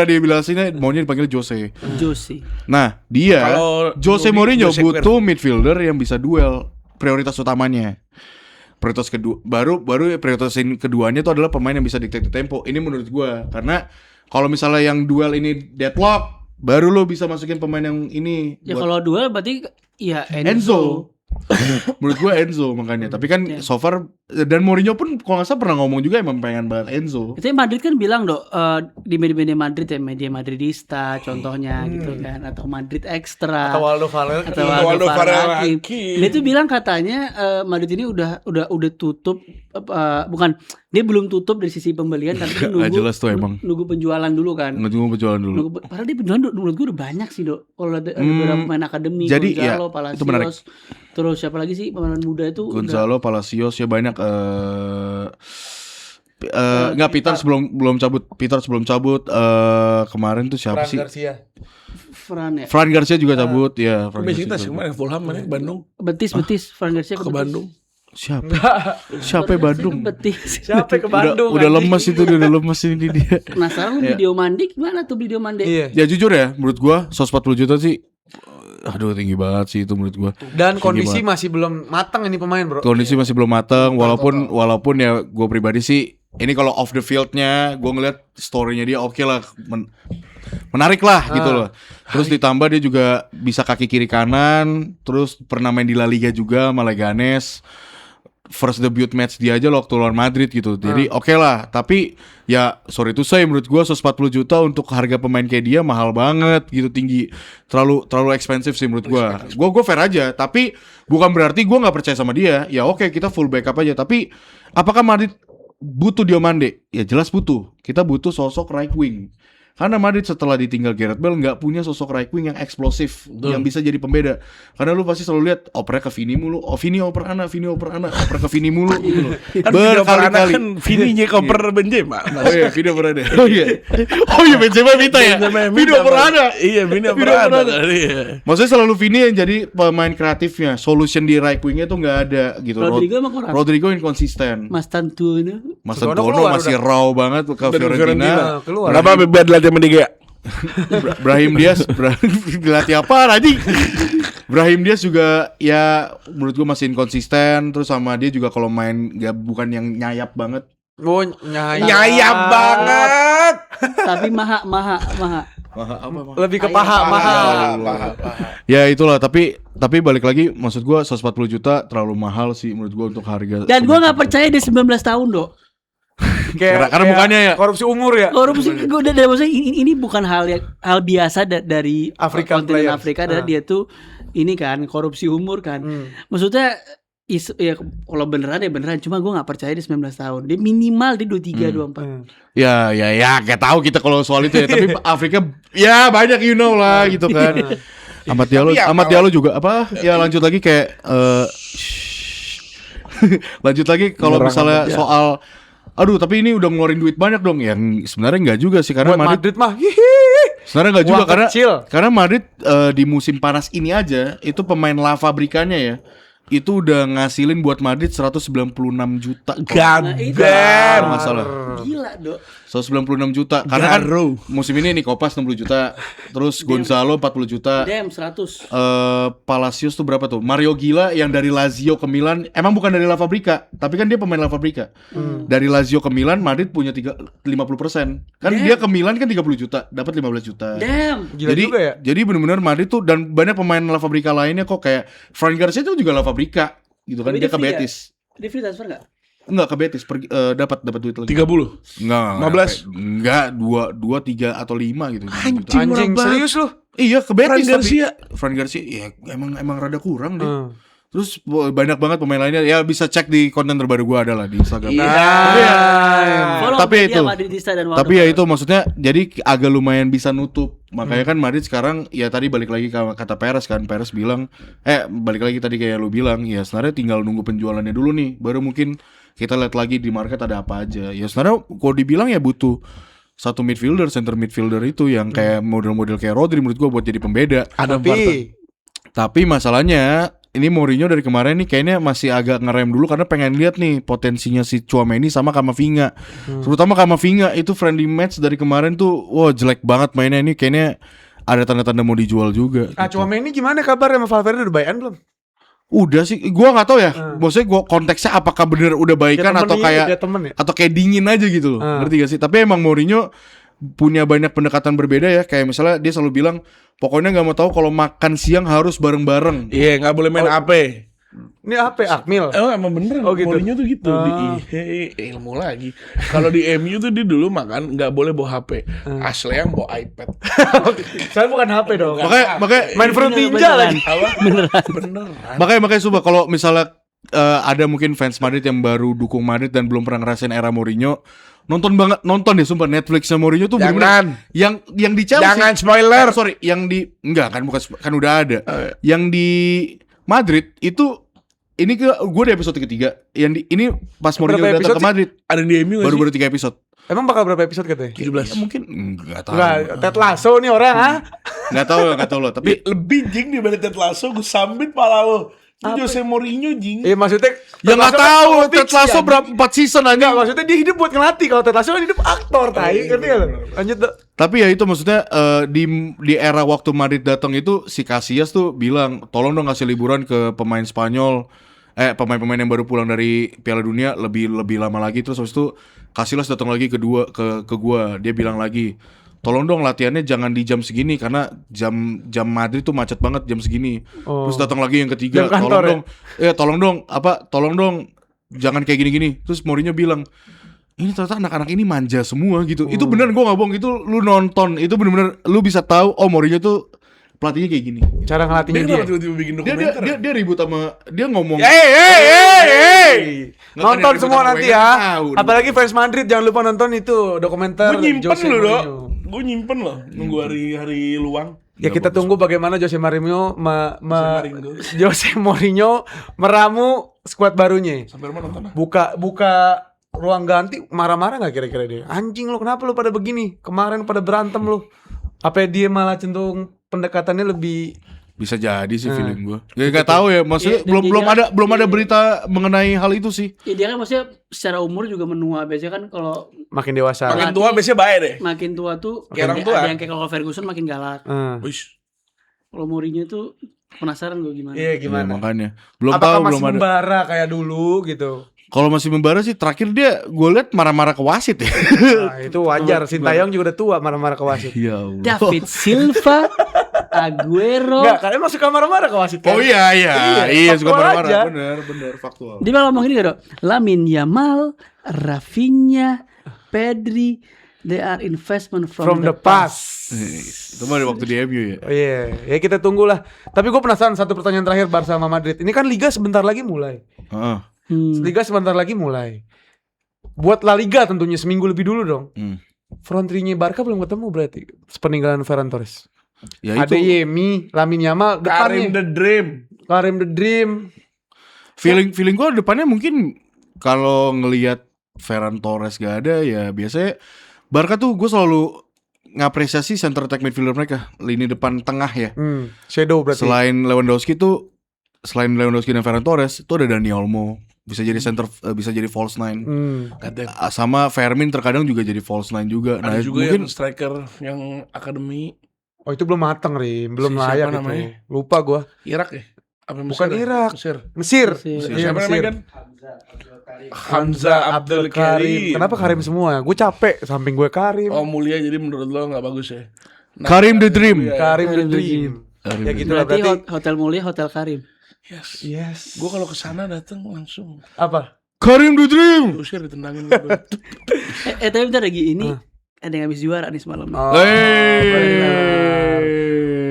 dijelasin maunya dipanggil Jose. Nah, dia Kalau Jose Mourinho Jose butuh midfielder yang bisa duel, prioritas utamanya. Prioritas kedua baru prioritas keduanya itu adalah pemain yang bisa dictate tempo. Ini menurut gua karena kalau misalnya yang duel ini deadlock, baru lo bisa masukin pemain yang ini. Ya kalau duel berarti ya Enzo. Menurut gue Enzo makanya. Tapi kan so far dan Mourinho pun kalau nggak salah pernah ngomong juga emang pengen banget Enzo. Itu Madrid kan bilang dok di media Madrid ya, media Madridista contohnya gitu kan, atau Madrid Extra Atau Waldo Faraki. Dia tuh bilang katanya Madrid ini udah tutup, bukan dia belum tutup dari sisi pembelian tapi dia nunggu penjualan dulu kan. Padahal dia penjualan menurut gue udah banyak sih dok. Kalau ada beberapa pemain akademi, jadi Gonzalo, ya, Palacios, itu menarik. Terus siapa lagi sih pemain muda itu? Gonzalo, Palacios ya banyak. Enggak, Peter sebelum cabut kemarin tuh siapa sih? Fran Garcia juga cabut ya. Kita sih kemarin Fulham mana ke Bandung. Betis Fran Garcia ke Bandung. Siapa Bandung? Betis. Siapa ke Bandung? Udah lemes itu, udah lemes ini dia. Penasaran lu video Mande gimana tuh video Mande? Iya. Ya jujur ya, menurut gua 140 juta sih aduh tinggi banget sih itu menurut gua. Dan kondisi masih belum matang ini pemain, Bro. Kondisi masih belum matang walaupun ya gua pribadi sih ini kalau off the fieldnya gua ngeliat story-nya dia oke lah, menarik lah gitu loh. Terus ditambah dia juga bisa kaki kiri kanan, terus pernah main di La Liga juga sama Leganes. First debut match dia aja waktu lawan Madrid gitu. Jadi oke lah, tapi ya sorry to say menurut gua 140 juta untuk harga pemain kayak dia mahal banget gitu, tinggi. Terlalu expensive sih menurut gua. Gua fair aja, tapi bukan berarti gua enggak percaya sama dia. Ya oke, kita full backup aja, tapi apakah Madrid butuh Diomande? Ya jelas butuh. Kita butuh sosok right wing. Karena Madrid setelah ditinggal Gareth Bale nggak punya sosok right wing yang eksplosif, yang bisa jadi pembeda. Karena lu pasti selalu lihat opernya ke Vini mulu, Vini oper anak, oper ke Vini mulu gitu loh. Berkali-kali. Kan Vini oper Benzema. Oh iya, Vini oper ada. Oh iya Benzema minta ya. Vini oper ada. Iya, Vini oper ada. Maksudnya selalu Vini yang jadi pemain kreatifnya, solution di right wingnya tuh nggak ada gitu. Rodrigo inkonsisten. Mas Tantuno masih raw banget ke Fiorentina. Kenapa bebas dilatih sama Diga? Brahim Diaz dilatih apa lagi? Brahim Diaz juga ya menurut gue masih inkonsisten. Terus sama dia juga kalau main bukan yang nyayap banget. Oh, nyayap banget. Tapi maha. Lebih ke paha. Ya itulah, tapi balik lagi maksud gue 140 juta terlalu mahal sih menurut gue untuk harga. Dan gue nggak percaya dia 19 tahun dok. Karena bukannya ya korupsi umur ya. Korupsi gue udah maksudnya ini bukan hal biasa dari kontinen Afrika. Dan dia tuh ini kan korupsi umur kan. Maksudnya ya kalau beneran ya beneran, cuma gue nggak percaya dia 19 tahun. Dia minimal dia 23 24. Ya kayak tahu kita kalau soal itu ya. Tapi Afrika ya banyak lah gitu kan. Amat Diallo juga apa? Ya lanjut lagi kayak lanjut lagi kalau misalnya soal aduh tapi ini udah ngeluarin duit banyak dong. Yang sebenarnya enggak juga sih karena Buat Madrid Madrid mah hihi. sebenarnya enggak juga Uang kecil. karena Madrid di musim panas ini aja itu pemain La Fabricanya ya itu udah ngasilin buat Madrid 196 juta. God itu damn. Nggak salah. Gila, Dok. 196 juta karena kan musim ini Kopas 60 juta, terus Gonzalo 40 juta. Damn, 100. Palacios tuh berapa tuh? Mario Gila yang dari Lazio ke Milan, emang bukan dari La Fabrica, tapi kan dia pemain La Fabrica. Dari Lazio ke Milan, Madrid punya 50%. Kan dia ke Milan kan 30 juta, dapat 15 juta. Damn. Gila juga ya. Jadi benar-benar Madrid tuh dan banyak pemain La Fabrica lainnya kok kayak Fran Garcia itu juga La Fabrica gitu kan, Tapi dia ke free Betis. Dia free transfer enggak? Enggak ke Betis, dapat duit lagi. 30. Enggak. 15. Enggak, 2 3 atau 5 gitu. Anjing serius lu. Iya ke Betis Fran Garcia. Fran Garcia ya emang rada kurang deh. Terus banyak banget pemain lainnya ya bisa cek di konten terbaru gua ada lah di Instagram. Follow Tapi media itu. Madridista dan Tapi ya itu maksudnya jadi agak lumayan bisa nutup. Makanya kan Madrid sekarang ya tadi balik lagi ke kata Perez kan. Perez bilang balik lagi tadi kayak lu bilang ya sebenarnya tinggal nunggu penjualannya dulu nih baru mungkin kita lihat lagi di market ada apa aja. Ya sebenarnya kalau dibilang ya butuh satu midfielder, center midfielder itu yang kayak model-model kayak Rodri menurut gua buat jadi pembeda. Tapi masalahnya ini Mourinho dari kemarin nih kayaknya masih agak ngerem dulu karena pengen lihat nih potensinya si Tchouaméni sama Camavinga. Terutama Camavinga itu friendly match dari kemarin tuh wah jelek banget mainnya, ini kayaknya ada tanda-tanda mau dijual juga. Ah, Tchouaméni gimana kabar sama Valverde udah baikan belum? Udah sih, gua nggak tahu ya. Maksudnya gua konteksnya apakah bener udah baikan atau kayak atau kayak dingin aja gitu loh. Ngerti gak sih? Tapi emang Mourinho punya banyak pendekatan berbeda ya. Kayak misalnya dia selalu bilang, pokoknya nggak mau tahu kalau makan siang harus bareng-bareng. Iya, nggak boleh main AP. Ini apa? Akmil. Emang bener. Oh, gitu. Mourinho tuh gitu. Ilmu lagi. Kalau di MU tuh dia dulu makan nggak boleh bawa HP. Asli yang bawa iPad. Saya bukan HP dong. Makanya Main Fruit Ninja lagi. Beneran. Makanya coba kalau misalnya ada mungkin fans Madrid yang baru dukung Madrid dan belum pernah ngerasain era Mourinho, nonton deh sumpah Netflixnya Mourinho tuh bener-bener yang di Chelsea. Jangan spoiler. Sorry, yang di enggak kan bukan kan udah ada. Yang di Madrid itu ini gue di episode ketiga. Yang di ini pas Mourinho datang ke Madrid. Ada di MU Baru 3 episode. Emang bakal berapa episode katanya? 17. Ya, mungkin enggak tahu. Enggak, Ted Lasso nih orang Enggak tahu loh, tapi Lebih jing dibanding Ted Lasso. Gue sambit pala lo. Itu Jose Mourinho jing. Iya maksudnya ya nggak tahu Ted Lasso berapa 4 season aja. Enggak, maksudnya dia hidup buat ngelatih. Kalau Ted Lasso kan hidup aktor, tai. Ngerti gak lo? Lanjut, Dok. Tapi ya itu maksudnya di era waktu Madrid datang itu si Casillas tuh bilang tolong dong kasih liburan ke pemain Spanyol, pemain-pemain yang baru pulang dari Piala Dunia lebih lama lagi. Terus habis itu Casillas datang lagi ke gua, dia bilang lagi tolong dong latihannya jangan di jam segini karena jam Madrid tuh macet banget jam segini. Terus datang lagi yang ketiga, tolong dong jangan kayak gini-gini. Terus Mourinho bilang ini ternyata anak-anak ini manja semua gitu. Itu bener gue gak bohong, itu lu nonton itu bener-bener lu bisa tahu Mourinho tuh pelatihnya kayak gini. Cara ngelatihnya dia. Tiba-tiba bikin dokumenter. Dia ribut sama dia ngomong. Nonton semua nanti ya. Tahu. Apalagi fans Madrid jangan lupa nonton itu dokumenter. Gue nyimpen Jose loh, Dok. Mourinho. Gue nyimpen loh. Nunggu hari luang. Ya kita tunggu bagaimana Jose Mourinho Mourinho. Jose Mourinho meramu skuad barunya. Sampai rumah nonton lah. Buka ruang ganti marah-marah nggak kira-kira dia? Anjing lu kenapa lu pada begini? Kemarin pada berantem lu. Apa dia malah cenderung pendekatannya lebih bisa jadi sih feeling gue. Ya nggak tahu ya, maksudnya belum ada berita mengenai hal itu sih. Ya dia kan maksudnya secara umur juga menua. Biasanya kan kalau makin dewasa. Makin tua biasanya baik deh. makin tua tuh Kayak orang tua. ada yang kayak kalau Ferguson makin galak. Wish. Kalau Mourinho tuh penasaran gue gimana. Iya Ya, gimana? makanya belum Apakah tahu masih belum ada. membara kayak dulu gitu? Kalau masih membara sih terakhir dia gue liat marah-marah ke wasit ya. Nah, itu wajar. Sintayong juga udah tua marah-marah ke wasit. Ya Allah. David Silva, Aguero. Enggak, kalian masih suka marah-marah ke wasit kan? Oh iya suka faktual marah-marah. aja. Bener faktual. Dia malah ngomong gini Dok. Lamine Yamal, Rafinha, Pedri, they are investment from the past. Itu mah waktu di MU ya. Oh iya, ya kita tunggulah. Tapi gue penasaran satu pertanyaan terakhir Barca sama Madrid. Ini kan Liga sebentar lagi mulai. Liga sebentar lagi mulai. Buat La Liga tentunya seminggu lebih dulu dong. Front three-nya Barca belum ketemu berarti sepeninggalan Ferran Torres. Ya Ada itu Yemi, Lamine Yamal Karim depannya. the Dream. Karim the Dream. feeling gue depannya mungkin kalau ngelihat Ferran Torres gak ada ya biasanya Barca tuh gue selalu ngapresiasi center attack midfielder mereka, lini depan tengah ya. Shadow berarti. Selain Lewandowski dan Ferran Torres itu ada Dani Olmo, bisa jadi center, bisa jadi false nine. Sama Fermin terkadang juga jadi false nine juga. Ada Nah, juga mungkin yang striker yang akademi Oh itu belum matang Rim, belum Siapa layak namanya? itu. Lupa gua. Irak ya? Apa Bukan Mesir ya? Irak. Mesir. Mesir. Mesir. Iya, Siapa Mesir. namanya kan? Hamza Abdul Karim. Kenapa Karim semua? Gue capek samping gue Karim. Oh mulia jadi menurut lo nggak bagus ya? Nah, Karim the Dream. Mulia. Karim the Karim the Dream. Karim Ya the gitu lah Berarti berarti. Hotel Mulia, Hotel Karim. Yes. Yes. Gue kalau kesana datang langsung Apa? Karim the Dream. usir ditendangin gue. Tapi bentar lagi ini ada yang habis juara nih semalam. Oh, Hey.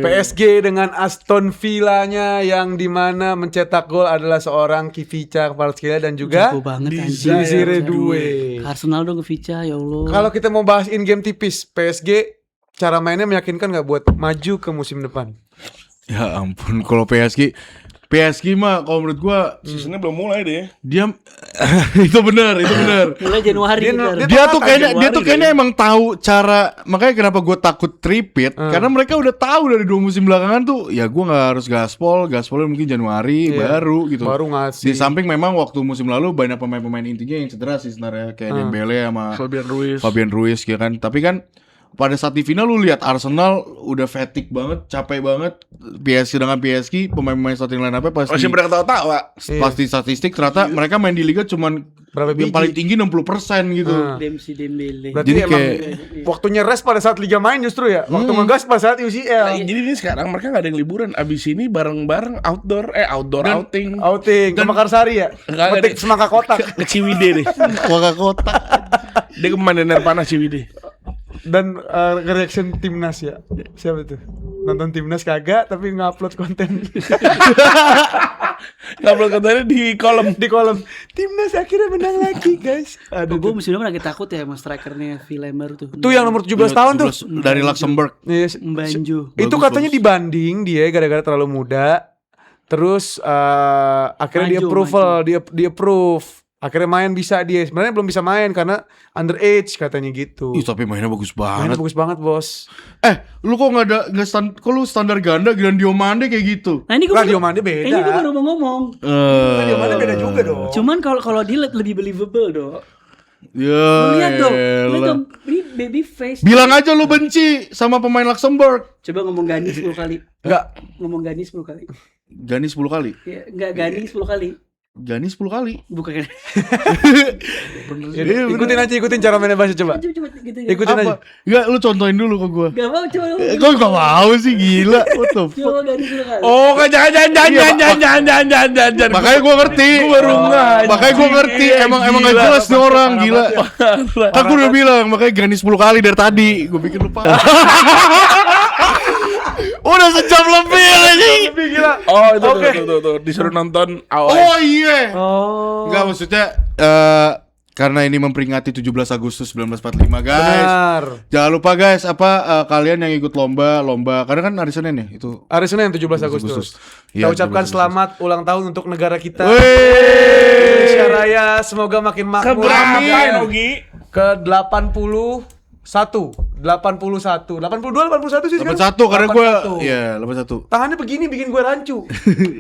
PSG dengan Aston Villanya yang dimana mencetak gol adalah seorang Kivica Kvaratskhelia dan juga Jago banget Desire anjing. Desire Doué. Doué. Arsenal dong ke Vica, ya Allah. Kalau kita mau bahas in game tipis, PSG cara mainnya meyakinkan nggak buat maju ke musim depan? Ya ampun, kalau PSG mah kalau menurut gua Seasonnya belum mulai deh. dia itu benar. mulai Januari Dia- ntar. dia- Dia tuh Januari kayaknya deh. emang tahu cara, makanya kenapa gue takut repeat karena mereka udah tahu dari 2 musim belakangan tuh ya gue nggak harus gaspolnya mungkin Januari Iya. baru gitu. Baru ngasih. Di samping memang waktu musim lalu banyak pemain-pemain intinya yang cedera sih sebenarnya kayak Dembele sama Fabian Ruiz ya kan. Tapi kan pada saat di final lu lihat Arsenal udah fatigue banget, capek banget. PSG pemain-pemain starting line apa Masih pada ketawa-tawa. pasti statistik ternyata mereka main di liga cuman Berapa yang biji? paling tinggi 60% gitu. Dempsey Dembele. Berarti Jadi emang kayak- waktunya rest pada saat liga main justru ya. Waktu ngegas pada saat UCL. Jadi ini sekarang mereka nggak ada yang liburan. Abis ini bareng-bareng outing. Outing ke Mekarsari ya. Enggak, Petik semangka kotak. Ke Ciwidey deh. Waka kota. Dia ke pemandian air panas Ciwidey. Dan reaction timnas ya. Siapa tuh? Nonton timnas kagak tapi ngupload konten Ngupload kontennya di kolom. di kolom. Timnas akhirnya menang lagi, guys. Aduh. Gue musim depan lagi takut ya sama strikernya Villa yang baru tuh. Tuh yang nomor 17 tahun tuh. Dari Luxembourg. Yes. Mbanju. Itu Bagus, katanya dibanding dia gara-gara terlalu muda. Terus akhirnya dia approve. Akhirnya main bisa dia. Sebenarnya belum bisa main karena underage katanya gitu. Ih, tapi mainnya bagus Mainnya banget. bagus banget, Bos. Lu kok kok lu standar ganda Gran Diomande kayak gitu? Nah ini gue Lah Diomande beda. Ini gue baru mau ngomong. Diomande beda juga dong. Cuman kalau dia lebih believable dong. Ya. Lu lihat dong, elah. ini baby face. Bilang aja lu benci sama pemain Luxembourg. Coba ngomong Gani 10 kali. Enggak. Ngomong Gani 10 kali. Gani 10 kali. Ya, enggak Gani 10 kali. Gani 10 kali. Bukan kan. Ikutin cara mainnya Basya coba. Coba gitu. Ikutin aja. Enggak, lu contohin dulu ke gua. Gak mau coba lu. Kok gak mau sih, gila. What the fuck? Coba Gani 10 kali. Oh, jangan. Makanya gua ngerti. Makanya gua ngerti. Emang gak jelas nih orang, gila. Kan gua udah bilang, makanya Gani 10 kali dari tadi. Gua pikir lupa. Udah sejam lebih anjing. Gila. Oh, itu Oke. tuh. Disuruh nonton awal. Oh iya. Oh. Enggak, maksudnya karena ini memperingati 17 Agustus 1945 guys. Benar. Jangan lupa guys, kalian yang ikut lomba karena kan hari Senin ya itu. Hari Senin 17 Agustus. Kita Iya, ucapkan 17 selamat ulang tahun untuk negara kita. Wey. Indonesia Raya semoga makin makmur. Keberapa Amin. Ogi? Ke 81 82 81 sih sekarang. 81 karena gue 81. ya 81. Tangannya begini bikin gue rancu.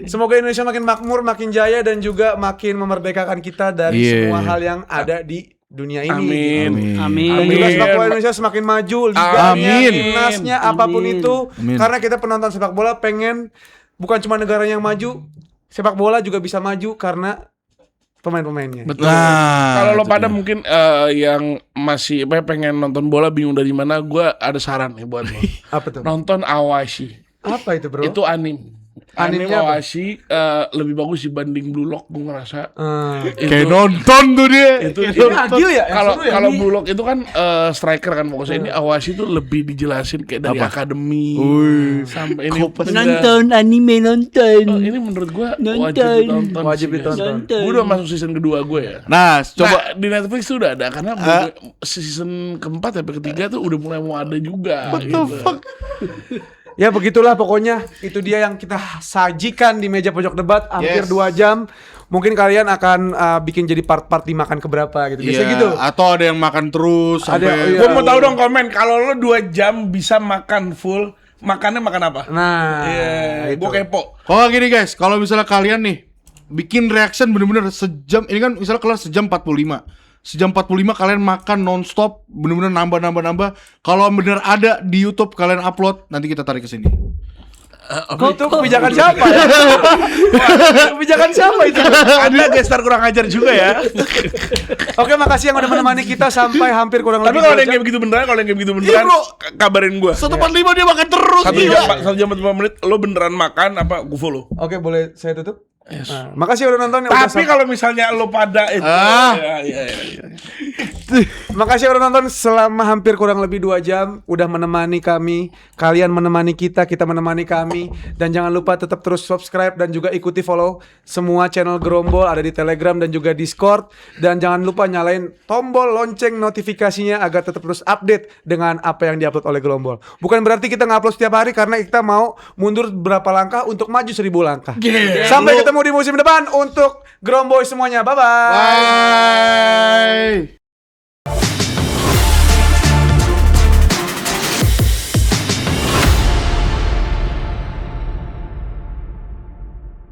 Semoga Indonesia makin makmur, makin jaya dan juga makin memerdekakan kita dari Iya. semua hal yang ada di dunia ini. Amin. Dan juga Amin. sepak bola Indonesia semakin maju, liganya, Amin. timnasnya, apapun Amin. itu. Amin. Karena kita penonton sepak bola pengen bukan cuma negara yang maju, sepak bola juga bisa maju karena pemain-pemainnya. Betul. Nah, Kalau lo itu pada dia. mungkin yang masih pengen nonton bola bingung dari mana, gue ada saran nih buat lo. Apa tuh? Nonton Awashi. Apa itu, Bro? Itu anim. Animenya apa? Awashi lebih bagus dibanding Blue Lock, gue ngerasa. kayak nonton tuh dia. Itu Ini adil ya? Yang Kalau seru ya? kalau Blue Lock itu kan striker kan fokusnya, ini Awashi tuh lebih dijelasin kayak dari Apa? akademi sampai ini. Nonton anime nonton. Ini menurut gue Nonton. wajib ditonton. Wajib sih, guys. ditonton. Nonton. Gue udah masuk season kedua gue ya. Nah, coba Nah, di Netflix tuh udah ada karena season keempat sampai ketiga tuh udah mulai mau ada juga. what the gitu. fuck? Ya begitulah pokoknya. Itu dia yang kita sajikan di meja pojok debat hampir 2 jam. Mungkin kalian akan bikin jadi part-part dimakan keberapa gitu. Biasa gitu. Atau ada yang makan terus sampai Gue mau tahu dong komen, kalau lo 2 jam bisa makan full, makannya makan apa? Nah, Gue kepo. Oh gini guys, kalau misalnya kalian nih bikin reaction bener-bener sejam, ini kan misalnya kelar sejam 45. Sejam 45 kalian makan nonstop, bener-bener nambah. Kalau bener ada di YouTube kalian upload, nanti kita tarik ke sini. itu kebijakan siapa ya? Kebijakan siapa itu? Anda gestar kurang ajar juga ya. Oke, makasih yang udah menemani kita sampai hampir kurang Tapi lebih kalau 2 ada yang jam. kayak begitu beneran, bro. kabarin gue. 145 dia makan terus. 1 jam 45 menit, lo beneran makan apa gue follow. Oke, boleh saya tutup? Nah, makasih udah nonton. Tapi kalau misalnya lo pada itu, iya. Makasih udah nonton selama hampir kurang lebih 2 jam. Udah menemani kami. Kalian menemani kita menemani kami. Dan jangan lupa tetap terus subscribe dan juga ikuti follow semua channel Gerombol. Ada di Telegram dan juga Discord. Dan jangan lupa nyalain tombol lonceng notifikasinya agar tetap terus update dengan apa yang diupload oleh Gerombol. Bukan berarti kita nge-upload setiap hari, karena kita mau mundur berapa langkah untuk maju 1000 langkah. Sampai ketemu di musim depan untuk Gerombol semuanya. Bye-bye. Bye.